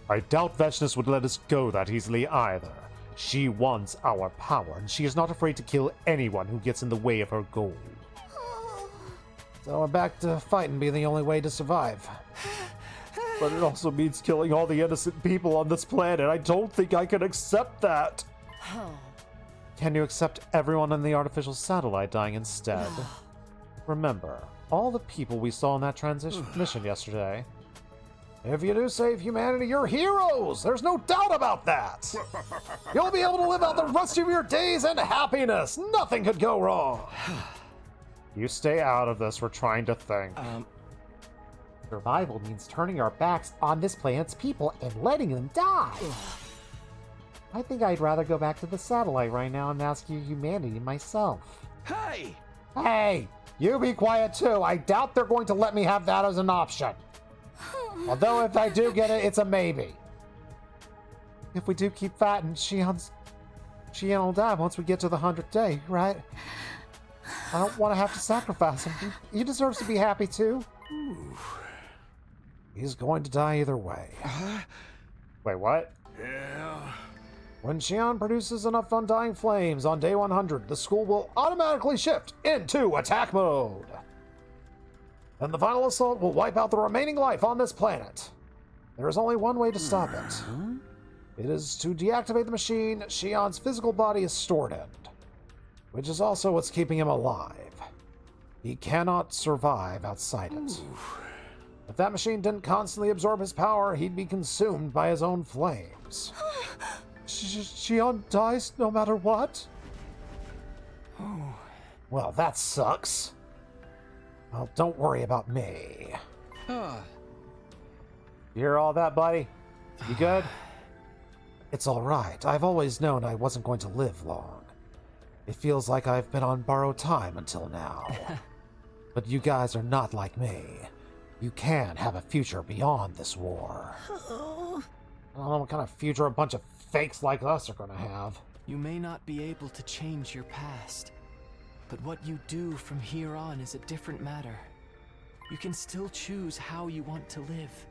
Speaker 1: Vashnes would let us go that easily either. She wants our power, and she is not afraid to kill anyone who gets in the way of her goal. So we're back to fighting being the only way to survive. But it also means killing all the innocent people on this planet. I don't think I can accept that. Can you accept everyone on the artificial satellite dying instead? Remember, all the people we saw in that transition mission yesterday. If you do save humanity, you're heroes! There's no doubt about that! You'll be able to live out the rest of your days in happiness! Nothing could go wrong! You stay out of this, we're trying to think. Survival means turning our backs on this planet's people and letting them die! I think I'd rather go back to the satellite right now and rescue humanity myself.
Speaker 7: Hey!
Speaker 1: Hey! You be quiet too! I doubt they're going to let me have that as an option! Although if I do get it, it's a maybe. If we do keep fighting, Shion will die once we get to the 100th day, right? I don't want to have to sacrifice him. He deserves to be happy too. He's going to die either way. Wait, what?
Speaker 15: Yeah.
Speaker 1: When Shion produces enough undying flames on day 100, the school will automatically shift into attack mode. Then the final assault will wipe out the remaining life on this planet. There is only one way to stop it. It is to deactivate the machine Shion's physical body is stored in, which is also what's keeping him alive. He cannot survive outside it. If that machine didn't constantly absorb his power, he'd be consumed by his own flames. Xion dies no matter what?
Speaker 15: Oh.
Speaker 1: Well, that sucks. Well, don't worry about me. You hear all that, buddy? You good? It's alright. I've always known I wasn't going to live long. It feels like I've been on borrowed time until now. But you guys are not like me. You can have a future beyond this war. I don't know what kind of future a bunch of fakes like us are gonna have.
Speaker 7: You may not be able to change your past, but what you do from here on is a different matter. You can still choose how you want to live.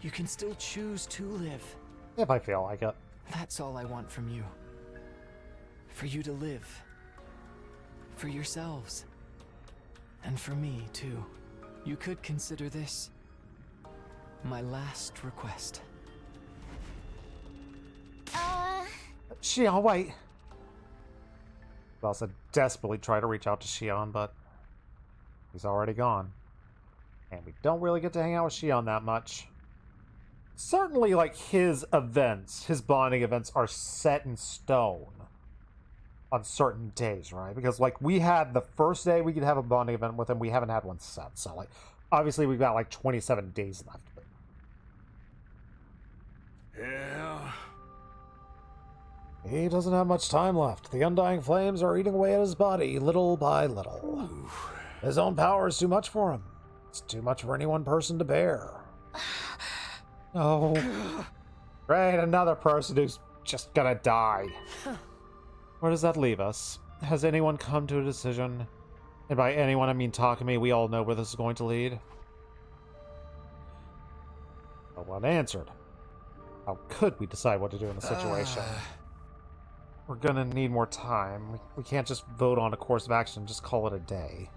Speaker 7: You can still choose to live.
Speaker 1: If I feel like it.
Speaker 7: That's all I want from you. For you to live. For yourselves. And for me, too. You could consider this my last request.
Speaker 1: Xion, wait. Elsa desperately tried to reach out to Xion, but he's already gone. And we don't really get to hang out with Xion that much. Certainly, like, his events, his bonding events are set in stone on certain days, right? Because, like, we had the first day we could have a bonding event with him, we haven't had one set. So, like, obviously we've got, like, 27 days left.
Speaker 15: Yeah.
Speaker 1: He doesn't have much time left. The undying flames are eating away at his body, little by little. His own power is too much for him. It's too much for any one person to bear. Oh. Great, another person who's just gonna die. Where does that leave us? Has anyone come to a decision? And by anyone, I mean Takumi. We all know where this is going to lead. No one answered. How could we decide what to do in the situation? We're gonna need more time. We can't just vote on a course of action and just call it a day.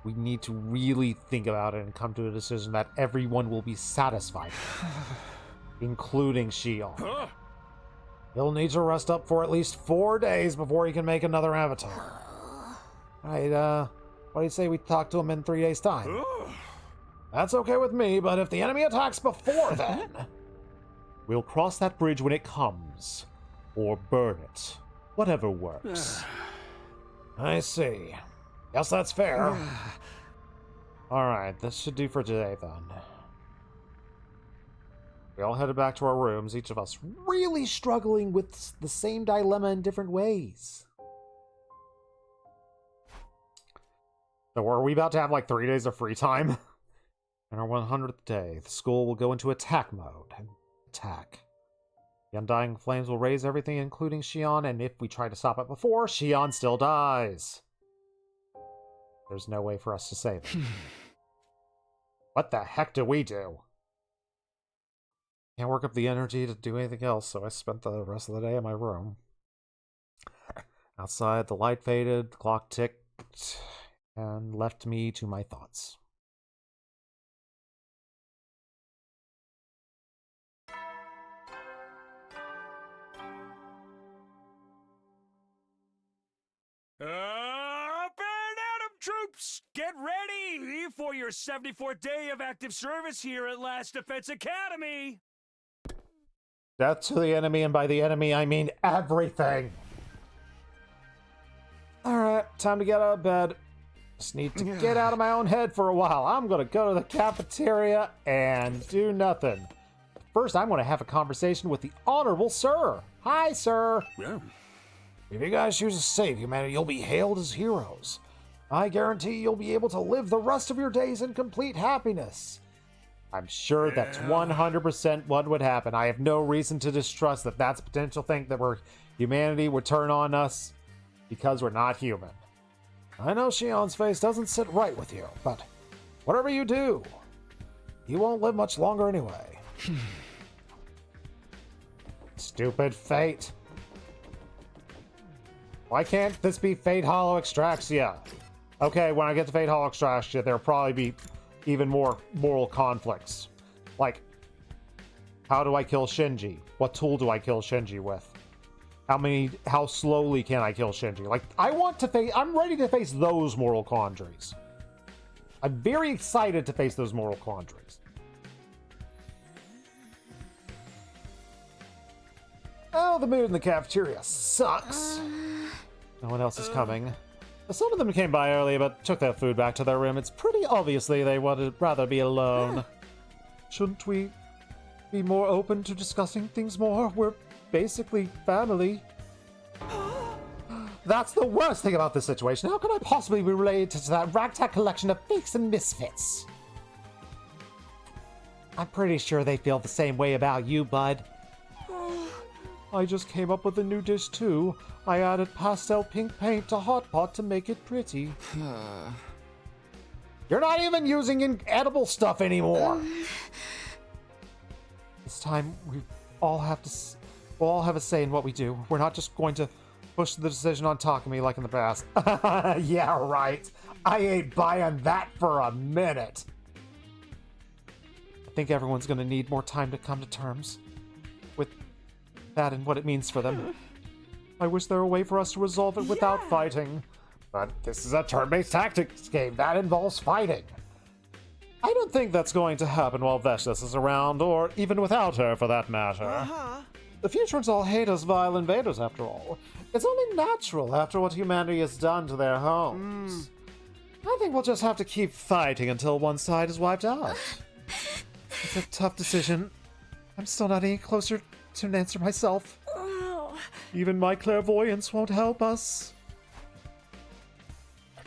Speaker 1: We need to really think about it and come to a decision that everyone will be satisfied with, including Xion. He'll need to rest up for at least 4 days before he can make another avatar. Right, what do you say we talk to him in 3 days' time? That's okay with me, but if the enemy attacks before then... We'll cross that bridge when it comes. Or burn it. Whatever works. I see. Guess that's fair. Alright, this should do for today then. We all headed back to our rooms, each of us really struggling with the same dilemma in different ways. So are we about to have like 3 days of free time? On our 100th day, the school will go into attack mode. Attack. The Undying Flames will raise everything, including Xion, and if we try to stop it before, Xion still dies. There's no way for us to save it. What the heck do we do? Can't work up the energy to do anything else, so I spent the rest of the day in my room. Outside, the light faded, the clock ticked, and left me to my thoughts.
Speaker 2: Up and Atom troops! Get ready for your 74th day of active service here at Last Defense Academy!
Speaker 1: Death to the enemy, and by the enemy, I mean everything! Alright, time to get out of bed. Just need to get out of my own head for a while. I'm gonna go to the cafeteria and do nothing. First, I'm gonna have a conversation with the Honorable Sir. Hi, sir!
Speaker 15: Yeah.
Speaker 5: If you guys choose to save humanity, you'll be hailed as heroes. I guarantee you'll be able to live the rest of your days in complete happiness.
Speaker 1: I'm sure that's 100% what would happen. I have no reason to distrust that that's a potential thing that humanity would turn on us because we're not human.
Speaker 5: I know Xion's face doesn't sit right with you, but whatever you do, you won't live much longer anyway.
Speaker 1: Stupid fate. Why can't this be Fate Hollow Extraxia? Okay, when I get to Fate Hollow Extraxia, there'll probably be even more moral conflicts. Like, how do I kill Shinji? What tool do I kill Shinji with? How slowly can I kill Shinji? Like, I'm ready to face those moral quandaries. I'm very excited to face those moral quandaries. Oh, the mood in the cafeteria sucks. No one else is coming. Some of them came by early but took their food back to their room. It's pretty obviously they would rather be alone. Shouldn't we be more open to discussing things more? We're basically family. That's the worst thing about this situation. How can I possibly be related to that ragtag collection of fakes and misfits? I'm pretty sure they feel the same way about you, bud. I just came up with a new dish too. I added pastel pink paint to Hot Pot to make it pretty. You're not even using edible stuff anymore. This time we'll all have a say in what we do. We're not just going to push the decision on Takumi like in the past. Yeah, right. I ain't buying that for a minute. I think everyone's gonna need more time to come to terms with that and what it means for them. I wish there were a way for us to resolve it without fighting. But this is a turn-based tactics game. That involves fighting. I don't think that's going to happen while Veshlis is around, or even without her for that matter. The Futurans all hate us vile invaders, after all. It's only natural after what humanity has done to their homes. I think we'll just have to keep fighting until one side is wiped out. It's a tough decision. I'm still not any closer to an answer myself. Even my clairvoyance won't help us.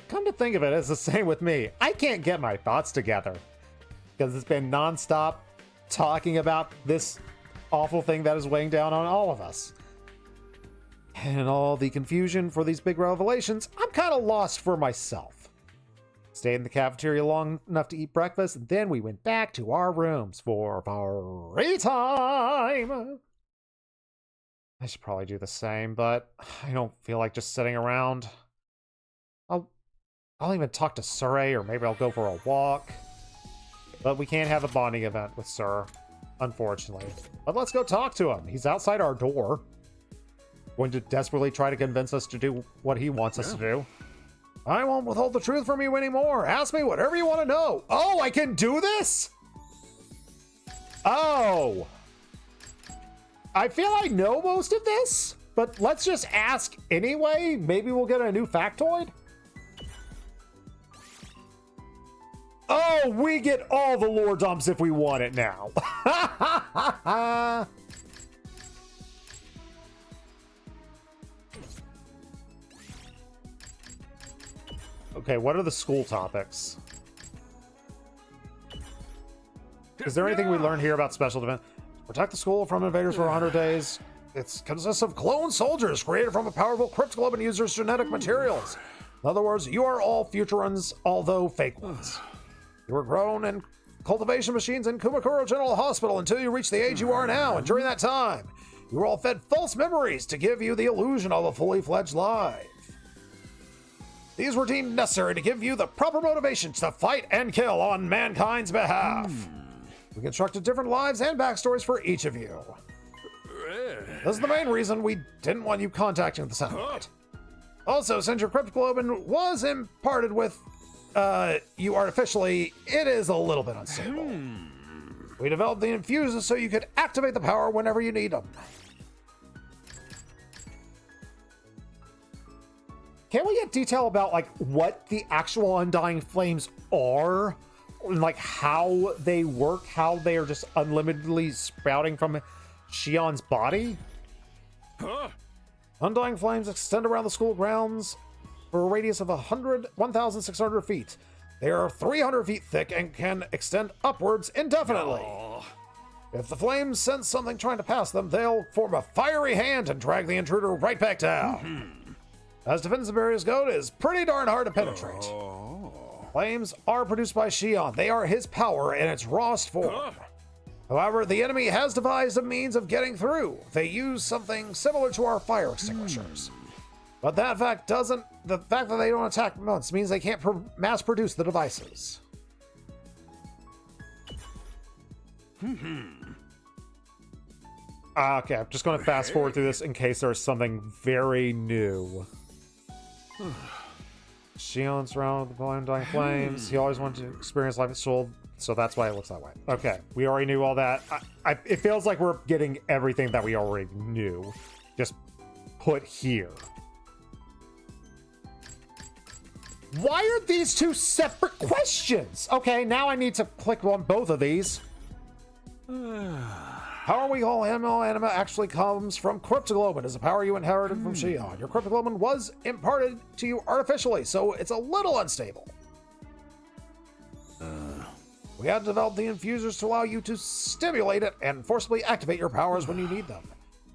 Speaker 1: Come to think of it, it's the same with me. I can't get my thoughts together because it's been non-stop talking about this awful thing that is weighing down on all of us. And in all the confusion for these big revelations, I'm kind of lost for myself. Stayed in the cafeteria long enough to eat breakfast, and then we went back to our rooms for free time. I should probably do the same, but I don't feel like just sitting around. I'll even talk to Surrey, or maybe I'll go for a walk. But we can't have a bonding event with Sir, unfortunately. But let's go talk to him. He's outside our door. Going to desperately try to convince us to do what he wants us to do. I won't withhold the truth from you anymore. Ask me whatever you want to know. Oh, I can do this? Oh. I feel I know most of this, but let's just ask anyway. Maybe we'll get a new factoid. Oh, we get all the lore dumps if we want it now. Okay, what are the school topics? Is there anything we learned here about special defense? Protect the school from invaders for 100 days. It consists of clone soldiers created from a powerful crypt globe and users' genetic materials. In other words, you are all Futurans, although fake ones. You were grown in cultivation machines in Kumakuro General Hospital until you reached the age you are now, and during that time, you were all fed false memories to give you the illusion of a fully fledged life. These were deemed necessary to give you the proper motivations to fight and kill on mankind's behalf. We constructed different lives and backstories for each of you. This is the main reason we didn't want you contacting the satellite. Also, since your crypt globe was imparted with you artificially, it is a little bit unstable. We developed the infuses so you could activate the power whenever you need them. Can we get detail about like what the actual Undying Flames are? Like how they work, how they are just unlimitedly sprouting from Shion's body? Undying Flames extend around the school grounds for a radius of 1,600 feet. They are 300 feet thick and can extend upwards indefinitely. If the flames sense something trying to pass them, they'll form a fiery hand and drag the intruder right back down. As defensive barriers go, it is pretty darn hard to penetrate. Flames are produced by Shion. They are his power in its rawest form. However, the enemy has devised a means of getting through. They use something similar to our fire extinguishers. But the fact that they don't attack once means they can't mass produce the devices. Okay, I'm just going to fast forward through this in case there's something very new. Shion's surrounded with the Undying Flames. He always wanted to experience life at soul So that's why it looks that way. Okay, we already knew all that. It feels like we're getting everything that we already knew, just put here. Why are these two separate questions? Okay, now I need to click on both of these. How are we all anima actually comes from cryptoglobin. Is a power you inherited from Xion. Your cryptoglobin was imparted to you artificially, so it's a little unstable. We had developed the infusers to allow you to stimulate it and forcibly activate your powers when you need them.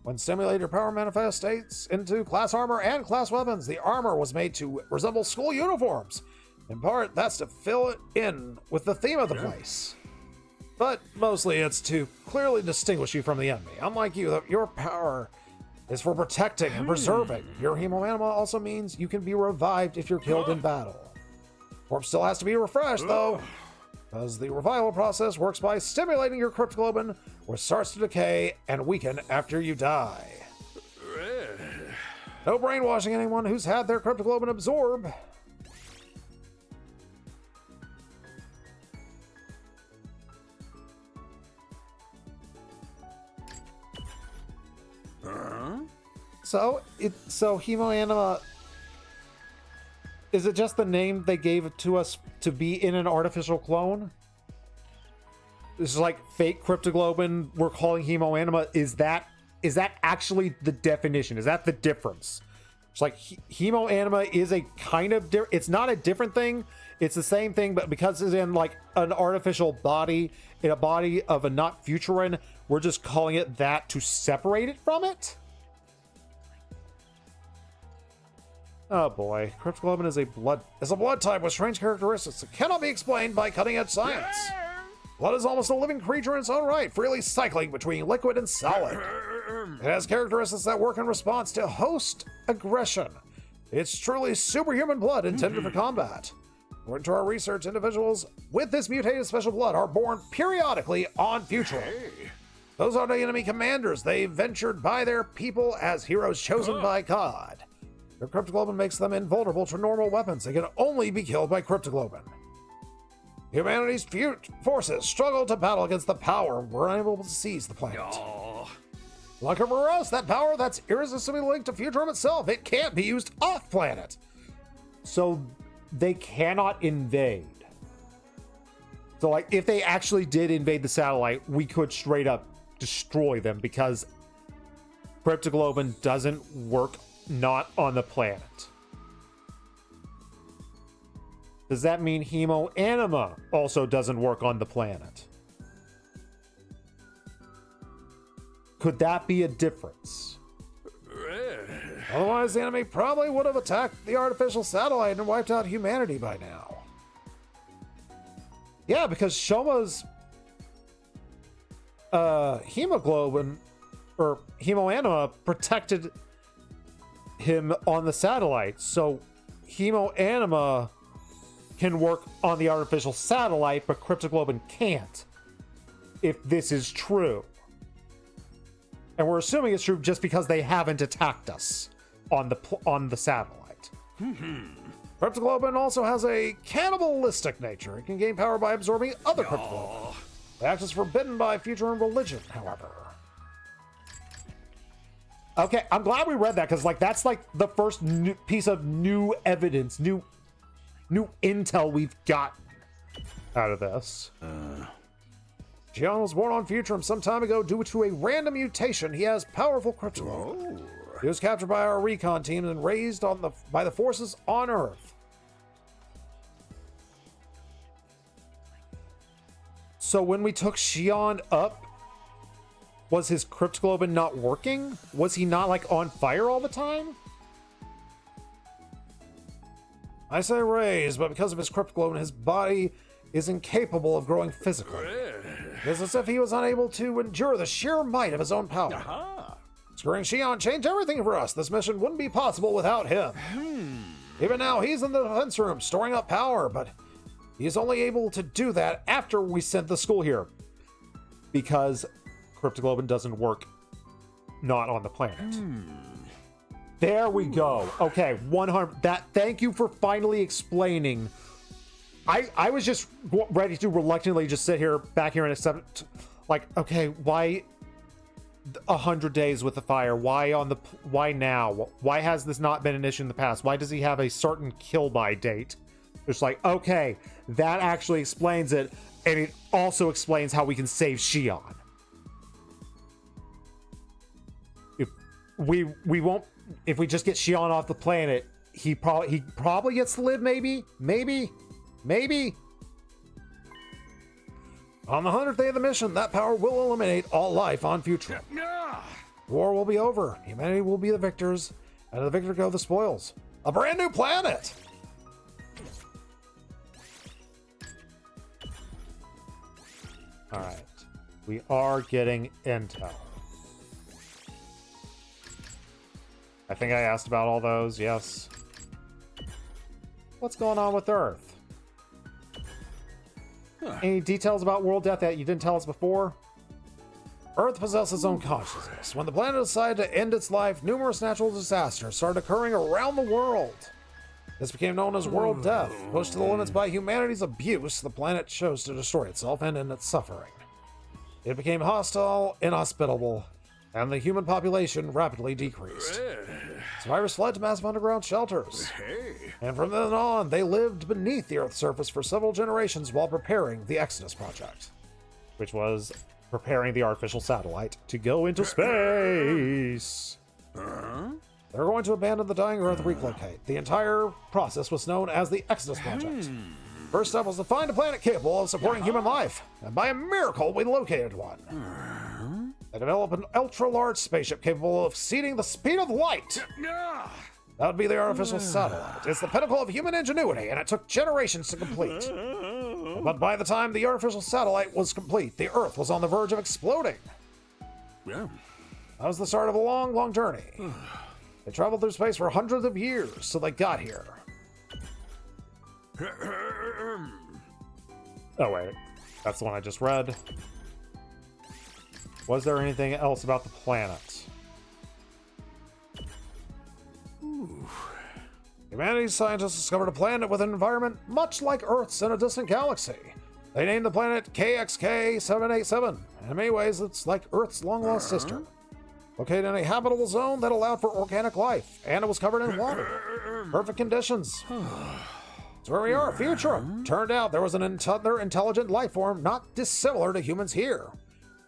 Speaker 1: When stimulated, your power manifests into class armor and class weapons. The armor was made to resemble school uniforms. In part, that's to fill it in with the theme of the place. But mostly it's to clearly distinguish you from the enemy. Unlike you, your power is for protecting and preserving. Your hemoanima also means you can be revived if you're killed in battle. Corpse still has to be refreshed, though, because the revival process works by stimulating your cryptoglobin, which starts to decay and weaken after you die. No brainwashing anyone who's had their cryptoglobin absorb. So hemoanima, is it just the name they gave it to us to be in an artificial clone? This is like fake cryptoglobin we're calling hemoanima. Is that actually the definition? Is that the difference? It's like hemoanima is a kind of it's not a different thing. It's the same thing, but because it's in like an artificial body, in a body of a not futurin, we're just calling it that to separate it from it? Oh boy, cryptoglobin is a blood type with strange characteristics that cannot be explained by cutting-edge science. Blood is almost a living creature in its own right, freely cycling between liquid and solid. It has characteristics that work in response to host aggression. It's truly superhuman blood intended for combat. According to our research, individuals with this mutated special blood are born periodically on Futurum. Those are the enemy commanders. They ventured by their people as heroes chosen by God. Their cryptoglobin makes them invulnerable to normal weapons. They can only be killed by cryptoglobin. Humanity's forces struggle to battle against the power. We're unable to seize the planet. Luckily for us, that power that's irresistibly linked to Futurum itself. It can't be used off-planet. So they cannot invade. So like, if they actually did invade the satellite, we could straight up destroy them because cryptoglobin doesn't work not on the planet. Does that mean hemoanima also doesn't work on the planet? Could that be a difference? Otherwise, the enemy probably would have attacked the artificial satellite and wiped out humanity by now. Yeah, because Shoma's hemoglobin or hemoanima protected him on the satellite, so hemoanima can work on the artificial satellite, but cryptoglobin can't, if this is true. And we're assuming it's true just because they haven't attacked us on the satellite. Cryptoglobin also has a cannibalistic nature. It can gain power by absorbing other cryptoglobin. The act is forbidden by Futurum religion, however. Okay, I'm glad we read that, because like that's like the first piece of new evidence, new intel we've gotten out of this. Xion was born on Futurum some time ago due to a random mutation. He has powerful cryptoglobin. He was captured by our recon team and raised by the forces on Earth. So when we took Xion up, was his cryptoglobin not working? Was he not like on fire all the time? I say raised, but because of his cryptoglobin, his body is incapable of growing physically. It's as if he was unable to endure the sheer might of his own power. Screwing Xion changed everything for us. This mission wouldn't be possible without him. Even now, he's in the defense room, storing up power, but he's only able to do that after we sent the school here. Because cryptoglobin doesn't work not on the planet. There we go. Okay, 100. Thank you for finally explaining I was just ready to reluctantly just sit here back here and accept, like, okay, why 100 days with the fire? Why now? Why has this not been an issue in the past? Why does he have a certain kill by date? It's like, okay, that actually explains it, and it also explains how we can save Shion. If we won't, if we just get Shion off the planet, he probably gets to live, maybe. On the 100th day of the mission, that power will eliminate all life on Future. War will be over. Humanity will be the victors, and to the victor go the spoils. A brand new planet! Alright. We are getting intel. I think I asked about all those, yes. What's going on with Earth? Any details about world death that you didn't tell us before? Earth possesses its own consciousness. When the planet decided to end its life, numerous natural disasters started occurring around the world. This became known as world death. Pushed to the limits by humanity's abuse, the planet chose to destroy itself and end its suffering. It became hostile, inhospitable, and the human population rapidly decreased. Survivors fled to massive underground shelters. And from then on, they lived beneath the Earth's surface for several generations while preparing the Exodus Project, which was preparing the artificial satellite to go into space. They're going to abandon the dying Earth and relocate. The entire process was known as the Exodus Project. First step was to find a planet capable of supporting human life, and by a miracle, we located one. They developed an ultra-large spaceship capable of exceeding the speed of light. That would be the artificial satellite. It's the pinnacle of human ingenuity, and it took generations to complete. But by the time the artificial satellite was complete, the Earth was on the verge of exploding. That was the start of a long, long journey. They traveled through space for hundreds of years, so they got here. Oh, wait. That's the one I just read. Was there anything else about the planet? Humanity's scientists discovered a planet with an environment much like Earth's in a distant galaxy. They named the planet KXK-787. In many ways, it's like Earth's long-lost sister. Located in a habitable zone that allowed for organic life, and it was covered in water. Perfect conditions. That's where we are, Futurum. Turned out there was another intelligent life form not dissimilar to humans here.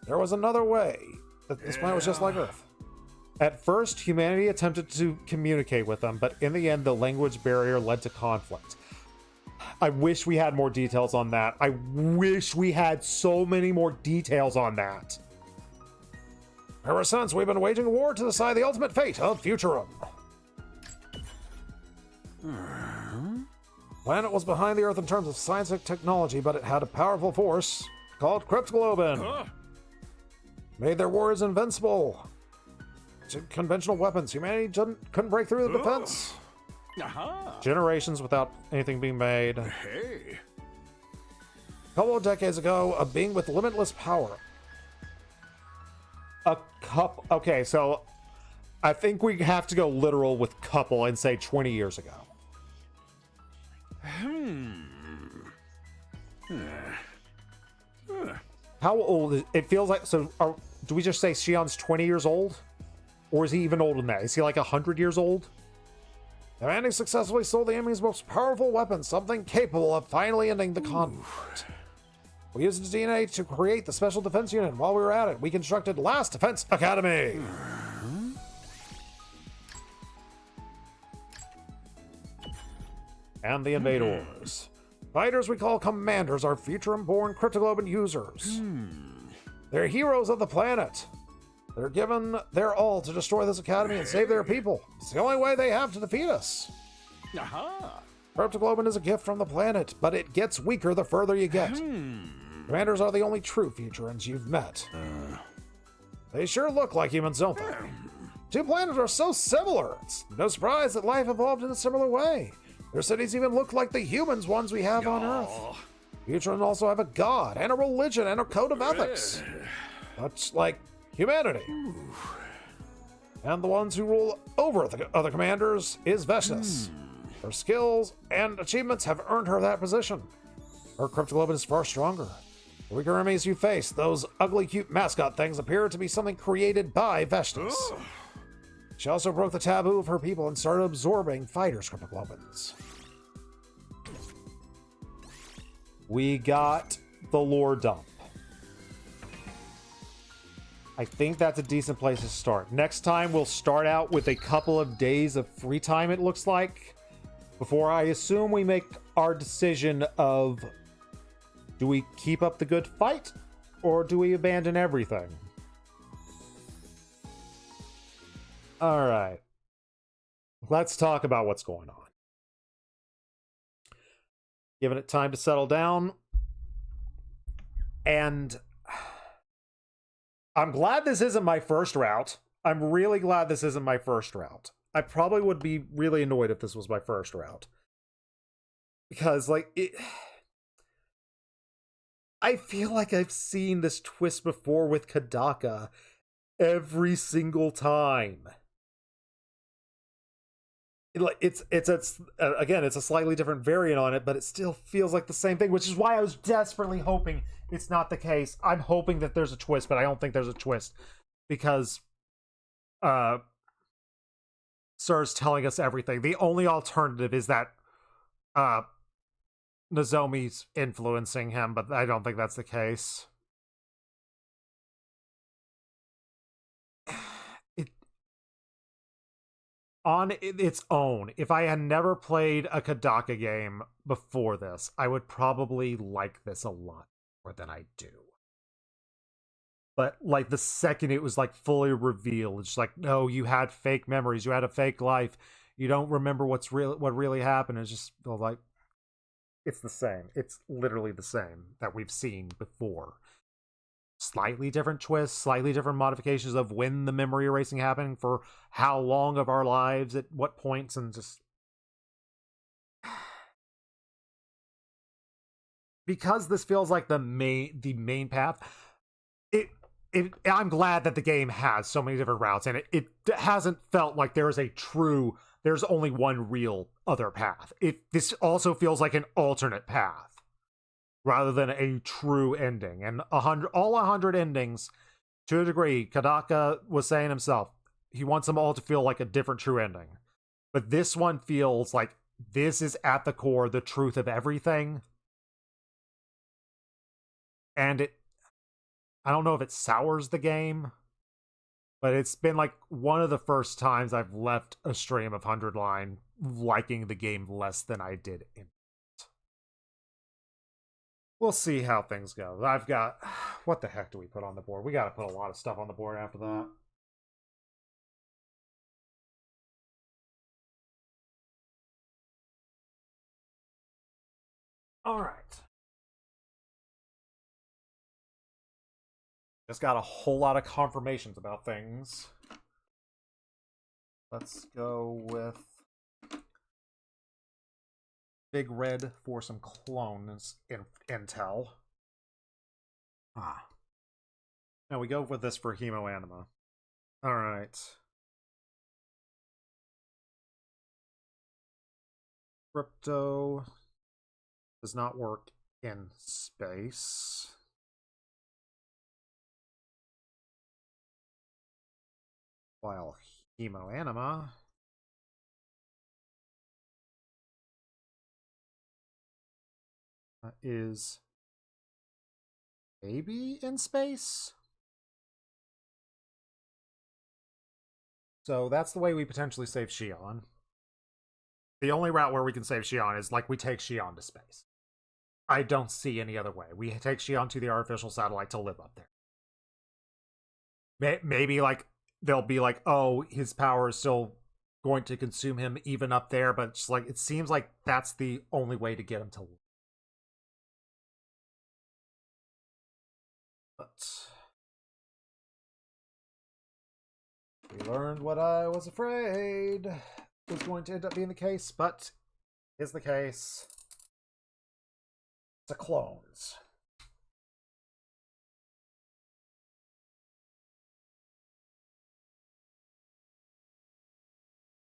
Speaker 1: There was another way. This planet was just like Earth. At first, humanity attempted to communicate with them, but in the end, the language barrier led to conflict. I wish we had more details on that. I wish we had so many more details on that. Ever since, we've been waging a war to decide the ultimate fate of Futurum. Planet was behind the Earth in terms of scientific technology, but it had a powerful force called Cryptoglobin. Made their warriors invincible to conventional weapons. Humanity couldn't break through the defense. Generations without anything being made. A couple of decades ago, a being with limitless power. Okay, so I think we have to go literal with couple and say 20 years ago. How old is it? Feels like, so do we just say Shion's 20 years old? Or is he even older than that? Is he like 100 years old? Humanity successfully sold the enemy's most powerful weapon, something capable of finally ending the conflict. We used its DNA to create the Special Defense Unit. While we were at it, we constructed Last Defense Academy. And the invaders. Fighters we call commanders are Futurum-born Cryptoglobin users. They're heroes of the planet. They're given their all to destroy this academy and save their people. It's the only way they have to defeat us. Cryptoglobin is a gift from the planet, but it gets weaker the further you get. Commanders are the only true Futurans you've met. They sure look like humans, don't they? Two planets are so similar. It's no surprise that life evolved in a similar way. Their cities even look like the humans ones we have on Earth. Futurans also have a god and a religion and a code of ethics. Much like humanity. And the ones who rule over the other commanders is Veshness. Her skills and achievements have earned her that position. Her cryptoglobin is far stronger. The weaker enemies you face, those ugly cute mascot things, appear to be something created by Vestas. She also broke the taboo of her people and started absorbing fighters' cryptoglobins. We got the lore dump. I think that's a decent place to start. Next time, we'll start out with a couple of days of free time, it looks like, before I assume we make our decision of, do we keep up the good fight, or do we abandon everything? Alright. Let's talk about what's going on. Giving it time to settle down. And I'm glad this isn't my first route. I'm really glad this isn't my first route. I probably would be really annoyed if this was my first route. Because, like, I feel like I've seen this twist before with Kadaka every single time. It's a slightly different variant on it, but it still feels like the same thing, which is why I was desperately hoping it's not the case. I'm hoping that there's a twist, but I don't think there's a twist because Sir's telling us everything. The only alternative is that Nozomi's influencing him, but I don't think that's the case. On its own, if I had never played a Kadaka game before this, I would probably like this a lot more than I do. But, like, the second it was, like, fully revealed, it's like, no, you had fake memories, you had a fake life, you don't remember what really happened. It's just, like, it's the same. It's literally the same that we've seen before. Slightly different twists, slightly different modifications of when the memory erasing happened, for how long of our lives, at what points, and just... Because this feels like the main path, I'm glad that the game has so many different routes, and it hasn't felt like there's only one real other path. This also feels like an alternate path, rather than a true ending. And all 100 endings, to a degree, Kadaka was saying himself, he wants them all to feel like a different true ending. But this one feels like this is at the core the truth of everything. And I don't know if it sours the game, but it's been like one of the first times I've left a stream of 100 Line liking the game less than I did in it. We'll see how things go. I've got... What the heck do we put on the board? We gotta put a lot of stuff on the board after that. Alright. Just got a whole lot of confirmations about things. Let's go with Big Red for some clones intel. Now we go with this for Hemoanima. Alright. Crypto does not work in space. While Hemoanima is maybe in space? So that's the way we potentially save Shion. The only route where we can save Shion is like we take Shion to space. I don't see any other way. We take Shion to the artificial satellite to live up there. Maybe like they'll be like, oh, his power is still going to consume him even up there, but it's like it seems like that's the only way to get him to live. But we learned what I was afraid was going to end up being the case, but is the case. It's a clones.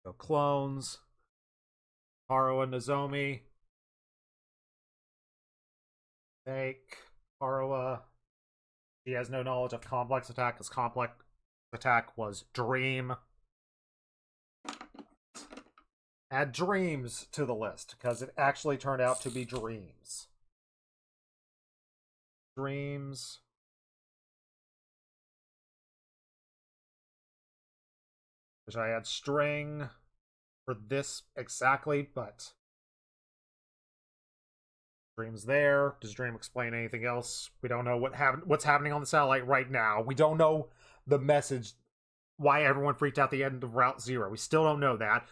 Speaker 1: So clones, Haru and Nozomi. Fake. Parawa. She has no knowledge of complex attack, because complex attack was dream. Add dreams to the list, because it actually turned out to be dreams. Dreams. Wish I had string for this exactly, but Dream's there. Does Dream explain anything else? We don't know what's happening on the satellite right now. We don't know the message, why everyone freaked out the end of Route Zero. We still don't know that.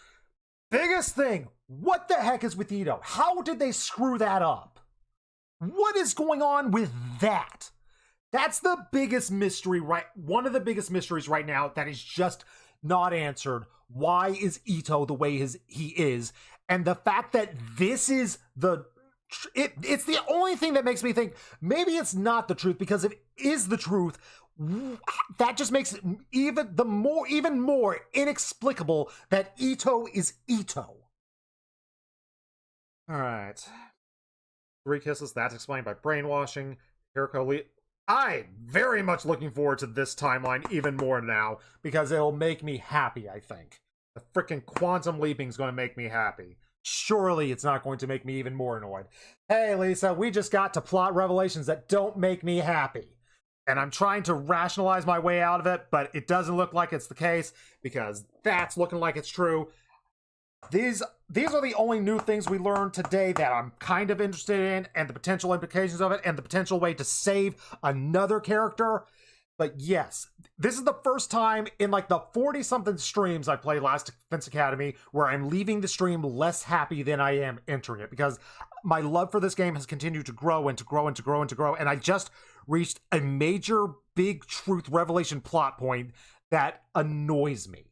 Speaker 1: Biggest thing, what the heck is with Ito? How did they screw that up? What is going on with that? That's the biggest mystery, right? One of the biggest mysteries right now that is just not answered. Why is Ito the way he is? And the fact that this is it's the only thing that makes me think maybe it's not the truth, because if it is the truth, that just makes it even more inexplicable that Ito is Ito. All right. 3 kisses, that's explained by brainwashing. Hiroko I'm very much looking forward to this timeline even more now, because it'll make me happy, I think. The freaking quantum leaping is going to make me happy. Surely it's not going to make me even more annoyed. Hey, Lisa, we just got to plot revelations that don't make me happy. And I'm trying to rationalize my way out of it, but it doesn't look like it's the case, because that's looking like it's true. These are the only new things we learned today that I'm kind of interested in, and the potential implications of it, and the potential way to save another character. But yes, this is the first time in like the 40-something streams I played Last Defense Academy where I'm leaving the stream less happy than I am entering it, because my love for this game has continued to grow and to grow and to grow and to grow, and I just reached a major big truth revelation plot point that annoys me.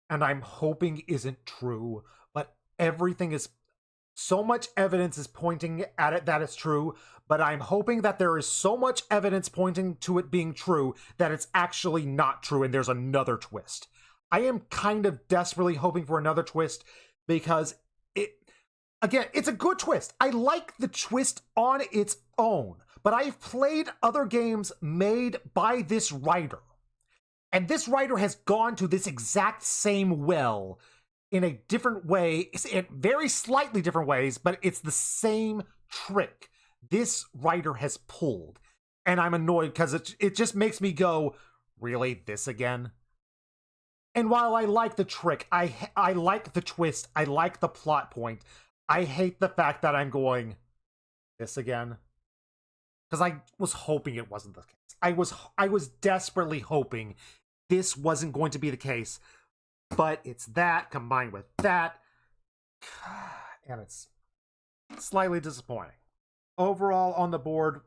Speaker 1: And I'm hoping isn't true, but everything is, so much evidence is pointing at it that it's true, but I'm hoping that there is so much evidence pointing to it being true that it's actually not true and there's another twist. I am kind of desperately hoping for another twist, because it's a good twist. I like the twist on its own, but I've played other games made by this writer. And this writer has gone to this exact same well in a different way, in very slightly different ways, but it's the same trick this writer has pulled. And I'm annoyed because it just makes me go, really, this again? And while I like the trick, I like the twist, I like the plot point, I hate the fact that I'm going, this again? Because I was hoping it wasn't the case. I was desperately hoping this wasn't going to be the case, but it's that combined with that, and it's slightly disappointing. Overall, on the board,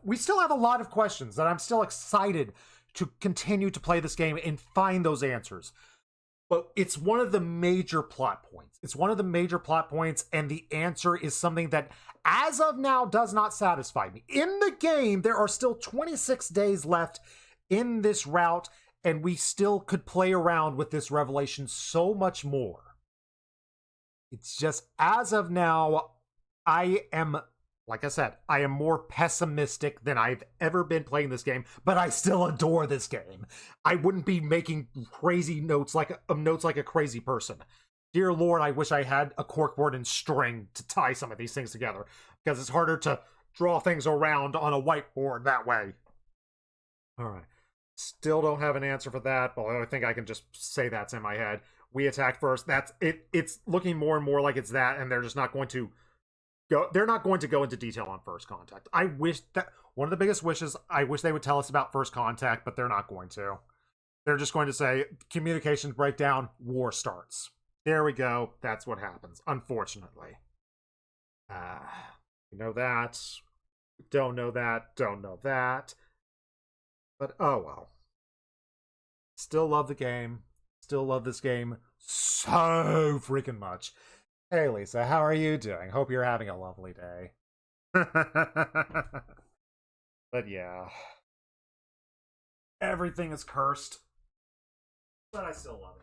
Speaker 1: we still have a lot of questions that I'm still excited to continue to play this game and find those answers. But it's one of the major plot points. It's one of the major plot points, and the answer is something that, as of now, does not satisfy me. In the game, there are still 26 days left in this route, and we still could play around with this revelation so much more. It's just, as of now, I am, like I said, I am more pessimistic than I've ever been playing this game, but I still adore this game. I wouldn't be making crazy notes like a crazy person. Dear Lord, I wish I had a corkboard and string to tie some of these things together, because it's harder to draw things around on a whiteboard that way. All right. Still don't have an answer for that, but I think I can just say that's in my head. We attacked first. That's it. It's looking more and more like it's that, and they're just not going to go. They're not going to go into detail on first contact. I wish that one of the biggest wishes. I wish they would tell us about first contact, but they're not going to. They're just going to say communications breakdown, war starts. There we go. That's what happens. Unfortunately, you know that. Don't know that. Don't know that. But oh well. Still love the game. Still love this game so freaking much. Hey Lisa, how are you doing? Hope you're having a lovely day. But yeah. Everything is cursed. But I still love it.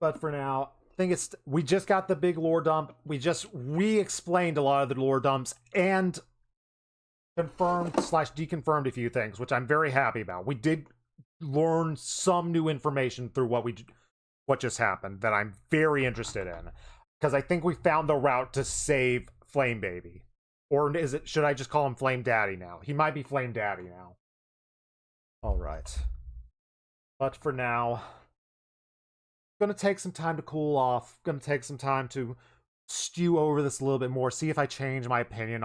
Speaker 1: But for now, think it's we just got the big lore dump. We just re-explained a lot of the lore dumps and confirmed / deconfirmed a few things, which I'm very happy about. We did learn some new information through what just happened that I'm very interested in, because I think we found the route to save Flame Baby. Or should I just call him Flame Daddy now? He might be Flame Daddy now. All right. But for now, gonna take some time to cool off. Gonna take some time to stew over this a little bit more, see if I change my opinion on